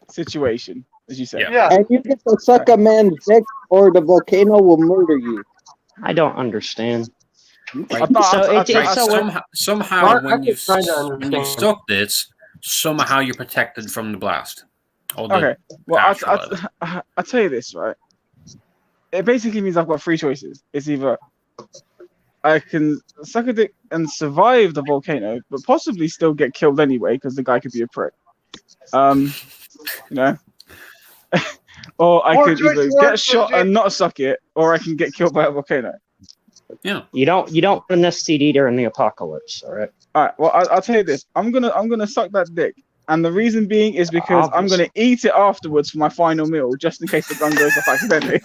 situation, as you said. Yeah. And you get to suck a man's dick, or the volcano will murder you. I don't understand. Right. Somehow when you suck this, somehow you're protected from the blast. Okay, well, I'll tell you this, right? It basically means I've got three choices. It's either I can suck a dick and survive the volcano, but possibly still get killed anyway because the guy could be a prick. You know, or I could either get shot and not suck it, or I can get killed by a volcano. Yeah. You don't put an STD during the apocalypse, all right? All right. Well, I'll tell you this. I'm gonna suck that dick, and the reason being is because I'm gonna eat it afterwards for my final meal, just in case the gun goes off accidentally.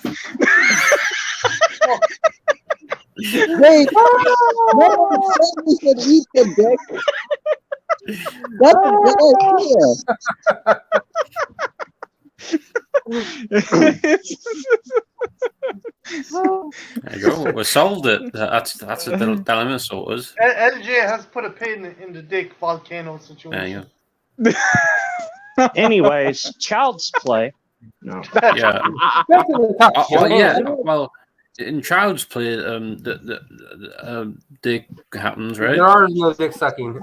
Wait, no one said we should eat the dick. That's a good idea. There you go. We solved it. That's a dilemma sorted. LJ has put a pin in the dick volcano situation. There you go. Anyways, Child's Play. No. Yeah. Well, in Child's Play, the dick happens, right? There are no dick sucking.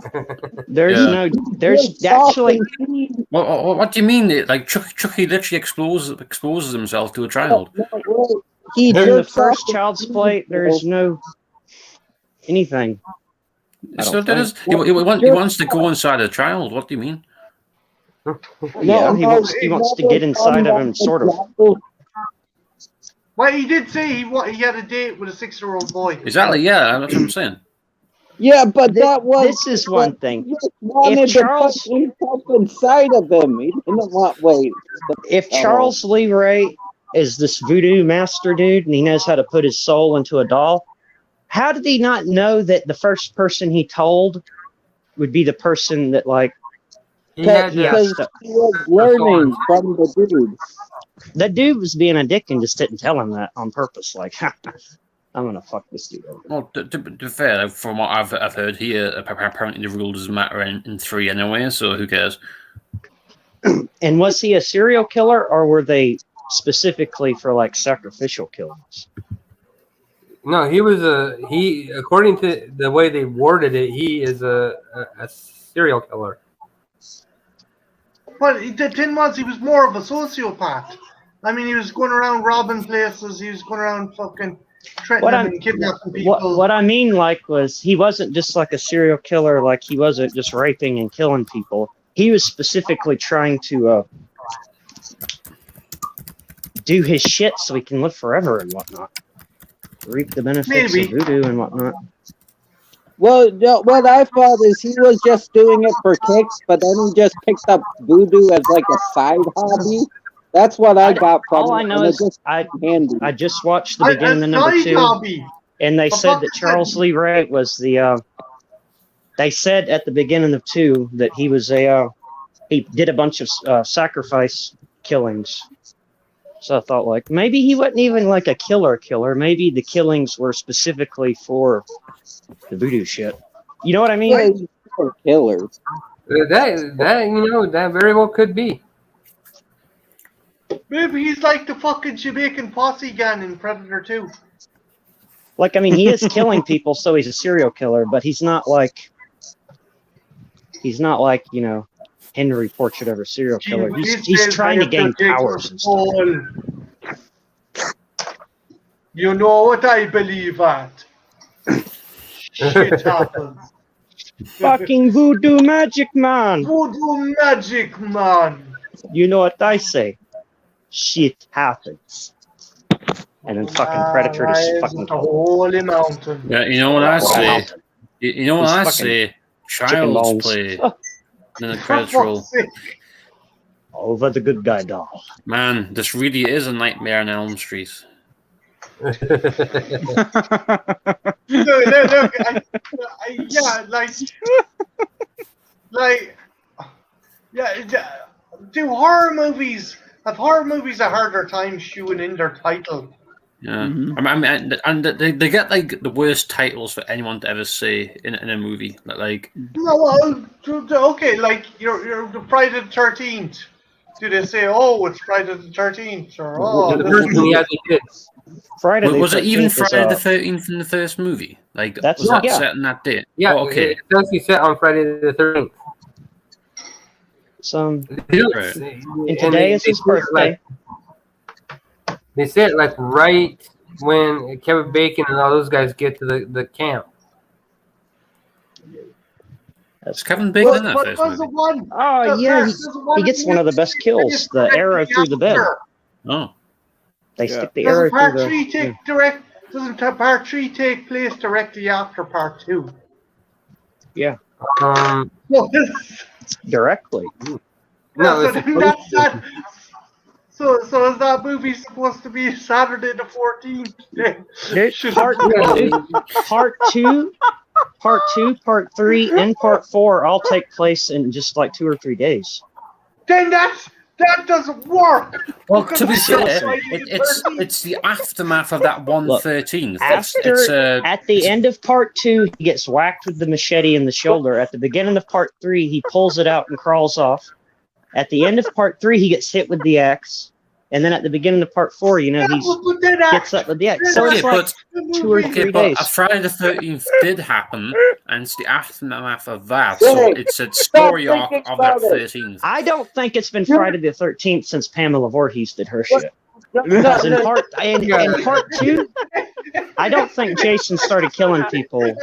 There's actually. Well, what do you mean? Like Chucky literally exposes himself to a child. In the first Child's Play, there's no anything. So he wants to go inside a child. What do you mean? Yeah, he wants to get inside of him, sort of. Well, he did say he had a date with a 6-year-old boy. Exactly. Yeah, that's what I'm saying. Yeah, but this is one thing. If Charles to put inside of him, he didn't want If Charles Lee Ray is this voodoo master dude and he knows how to put his soul into a doll, how did he not know that the first person he told would be the person that because he was learning from the dude. The dude was being a dick and just didn't tell him that on purpose. Like, I'm gonna fuck this dude over. Well, to be fair, from what I've heard here, apparently the rule doesn't matter in 3 anyway. So who cares? And was he a serial killer, or were they specifically for sacrificial killings? No, he was according to the way they worded it, he is a serial killer. But the thing was, he was more of a sociopath. I mean, he was going around robbing places. He was going around fucking threatening and kidnapping people. What I mean, was he wasn't just like a serial killer. Like he wasn't just raping and killing people. He was specifically trying to do his shit so he can live forever and whatnot. Reap the benefits of voodoo and whatnot. Well, what I thought is he was just doing it for kicks, but then he just picked up voodoo as a side hobby. That's what I got from it. All I know is I just watched the beginning of number 2. Hobby. And they said that Charles Lee Ray was the. They said at the beginning of 2 that he was he did a bunch of sacrifice killings. So I thought, like, maybe he wasn't even like a killer. Maybe the killings were specifically for the voodoo shit. You know what I mean? Yeah, he's a killer. That very well could be. Maybe he's like the fucking Jamaican posse gang in Predator 2. Like, I mean, he is killing people, so he's a serial killer, but he's not like, Henry Portrait of a Serial Killer. He's trying to gain powers and stuff. You know what I believe at? Shit happens. Fucking voodoo magic man. Voodoo magic man. You know what I say? Shit happens. And then fucking Predator just fucking holy mountain. Yeah, you know what I say? You know what I say? Child's play. In a credits roll. Over the good guy doll. Man, this really is a Nightmare on Elm Street. Look, do horror movies have a harder time shooting in their title? Yeah, I mean, and they get like the worst titles for anyone to ever say in a movie. Like, no, okay, like you're the Friday the 13th. Do they say, "Oh, it's Friday the 13th"? Or "Oh, they did. Friday the 13th was it even Friday the 13th in the first movie? Like, was that set on that date? Yeah, okay. It's actually set on Friday the 13th. And today is his birthday. They said it like right when Kevin Bacon and all those guys get to the camp. That's Kevin Bacon in that first movie. Oh yeah, he gets one of the best kills, the arrow through the bed. Oh, they stick the arrow through the. Doesn't part 3 take place directly after part 2? Yeah. Directly. No, so is that movie supposed to be Saturday the 14th? Part 2, Part 3, and Part 4 all take place in just like 2 or 3 days. Then that doesn't work. Well, to be fair, it's the aftermath of that 113th. At the end of Part 2, he gets whacked with the machete in the shoulder. At the beginning of Part 3, he pulls it out and crawls off. At the end of Part 3, he gets hit with the axe. And then at the beginning of Part 4, he gets up with the axe. So it's like 2 or 3 days. Friday the 13th did happen, and it's the aftermath of that. So it's a story arc of that 13th. I don't think it's been Friday the 13th since Pamela Voorhees did her shit. Because in part 2, I don't think Jason started killing people in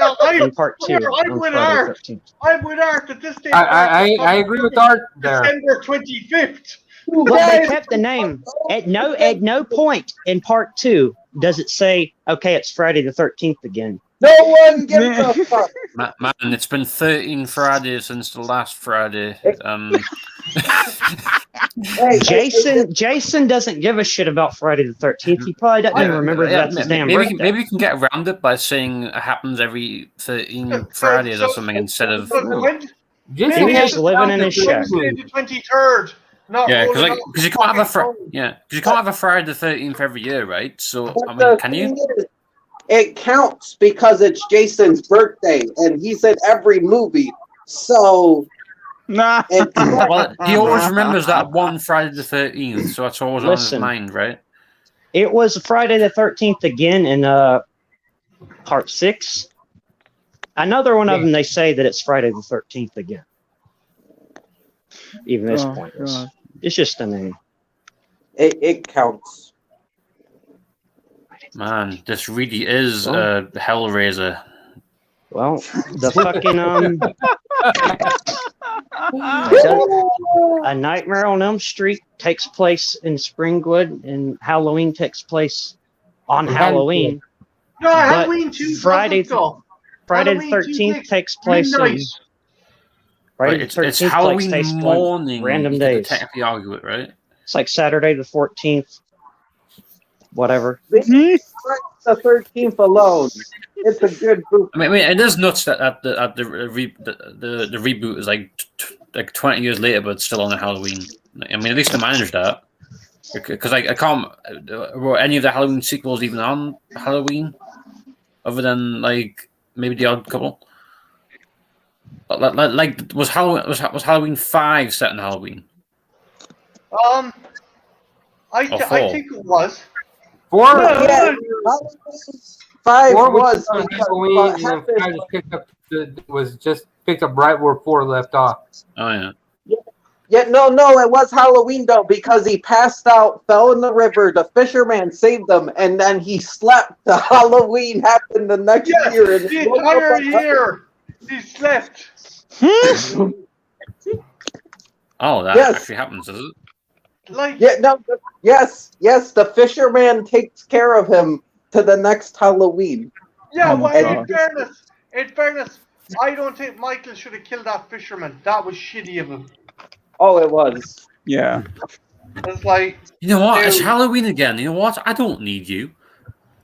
Part 2 on Friday the 13th. I would argue that this day. I agree with Art there. December 25th. But they kept the name. At no point in Part 2 does it say, okay, it's Friday the 13th again. No one gives a fuck. Man, it's been 13 Fridays since the last Friday. Jason doesn't give a shit about Friday the 13th. He probably doesn't even remember that's his damn birthday. Maybe we can get around it by saying it happens every 13 Fridays or something instead of... He's living in his shack. The 23rd. Because you can't have a Friday the 13th every year, right? So I mean, can you? It counts because it's Jason's birthday, and he's in every movie. So, well, he always remembers that one Friday the 13th, so that's always on his mind, right? It was Friday the 13th again in Part 6. Another one of them, they say that it's Friday the 13th again. Even this point, it's just a name. It counts. Man, this really is a Hellraiser. Well, the fucking A Nightmare on Elm Street takes place in Springwood, and Halloween takes place on Halloween. No, Halloween 2. Friday the 13th takes place in. It's Halloween morning. Random days. Technically argue it, right? It's like Saturday the 14th. whatever. The 13th alone. It's a good movie. I mean, it is nuts that the reboot is like 20 years later, but it's still on a Halloween. I mean, at least they managed that. Because I can't. Were any of the Halloween sequels even on Halloween, other than like maybe The Odd Couple? Like was Halloween 5 set in Halloween? I think it was. 4? Yeah, 5 was on because Halloween, what and then happened- 5 was just picked up right where 4 left off. Oh yeah. Yeah, no, it was Halloween though because he passed out, fell in the river. The fisherman saved him, and then he slept. The Halloween happened the next year. And The entire year he slept. Oh, that Yes. actually happens, does it? Like Yes. The fisherman takes care of him to the next Halloween. yeah, Oh my well, God. in fairness, I don't think Michael should have killed that fisherman. That was shitty of him. Oh, it was. Yeah. It's like, You know what? It's Dude. Halloween again. You know what? I don't need you.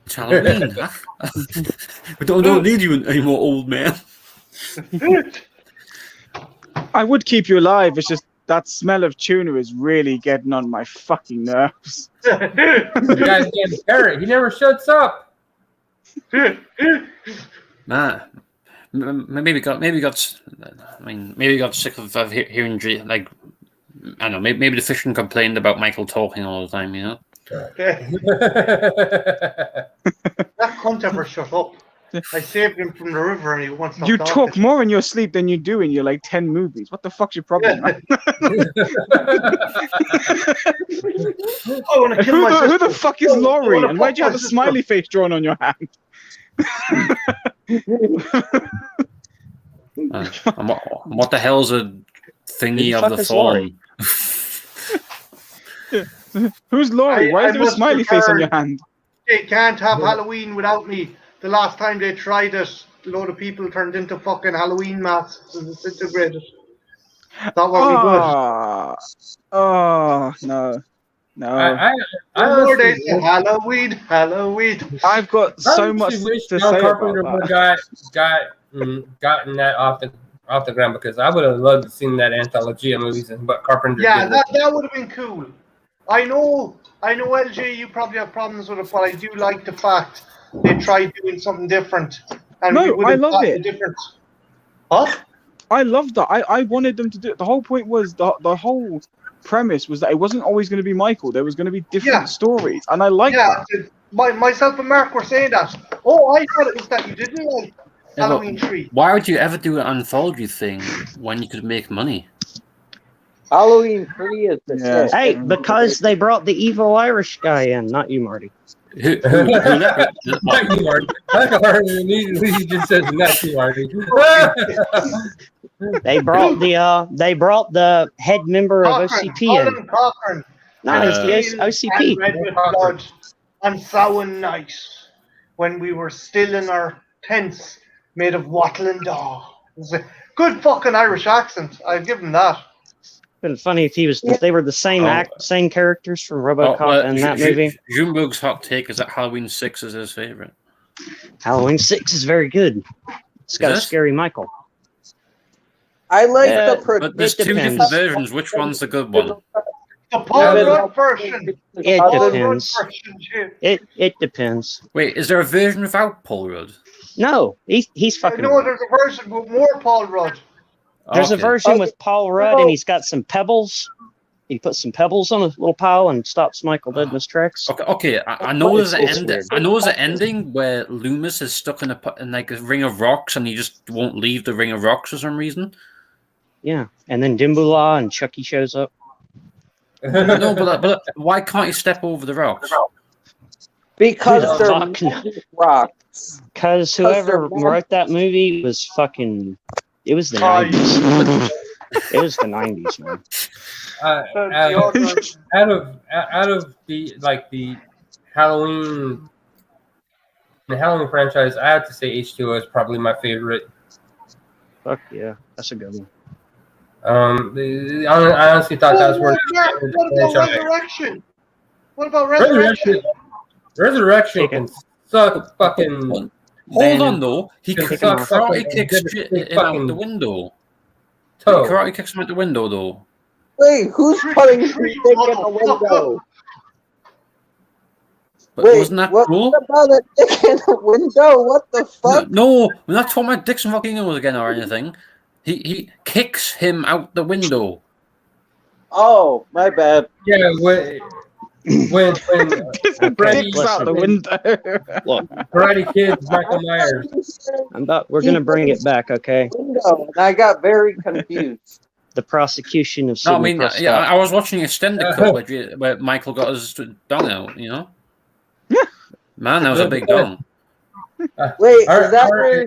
It's Halloween. We don't need you anymore, old man. I would keep you alive. It's just that smell of tuna is really getting on my fucking nerves. The guy's getting parrot. He never shuts up. Nah. Maybe got sick of hearing like I don't know. Maybe the fisherman complained about Michael talking all the time. You know. that cunt ever shut up. I saved him from the river and he wants to You talk more in your sleep than you do in your like 10 movies. What the fuck's your problem, man? I want to kill my sister. Who the fuck is Laurie? And why'd you have a smiley face drawn on your hand? And what the hell's a thingy Who the of fuck the is Laurie? phone? Who's Laurie? Why I is there a must smiley face on your return. hand? They can't have Halloween without me. The last time they tried it, a load of people turned into fucking Halloween masks and disintegrated. That wasn't good. Oh, no. I More days honestly to Halloween. I've got so honestly much wish to John say Carpenter about would that. gotten that off the ground, because I would have loved to see that anthology of movies and what Carpenter Yeah, did. that would have been cool. I know, LJ, you probably have problems with it, but I do like the fact they tried doing something different. And No, we would I have love gotten it. a different. Huh? I loved that. I wanted them to do it. The whole point was the whole premise was that it wasn't always going to be Michael. There was going to be different stories, and I like that. Myself and Mark were saying that. Oh, I thought it was that you didn't like Halloween 3. Why would you ever do an anthology thing when you could make money? Halloween 3 is the shit. Hey, because they brought the evil Irish guy in, not you, Marty. Who Not you, Marty. He just says not you, Marty. They brought the head member of OCP in. Colin Cochran. No, it's the OCP. And Red with Blood on Samhain night when we were still in our tents made of wattle and daw. It was a good fucking Irish accent. I'd give him that. Been funny if they were the same characters from RoboCop in that movie. Junebug's hot take is that Halloween 6 is his favorite. Halloween 6 is very good. It's got a scary Michael. I like Yeah, the But there's two different versions. Which one's the good one? The Paul Rudd version. It Paul Rudd depends. version, too. It depends. Wait, is there a version without Paul Rudd? No, he's fucking. No, there's a version with more Paul Rudd. There's a Okay. version with Paul Rudd, and he's got some pebbles. He puts some pebbles on a little pile and stops Michael dead in his tracks. Okay. I know there's an It's ending. weird. I know there's an ending where Loomis is stuck in like a ring of rocks, and he just won't leave the ring of rocks for some reason. Yeah, and then Dimbula and Chucky shows up. No, but why can't you step over the rocks? because they're Fuck no. magic rocks. Because whoever wrote that movie was fucking. It was the Hi. 90s. It was the 90s, man. Out of the Halloween franchise, I have to say H2O is probably my favorite. Fuck yeah, that's a good one. I honestly thought that was where What about Resurrection? What about Resurrection? Resurrection can suck fucking. Hold on though, he Can karate suck fucking kicks good him out fucking the window. He toe. karate kicks him out the window though. Wait, who's putting his dick in the window? But Wait, wasn't that what cool? about a dick in the window? What the fuck? No, we're not talking about dicks and volcanoes again or anything. He kicks him out the window. Oh, my bad. Yeah, when Freddy Dicks out the window. Look, Karate Kid's Michael Myers. we're gonna bring it back, okay? Window, and I got very confused. The prosecution of No, I Sidney mean, Prescott. yeah, I was watching extended clip where Michael got his dong out. You know, man, that was a big dong. Wait, is that Art where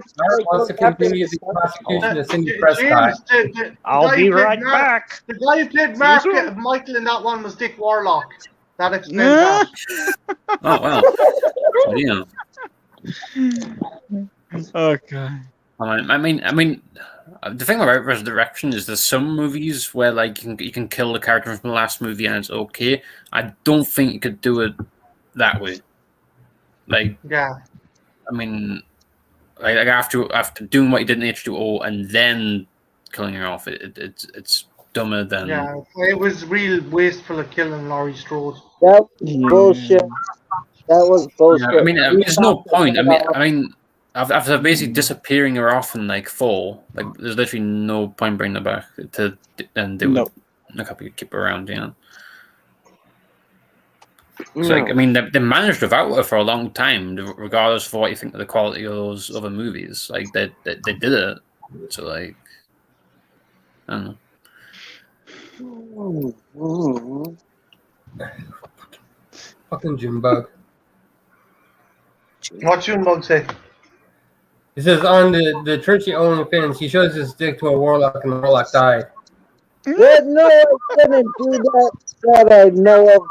wants to continue the prosecution of Cindy Prescott. The I'll guy be who played right Mark- back. The guy who played Mark, Michael in that one was Dick Warlock. That explains that. Oh wow, well, yeah. Okay. I mean, the thing about Resurrection is there's some movies where like you can kill the character from the last movie and it's okay. I don't think you could do it that way. Like, Yeah. I mean, like after doing what you did in H2O and then killing her off, it's dumber than. Yeah, it was real wasteful of killing Laurie Strode. That was bullshit. That was bullshit. Yeah, I mean, there's no point. I mean, after basically disappearing her off in like fall, like there's literally no point bringing her back to and do it. Like, keep her around, you know. So, like, I mean, they managed without her for a long time, regardless of what you think of the quality of those other movies. Like they did it. So like, I don't know. Fucking Junebug. What Junebug say? He says on the Trenchy OnlyFans, he shows his dick to a warlock and the warlock died. What? No, I didn't do that I know of.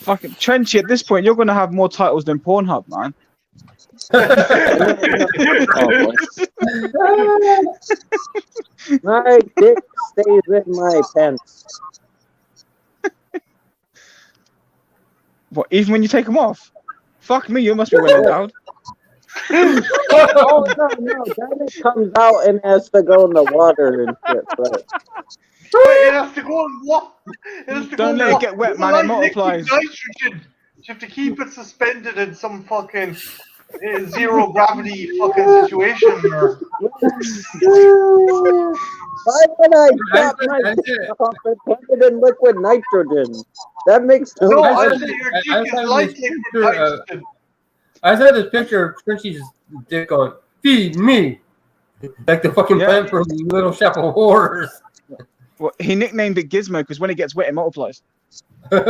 Fucking Trenchy, at this point, you're going to have more titles than Pornhub, man. My dick stays in my pants. What, even when you take them off? Fuck me, you must be well endowed. Oh, no, then it comes out and has to go in the water and shit, but... It has to go in what? Don't let it get wet, man, it multiplies. Nitrogen. You have to keep it suspended in some fucking zero gravity fucking situation. Or... Why would I drop my dick off and put it in liquid nitrogen? That makes no I sense. said your dick is like liquid nitrogen. I saw this picture of Trenchy's dick going, feed me! Like the fucking plant from Little Shop of Horrors. Well, he nicknamed it Gizmo because when it gets wet, it multiplies. That's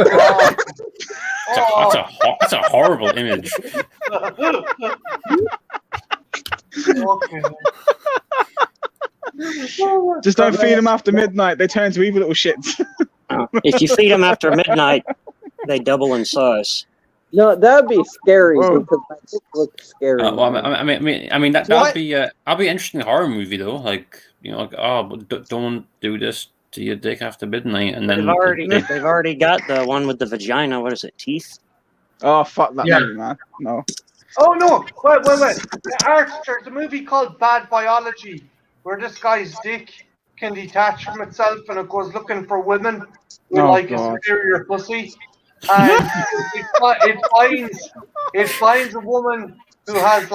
a horrible image. Just don't feed them after midnight. They turn into evil little shits. If you feed them after midnight, they double in size. No, that'd be scary because my dick looks scary. Well, I mean that'd be an interesting horror movie though. Like, you know, like, oh, don't do this to your dick after midnight, and then they've already got the one with the vagina. What is it? Teeth? Oh fuck that movie, man! No. Oh no! Wait! There's a movie called Bad Biology where this guy's dick can detach from itself and it goes looking for women with a superior pussy. And it finds a woman who has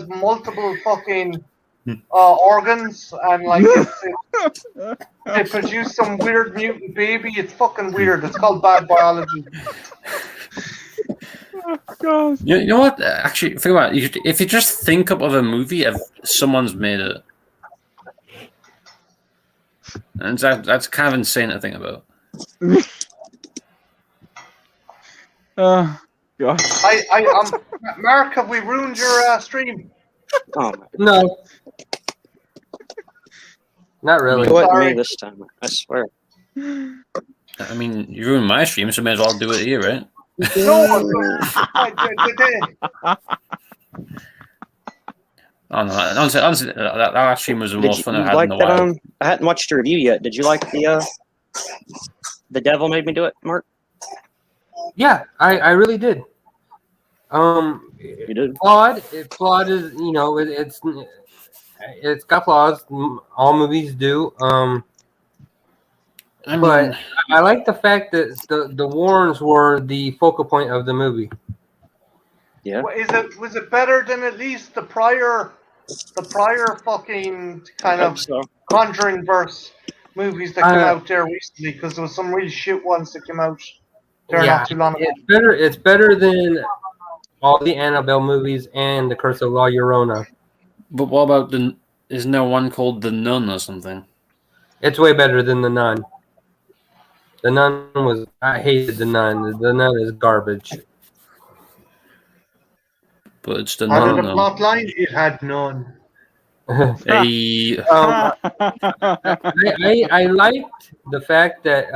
multiple fucking organs and they produce some weird mutant baby. It's fucking weird. It's called Bad Biology. Oh, God. You know what? Actually, think about it. If you just think up of a movie if someone's made it, and that's kind of insane to think about. God. Mark, have we ruined your stream? Oh, no. Not really. Do it me this time, I swear. I mean, you ruined my stream, so may as well do it here, right? No. Oh no! Honestly, that last stream was the most fun I've had in a while. I hadn't watched your review yet. Did you like the Devil Made Me Do It, Mark? Yeah, I really did. You did. Flawed. Flawed is it's got flaws. All movies do. I But mean, I like the fact that the Warrens were the focal point of the movie. Yeah. Was it better than at least the prior fucking kind Hope of so. Conjuring verse movies that came out there recently? Because there was some really shit ones that came out there Yeah, not too long ago. it's better. It's better than all the Annabelle movies and The Curse of La Llorona. but what about isn't there one called The Nun or something? It's way better than The Nun. The Nun was. I hated The Nun. The Nun is garbage. But it's The Had it Nun, a though. plot line? It had none. Hey, I liked the fact that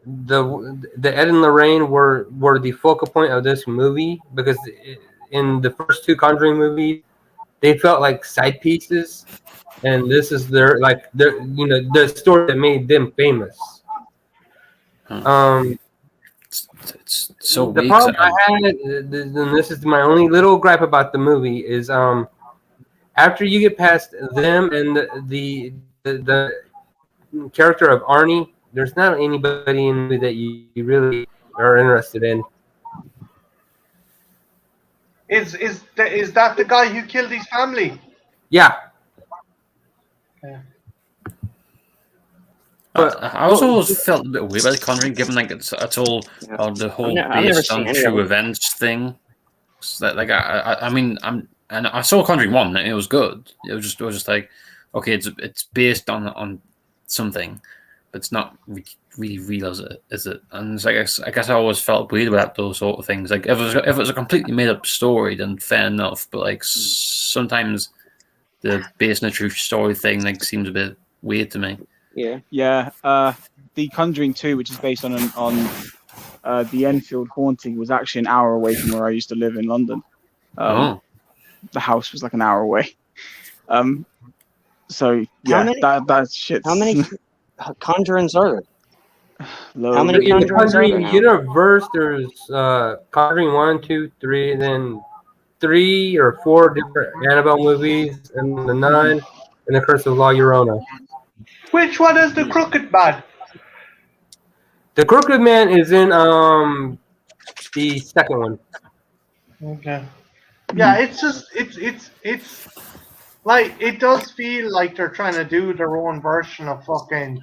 the Ed and Lorraine were the focal point of this movie because in the first two Conjuring movies they felt like side pieces, and this is their the story that made them famous. it's so The weak. 'Cause problem I had, and this is my only little gripe about the movie, is after you get past them and the character of Arnie, there's not anybody in the movie that you really are interested in. Is that the guy who killed his family? Yeah. Yeah. But I also always felt a bit weird about The Conjuring, given like it's all the whole I've never based seen on any of true them. events thing. So like I mean and I saw Conjuring 1 and it was good. It was just like, okay, it's based on something, but it's not really real, is it? And it's like, I guess I always felt weird about those sort of things. Like if it was a completely made up story, then fair enough. But like sometimes the based on a true story thing like seems a bit weird to me. Yeah. Yeah, The Conjuring 2, which is based on the Enfield haunting, was actually an hour away from where I used to live in London. The house was like an hour away. So yeah, that shit. How many Conjurings are there? Low. How many in the Conjurings are there Conjuring now? universe, there's Conjuring 1, 2, 3, and then 3 or 4 different Annabelle movies, and The Nun, and The Curse of La Llorona. Which one is the crooked man? The Crooked Man is in the second one. Okay. Yeah, it's just it's like it does feel like they're trying to do their own version of fucking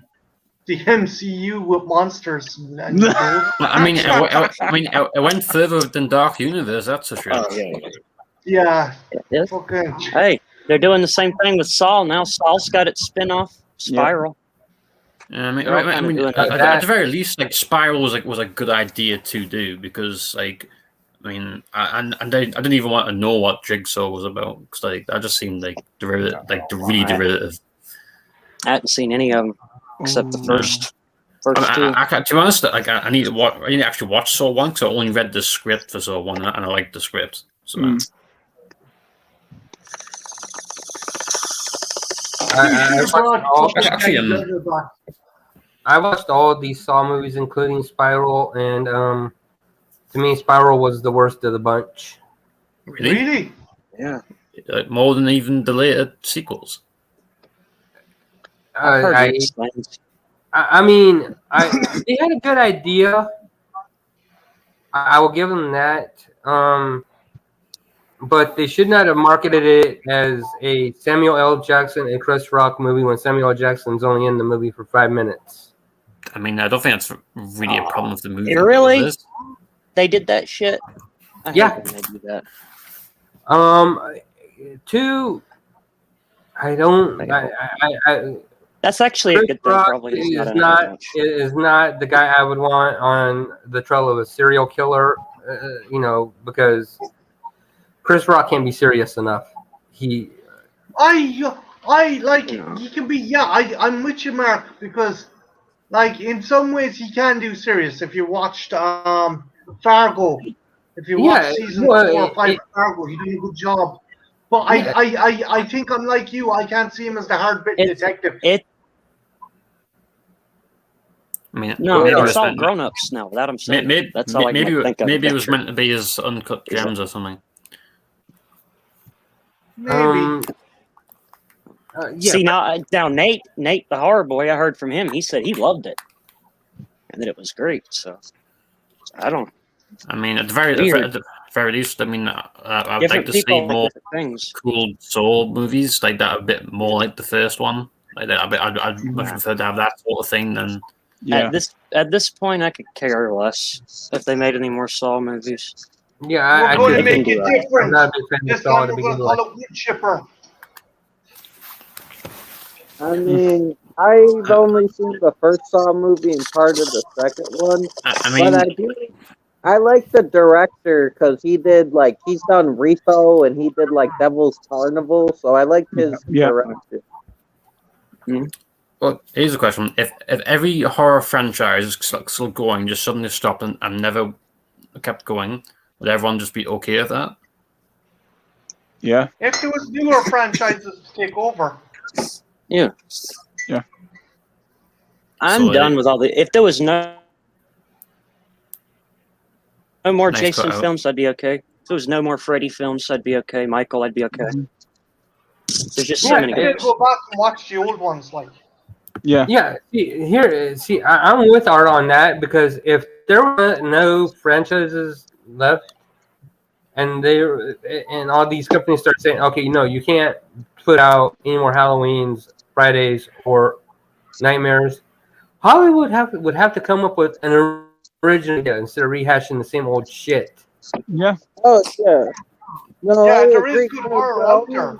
the MCU with monsters. I mean, it went further than Dark Universe. That's for sure. Oh yeah. Yeah. Yeah. Fucking. Hey, they're doing the same thing with Saw now. Saw's got its spin-off, Spiral. Yeah, They're all kinda doing at the very least, like Spiral was a good idea to do because, like, I mean, I didn't even want to know what Jigsaw was about because, like, that just seemed like derivative, like really derivative. I hadn't seen any of them except the first two. To be honest, like, I need to actually watch Saw 1 because I only read the script for Saw 1 and I liked the script. So. I watched all of these Saw movies, including Spiral, and to me, Spiral was the worst of the bunch. Really? Yeah. More than even the later sequels. I mean, they had a good idea. I will give them that. But they should not have marketed it as a Samuel L. Jackson and Chris Rock movie when Samuel L. Jackson's only in the movie for 5 minutes. I mean, I don't think that's really a problem with the movie. Really? They did that shit? I hate when they do that. That's actually Chris a good thing. Rock Probably is not the guy I would want on the trail of a serial killer, because Chris Rock can't be serious enough. I like it. He can be. I'm with you, Mark, because like in some ways he can do serious. If you watched Fargo, if you watch season 4 or 5 of Fargo, he did a good job. But I think unlike you, I can't see him as the hard-bitten detective. I mean, No, maybe it's all meant- grown-ups now. Without him saying, Maybe, that's all I maybe, can think of. maybe it was meant to be as uncut gems or something. Maybe. Yeah, See now Nate the horror boy. I heard from him. He said he loved it, and that it was great. So I don't. I mean, at the very least, I mean, I would like Different to see people like more different things. cool soul movies like that, a bit more like the first one. Like that, I'd much prefer to have that sort of thing than. Yeah. At this point, I could care less if they made any more Saw movies. yeah, We're I going to could. they make can it do that. I'm different. not a big fan of This Saw time to we're begin going to with. call it Wood Chipper. I mean, I've only seen the first Saw movie and part of the second one, I mean, but I like the director because he's done Repo and he did like Devil's Carnival, so I like his Yeah. director. well, here's a question: if every horror franchise is still going, just suddenly stopped and never kept going, would everyone just be okay with that? Yeah. If there was newer franchises to take over. Yeah. Yeah. I'm So, done with all the. If there was no more Nice Jason cut out. films, I'd be okay. If there was no more Freddy films, I'd be okay. Michael, I'd be okay. There's just so Yeah, many. I did Games. go back and watch the old ones, like. Yeah. Yeah, I'm with Art on that because if there were no franchises left, and all these companies start saying, okay, you can't put out any more Halloweens, Fridays, or Nightmares, Hollywood would have to come up with an original idea instead of rehashing the same old shit. Yeah. Oh yeah, no, Yeah, I there agree. is good horror out there.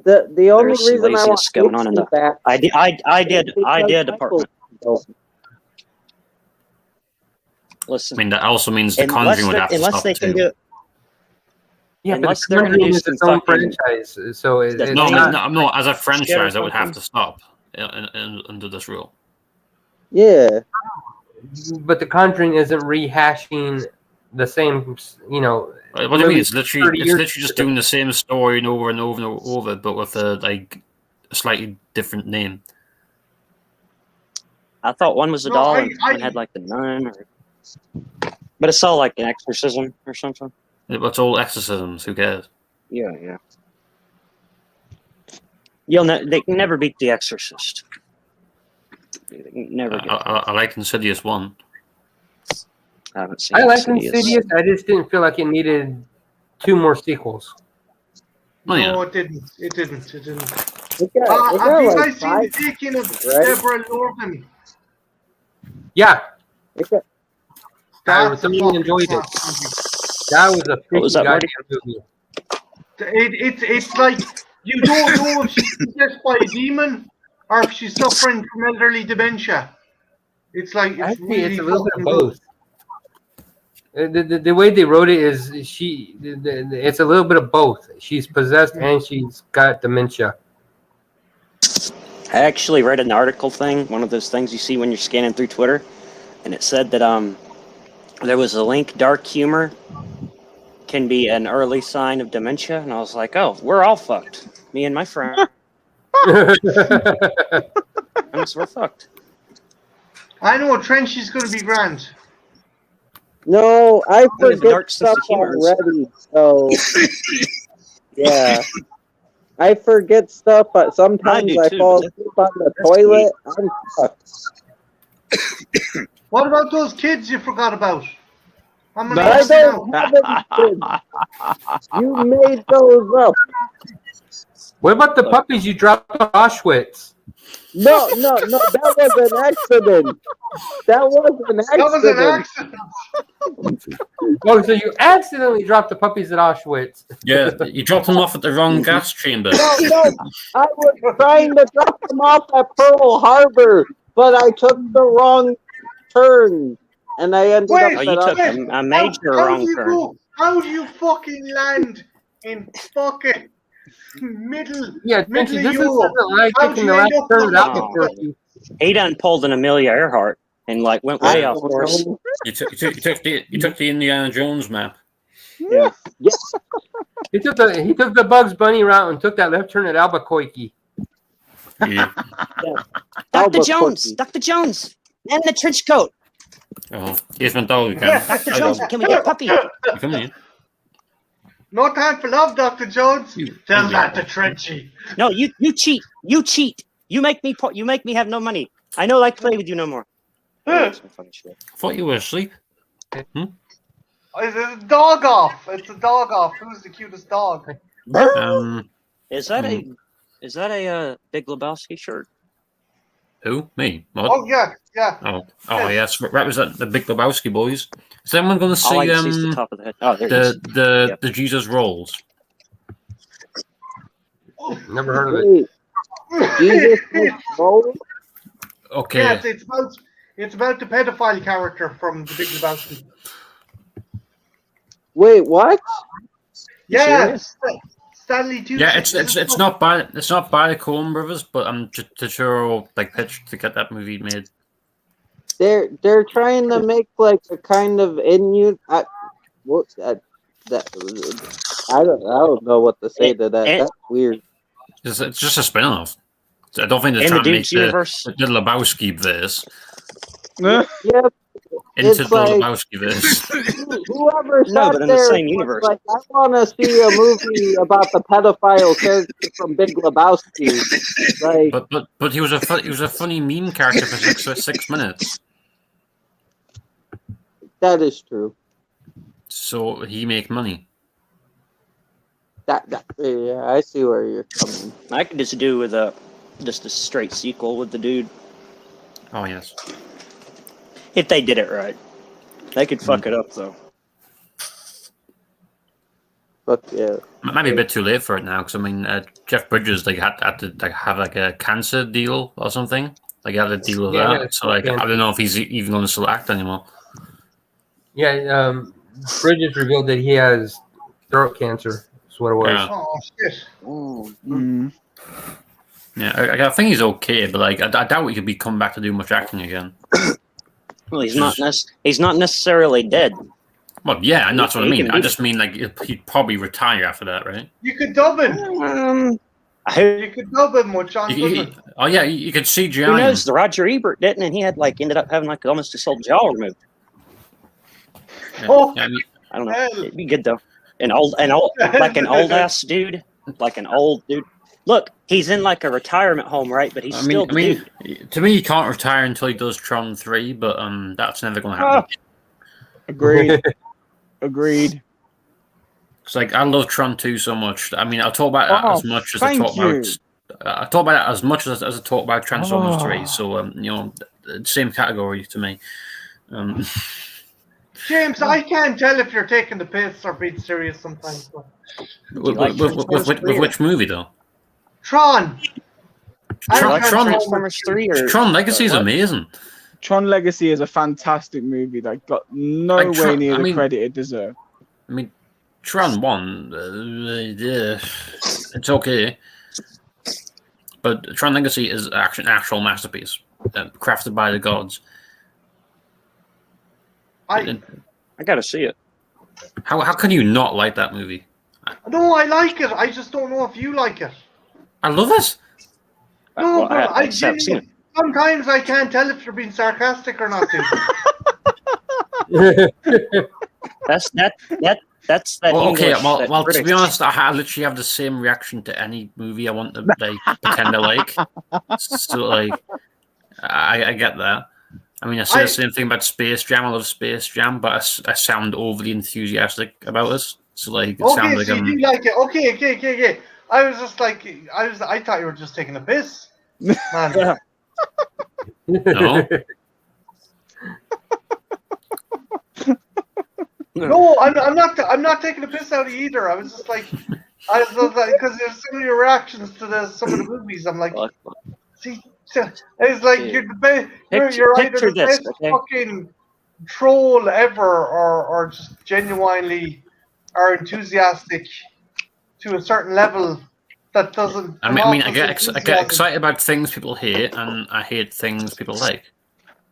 The only There's some reason I want laziness going on in the. back I did apartment. I Listen, mean, that also means the unless Conjuring would have to unless stop they can too. do it. Yeah, Unless but they're the Conjuring is introducing its own fucking- franchise, so it's That's No, not. no, as a franchise, or that would have something? to stop under this rule. Yeah, But the Conjuring isn't rehashing the same, What do you mean? It's 30 literally years just ago. doing the same story and over and over and over, but with a slightly different name. I thought one was a No, doll I- and one had like the nun, but it's all like an exorcism or something. It's all exorcisms. Who cares? Yeah. They can never beat The Exorcist. They can never get. I like Insidious 1. I haven't seen. I like Insidious. Insidious. I just didn't feel like it needed 2 more sequels. Oh, yeah. No, it didn't. It didn't. it Have got you like guys seen five. the taking of right? Deborah Logan? Yeah, It got, I That's a thoroughly fucking enjoyed it. class movie. That was a What was freaking that, Marty? goddamn movie. It's like you don't know if she's possessed by a demon or if she's suffering from elderly dementia. It's like it's Actually, really it's a little bit fucking of both. The way they wrote it is it's a little bit of both. She's possessed and she's got dementia. I actually read an article thing, one of those things you see when you're scanning through Twitter, and it said that there was a link, dark humor can be an early sign of dementia, and I was like, oh, we're all fucked. Me and my friend, we're fucked. I know Trenchy's going to be grand. no, I the forget dark sense stuff of humor is- already. So yeah, I forget stuff. But sometimes do I too, fall but asleep on the toilet. I'm fucked. What about those kids you forgot about? I'm gonna I ask you don't now. have any kids. You made those up. What about the puppies you dropped on Auschwitz? No, that was an accident. That was an accident. Oh, so you accidentally dropped the puppies at Auschwitz. Yeah, you dropped them off at the wrong gas chamber. No, I was trying to drop them off at Pearl Harbor, but I took the wrong turn, and I ended Wait, Oh, up you at took a major wrong turn. How do you fucking land in fucking middle? Yeah, Middle Trenchy, this Europe. isn't like How'd taking you the end last up turn with at that? Albuquerque. He done pulled an Amelia Earhart and like went way I off don't course. know. You took the Indiana Jones map. Yeah. He took the Bugs Bunny route and took that left turn at Albuquerque. Yeah. Dr. Albuquerque. Jones. Dr. Jones. And the trench coat. Oh, here's my dog again. Yeah. Dr. Jones, can we get Puppy? You come in. No time for love, Dr. Jones. Tell you- that to Trenchy. No, you cheat. You cheat. You make me have no money. I no like to play with you no more. Some funny shit. I thought you were asleep. It's a dog off. It's a dog off. Who's the cutest dog? Is that a Big Lebowski shirt? Who? Me? What? Oh yeah, yeah. Oh yes. Represent the Big Lebowski boys. Is anyone going to see All I can see is the top of the head. Oh, there it is. the Jesus Rolls? Never heard of it. Wait, Jesus Roll? Okay. Yes, it's about the pedophile character from the Big Lebowski. Wait, what? Yeah, Stanley Tucci. Yeah, it's not by the Coen Brothers, but I'm to sure like pitch to get that movie made. They're trying to make like a kind of I don't know what to say to that. That's weird. It's just a spin-off. I don't think they're In trying the to make Duke's universe. the Lebowski this Yeah, into It's the like- Lebowski this. whoever No, sat but in the there same was universe. like, I want to see a movie about the pedophile character from Big Lebowski. Like, But he was a funny meme character for 6 minutes. that is true. So he make money. Yeah, I see where you're coming. I could just do with just a straight sequel with the dude Oh yes. if they did it right. They could fuck it up though. Fuck yeah. Might be a bit too late for it now, because I mean, Jeff Bridges had to like have like a cancer deal or something. Like he had a deal with that. So like I don't know if he's even going to still act anymore. Yeah, Bridges revealed that he has throat cancer. That's what it was. Yeah. Oh shit. Yeah, I think he's okay, but like I doubt he could be coming back to do much acting again. Well, he's not necessarily dead. Well, yeah, and that's what I He mean. can I do just mean like he'd probably retire after that, right? You could dub him. Who You could dub him with John Goodman. Oh yeah, you could CGI him. knows? The Roger Ebert didn't, and he had ended up having almost his whole jaw removed. Yeah. Oh. Yeah, I mean, I don't know. Hell. It'd be good though. An old ass dude, like an old dude. Look, he's in like a retirement home, right? But he's still the dude. to me, he can't retire until he does Tron 3, but that's never going to happen. Agreed. Agreed. It's like I love Tron 2 so much. I mean, I'll talk about that as much as I talk about. I talk about that as much as I talk about Transformers 3. So same category to me. James, I can't tell if you're taking the piss or being serious sometimes. With Transformers 3 which movie though? Tron. Tron- Transformers 3 or Tron Legacy is what? amazing. Tron Legacy is a fantastic movie that got nowhere near the credit it deserved. I mean, Tron 1, it's okay. But Tron Legacy is an actual masterpiece, crafted by the gods. I gotta see it. How can you not like that movie? No, I like it. I just don't know if you like it. I love it. No, Well, but I have seen it. sometimes I can't tell if you're being sarcastic or not. Dude. That's that. Well, okay, English, well, that to British. be honest, I literally have the same reaction to any movie I want to pretend I like. So, like, I get that. I mean, I say the same thing about Space Jam. I love Space Jam, but I sound overly enthusiastic about it. So, like, it sounds like so you like it. Okay. I was just like, I thought you were just taking a piss. Man. No. No, I'm not taking a piss out of you either. I was just like, because there's so many reactions to some of the movies. I'm like, see, it's like you're either the best fucking troll ever, or just genuinely are enthusiastic to a certain level that doesn't. I mean, I get excited about things people hate, and I hate things people like.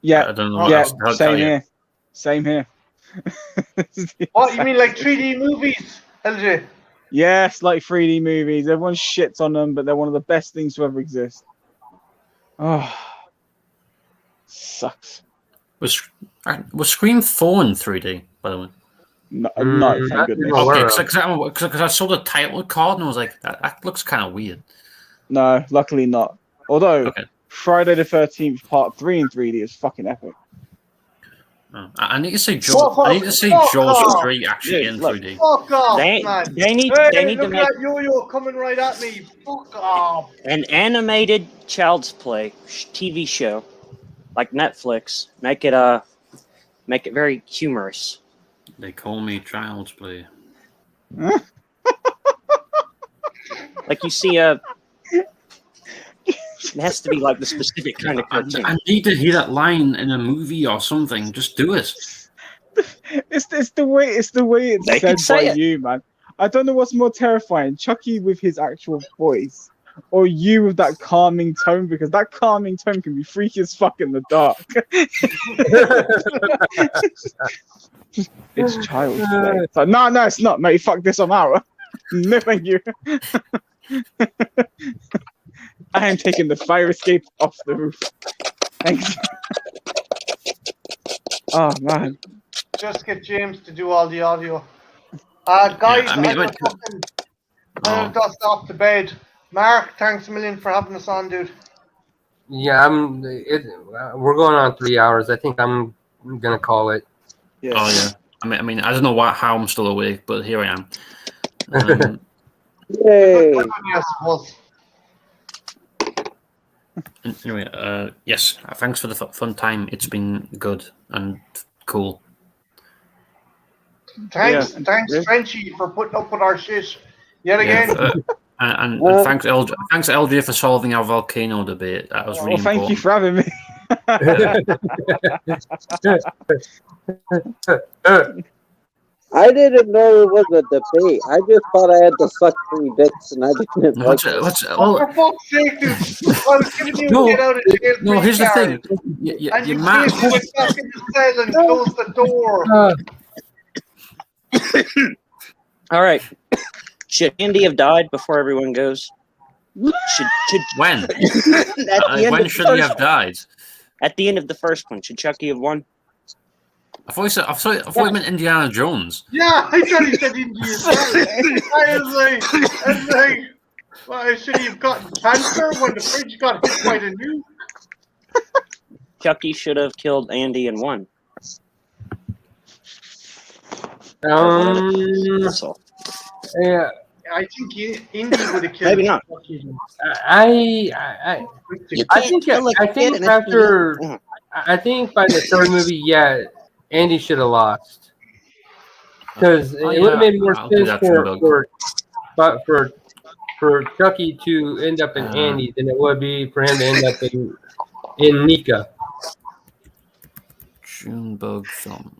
Yeah, I don't know. yeah, how to tell you. Same here. What, you mean like 3D movies, LJ? Yes, like 3D movies. Everyone shits on them, but they're one of the best things to ever exist. Oh, sucks. Was Scream 4 in 3D, by the way? No, Mm, thank I goodness. didn't know. Okay, Aware because I saw the title card and I was like, that looks kind of weird. No, luckily not. Although Okay. Friday the 13th Part 3 in 3D is fucking epic. I need to see Fuck I need to see off. Jaws Fuck off. 3 actually Dude, in look. 3D. Fuck off, They man. need Hey, they need to look make at that yo-yo coming right at me. Fuck off. an animated Child's Play TV show like Netflix. Make it very humorous. They call me Child's Play. Like you see it has to be like the specific kind of cartoon. I need to hear that line in a movie or something. Just do it. It's the way it's They said can say by it. you, man. I don't know what's more terrifying, Chucky with his actual voice, or you with that calming tone, because that calming tone can be freaky as fuck in the dark. It's child's play. It's like, no, it's not, mate. Fuck this, I'm out. No, thank you. I am taking the fire escape off the roof. Thanks. Oh man. Just get James to do all the audio. Guys, Yeah, I mean, I'm gonna dust off the bed. Mark, thanks a million for having us on, dude. Yeah, we're going on 3 hours. I think I'm gonna call it. Yeah. Oh yeah. I mean, I don't know how I'm still awake, but here I am. Yay! Yes, was. Anyway, yes. Thanks for the fun time. It's been good and cool. Thanks, Yeah, thanks, yeah. Frenchy, for putting up with our shit yet again. And thanks LJ for solving our volcano debate. That was really Well, thank you important. for having me. I didn't know it was a debate. I just thought I had to suck 3 dicks, and I didn't like it. Oh, for fuck's sake, dude! I was giving you a get out of jail free No, here's the card, thing. and Your you man. came to back in the cell and closed the door. All right. Should Andy have died before everyone goes? Should When? at the end When of should the he first have died? At the end of the first one, should Chucky have won? I thought you meant Indiana Jones. Yeah, I thought he said India. I was like, well, should he have gotten cancer when the fridge got hit by the nuke? Chucky should have killed Andy and won. That's all. Yeah, I think Indy would have killed. Maybe not. I think by the third movie, yeah, Andy should have lost, because it would have made more I'll do sense that, for Chucky to end up in Andy than it would be for him to end up in Nika. Junebug Films.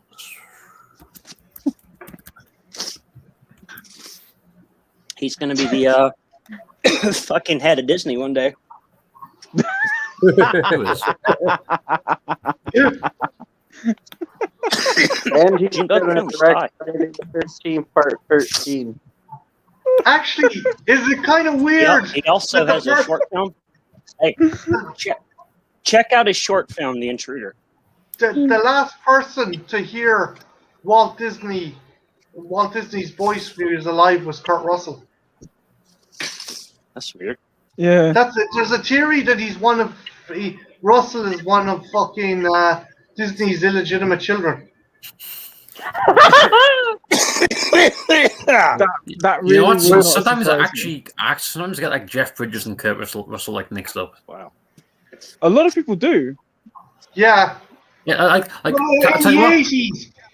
He's gonna be the fucking head of Disney one day. Who is? And he's Junebug gonna Films direct Friday the 13th, Part 13. Actually, is it kind of weird? He also has a short film. Hey, check out his short film, The Intruder. The last person to hear Walt Disney's voice when he was alive was Kurt Russell. That's weird. Yeah. There's a theory that Russell is one of fucking Disney's illegitimate children. That really You know what? will not Sometimes surprise me. sometimes I get like Jeff Bridges and Kurt Russell like mixed up. Wow. A lot of people do. Yeah. Yeah, like Well, I'll in tell the you what.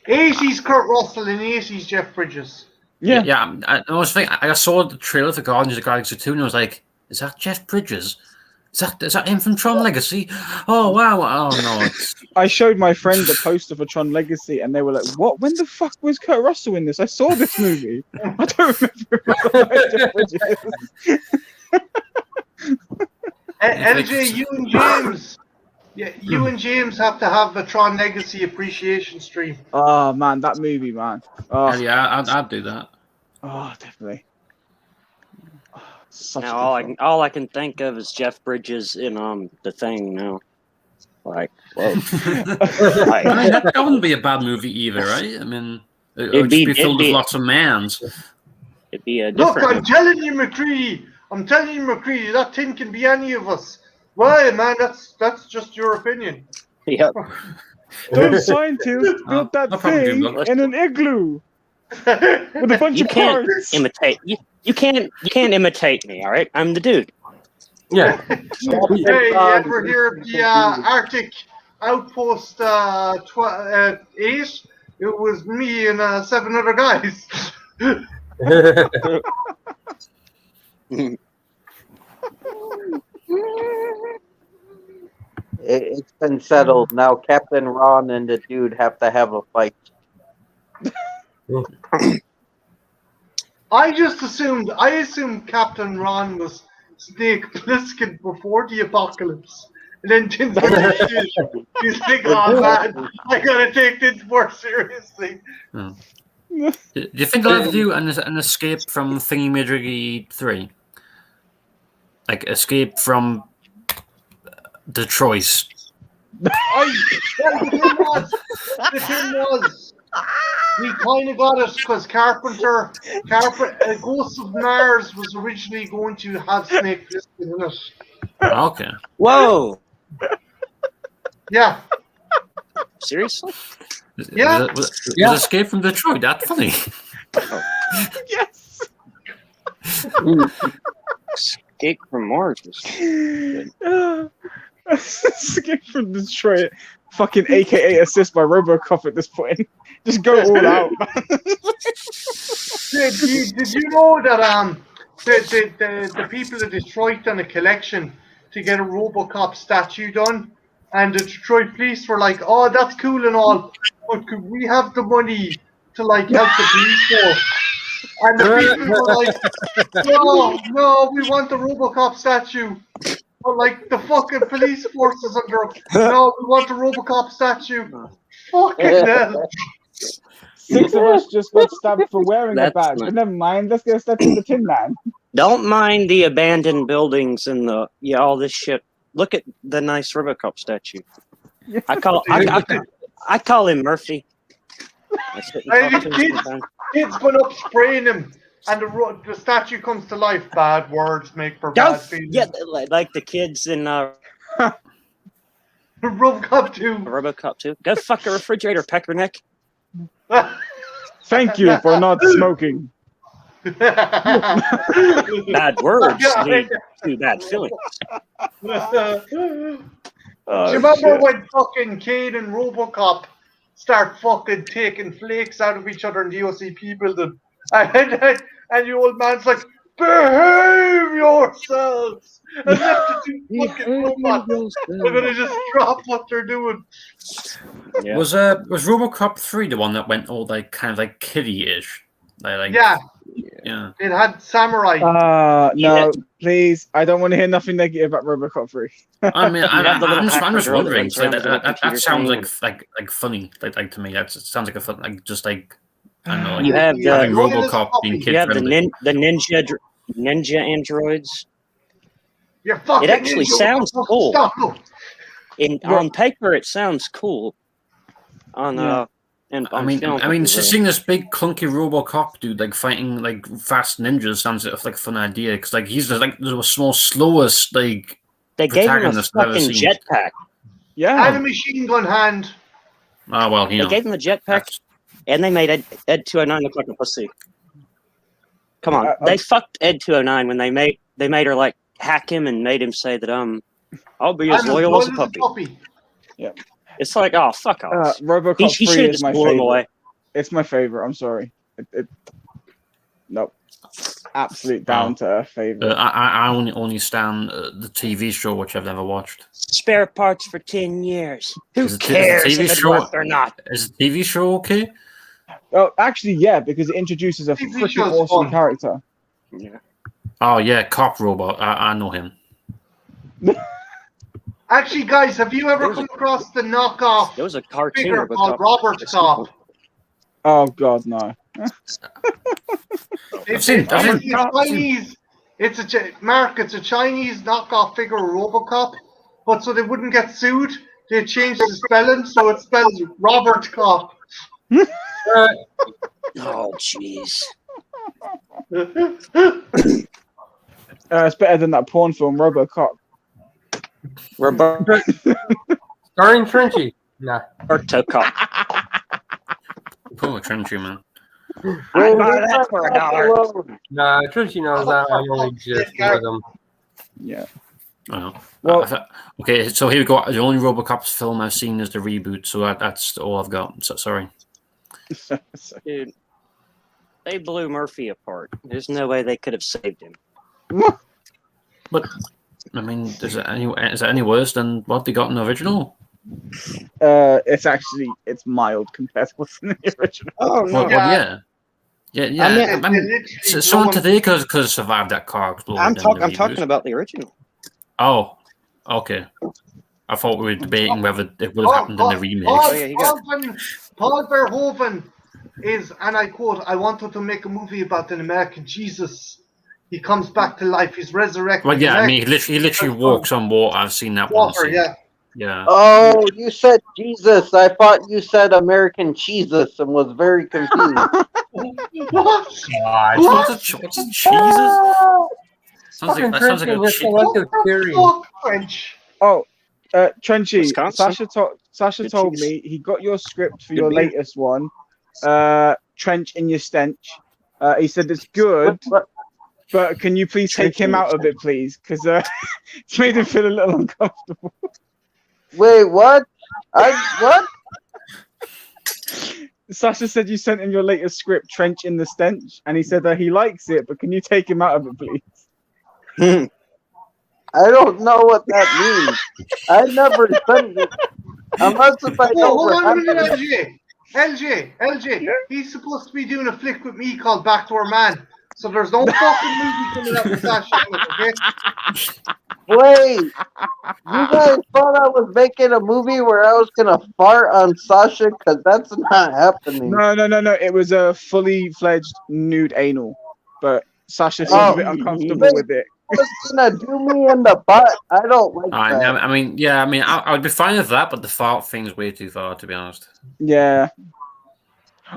80s Kurt Russell, in the 80s Jeff Bridges. Yeah. I was thinking. I saw the trailer for Guardians of the Galaxy 2, and I was like, "Is that Jeff Bridges? Is that him from Tron Legacy? Oh wow! Oh no!" I showed my friend the poster for Tron Legacy, and they were like, "What? When the fuck was Kurt Russell in this? I saw this movie. I don't remember." LJ, you and James. Yeah, you and James have to have the Tron Legacy appreciation stream. Oh man, that movie, man. Oh, Yeah, I'd do that. oh definitely. Oh, such Now a good all I can think of is Jeff Bridges in The Thing. Now Like, whoa. I mean, that wouldn't be a bad movie either, right? I mean, it would just be filled with lots of mans. It'd be a Look, different. I'm telling you, McCready. That thing can be any of us. Why, man? That's just your opinion. Yep. Those scientists built that no problem, thing Jim, in an igloo with a bunch You of can't parts. imitate. You can't imitate me. All right, I'm the dude. Yeah. Hey, you ever hear of the Arctic Outpost 8? It was me and 7 other guys. It's been settled. Now Captain Ron and the dude have to have a fight. I assumed Captain Ron was Snake Plissken before the apocalypse. And then didn't give a shit. He's like, oh man, I gotta take this more seriously. Do you think I'll ever do an escape from Thingy-Majiggy 3? Like, escape from Detroit. The thing was, we kind of got it because Carpenter, Ghost of Mars was originally going to have Snake Plissken in it. Okay. Whoa! Yeah. Seriously? Yeah. Was Escape from Detroit that funny? Yes. Escape from Mars was good. Escape from Detroit. Fucking AKA assist by RoboCop at this point. Just go all out, man. Did you know that the people of Detroit done a collection to get a RoboCop statue done, and the Detroit police were like, "Oh, that's cool and all, but could we have the money to like help the police force?" And the people were like, "No, we want the RoboCop statue." But like the fucking police force is under. No, we want the RoboCop statue. Fucking hell. 6 of us just got stabbed for wearing a That's badge. not- But never mind, let's get a statue of the Tin Man. Don't mind the abandoned buildings and all this shit. Look at the nice RoboCop statue. I call him Murphy. I sit and Hey, talk to him kids. sometimes. Kids went up spraying him, and the statue comes to life. Bad words make for bad feelings. Yeah, like the kids in RoboCop 2. RoboCop 2. Go fuck a refrigerator, Peckerneck. Thank you for not smoking. Bad words lead to bad feelings. Do Oh, you remember shit. when fucking Kane and RoboCop start fucking taking flakes out of each other in the OCP building? And the old man's like, behave yourselves! And left the two fucking robots. They're gonna just drop what they're doing. Yeah. Was RoboCop 3 the one that went all like kind of like kiddie-ish? Like Yeah, yeah. it had samurai. No, Yeah. please. I don't want to hear nothing negative about RoboCop 3. I mean, have the little I'm hacker just girl that wondering. runs So around with a that computer sounds screen. like funny. Like to me, that sounds like a fun, like just like I don't know. Like, You have having the RoboCop being kid you have the friendly. ninja androids. You fucking It actually idiot. sounds cool. Stop. On paper, it sounds cool. On Yeah. and I on mean, film, seeing this big clunky RoboCop dude like fighting like fast ninjas sounds like a fun idea because like he's like the slowest like they gave him a protagonist I've ever fucking seen. jetpack. Yeah. And a machine gun hand. Oh well, you They know. gave him a jetpack, that's- and they made Ed 209 look like a pussy. Come on, Uh, they fucked Ed 209 when they made her like hack him and made him say that I'll be as I'm loyal as a puppy. It's like, oh fuck off. RoboCop He 3 should have is just my blew him favorite. away. It's my favorite. I'm sorry. Nope. Absolute down to earth favorite. I only stand the TV show which I've never watched. Spare parts for 10 years. Who Is the cares TV if it's show- worth or not? Is the TV show okay? Oh, actually, yeah, because it introduces a TV freaking show's awesome fun. character. Yeah. Oh yeah, Cop Robot. I know him. Actually, guys, have you ever come across the knockoff There was a cartoon figure of called Robert Cop? Oh god, no. It's seen- I've a seen- Chinese. It's a Chinese knockoff figure of RoboCop. But so they wouldn't get sued, they changed the spelling so it spells Robert Cop. Oh, jeez. It's better than that porn film, RoboCop. Starring Trenchy. Nah. Cop. Poor Trenchy, man. I'd buy that for $1. Nah, Trenchy knows that I'm only just with him. Yeah. Oh. Well, okay, so here we go. The only RoboCop film I've seen is the reboot, so that's all I've got. So, sorry. Dude, they blew Murphy apart. There's no way they could have saved him. But I mean, is it any worse than what they got in the original? It's mild compared to what's in the original. Oh no! Well, yeah. I mean, someone today could have survived that car explosion. I'm talking about the original. Oh, okay. I thought we were debating whether it would have happened in the remake. Paul Verhoeven is, and I quote, "I wanted to make a movie about an American Jesus. He comes back to life. He's resurrected." Well, yeah, I mean, he literally walks on water. I've seen that one. Yeah. Oh, you said Jesus. I thought you said American Jesus and was very confused. What? What's Jesus? Sounds like a chicken. French. Oh, Trenchy, Wisconsin? Sasha told me he got your script for your latest one, Trench in Your Stench. He said it's good, but can you please take him out of it, please? Because it's made him feel a little uncomfortable. Wait, what? What? Sasha said you sent him your latest script, Trench in the Stench, and he said that he likes it, but can you take him out of it, please? I don't know what that means. I never sent it. Unless if I know hold what on a minute, happened. LJ. Yeah? He's supposed to be doing a flick with me called Back to Our Man. So there's no fucking movie coming out with Sasha in it, okay? Wait, you guys thought I was making a movie where I was gonna fart on Sasha? Because that's not happening. No. It was a fully fledged nude anal, but Sasha seemed a bit uncomfortable with it. Was gonna do me in the butt. I don't like that. I mean, I would be fine with that, but the fart thing's way too far, to be honest. Yeah.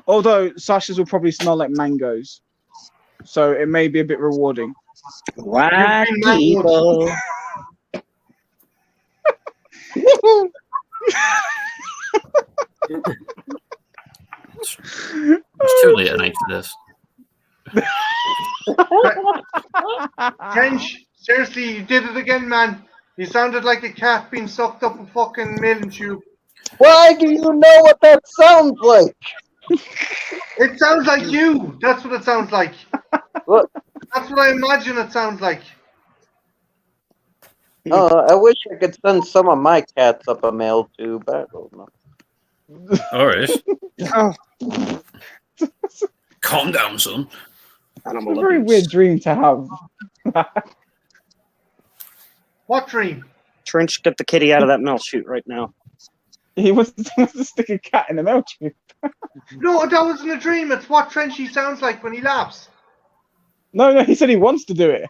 Although Sasha's will probably smell like mangoes, so it may be a bit rewarding. White people. It's too late at night for this. Trench, seriously, you did it again, man. You sounded like a cat being sucked up a fucking milk tube. Why do you know what that sounds like? It sounds like you. That's what it sounds like. What? That's what I imagine it sounds like. I wish I could send some of my cats up a mail tube. I don't know. All right. Calm down, son. It's a very weird dream to have. What dream? Trench, get the kitty out of that mail chute right now. He wants to stick a cat in a mail tube. No, that wasn't a dream. It's what Trenchy sounds like when he laughs. No, he said he wants to do it.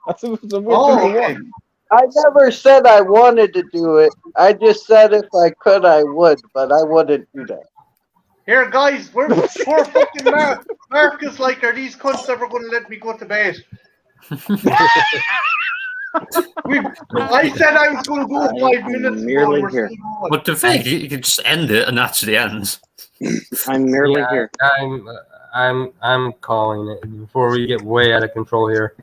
That's a weird thing to want. I never said I wanted to do it. I just said if I could, I would, but I wouldn't do that. Here, guys, we're poor fucking Marcus. Like, are these cunts ever going to let me go to bed? I said I was going to go 5 minutes ago. And we're still going. But the fact you can just end it, and that's the end. I'm merely here. I'm calling it before we get way out of control here.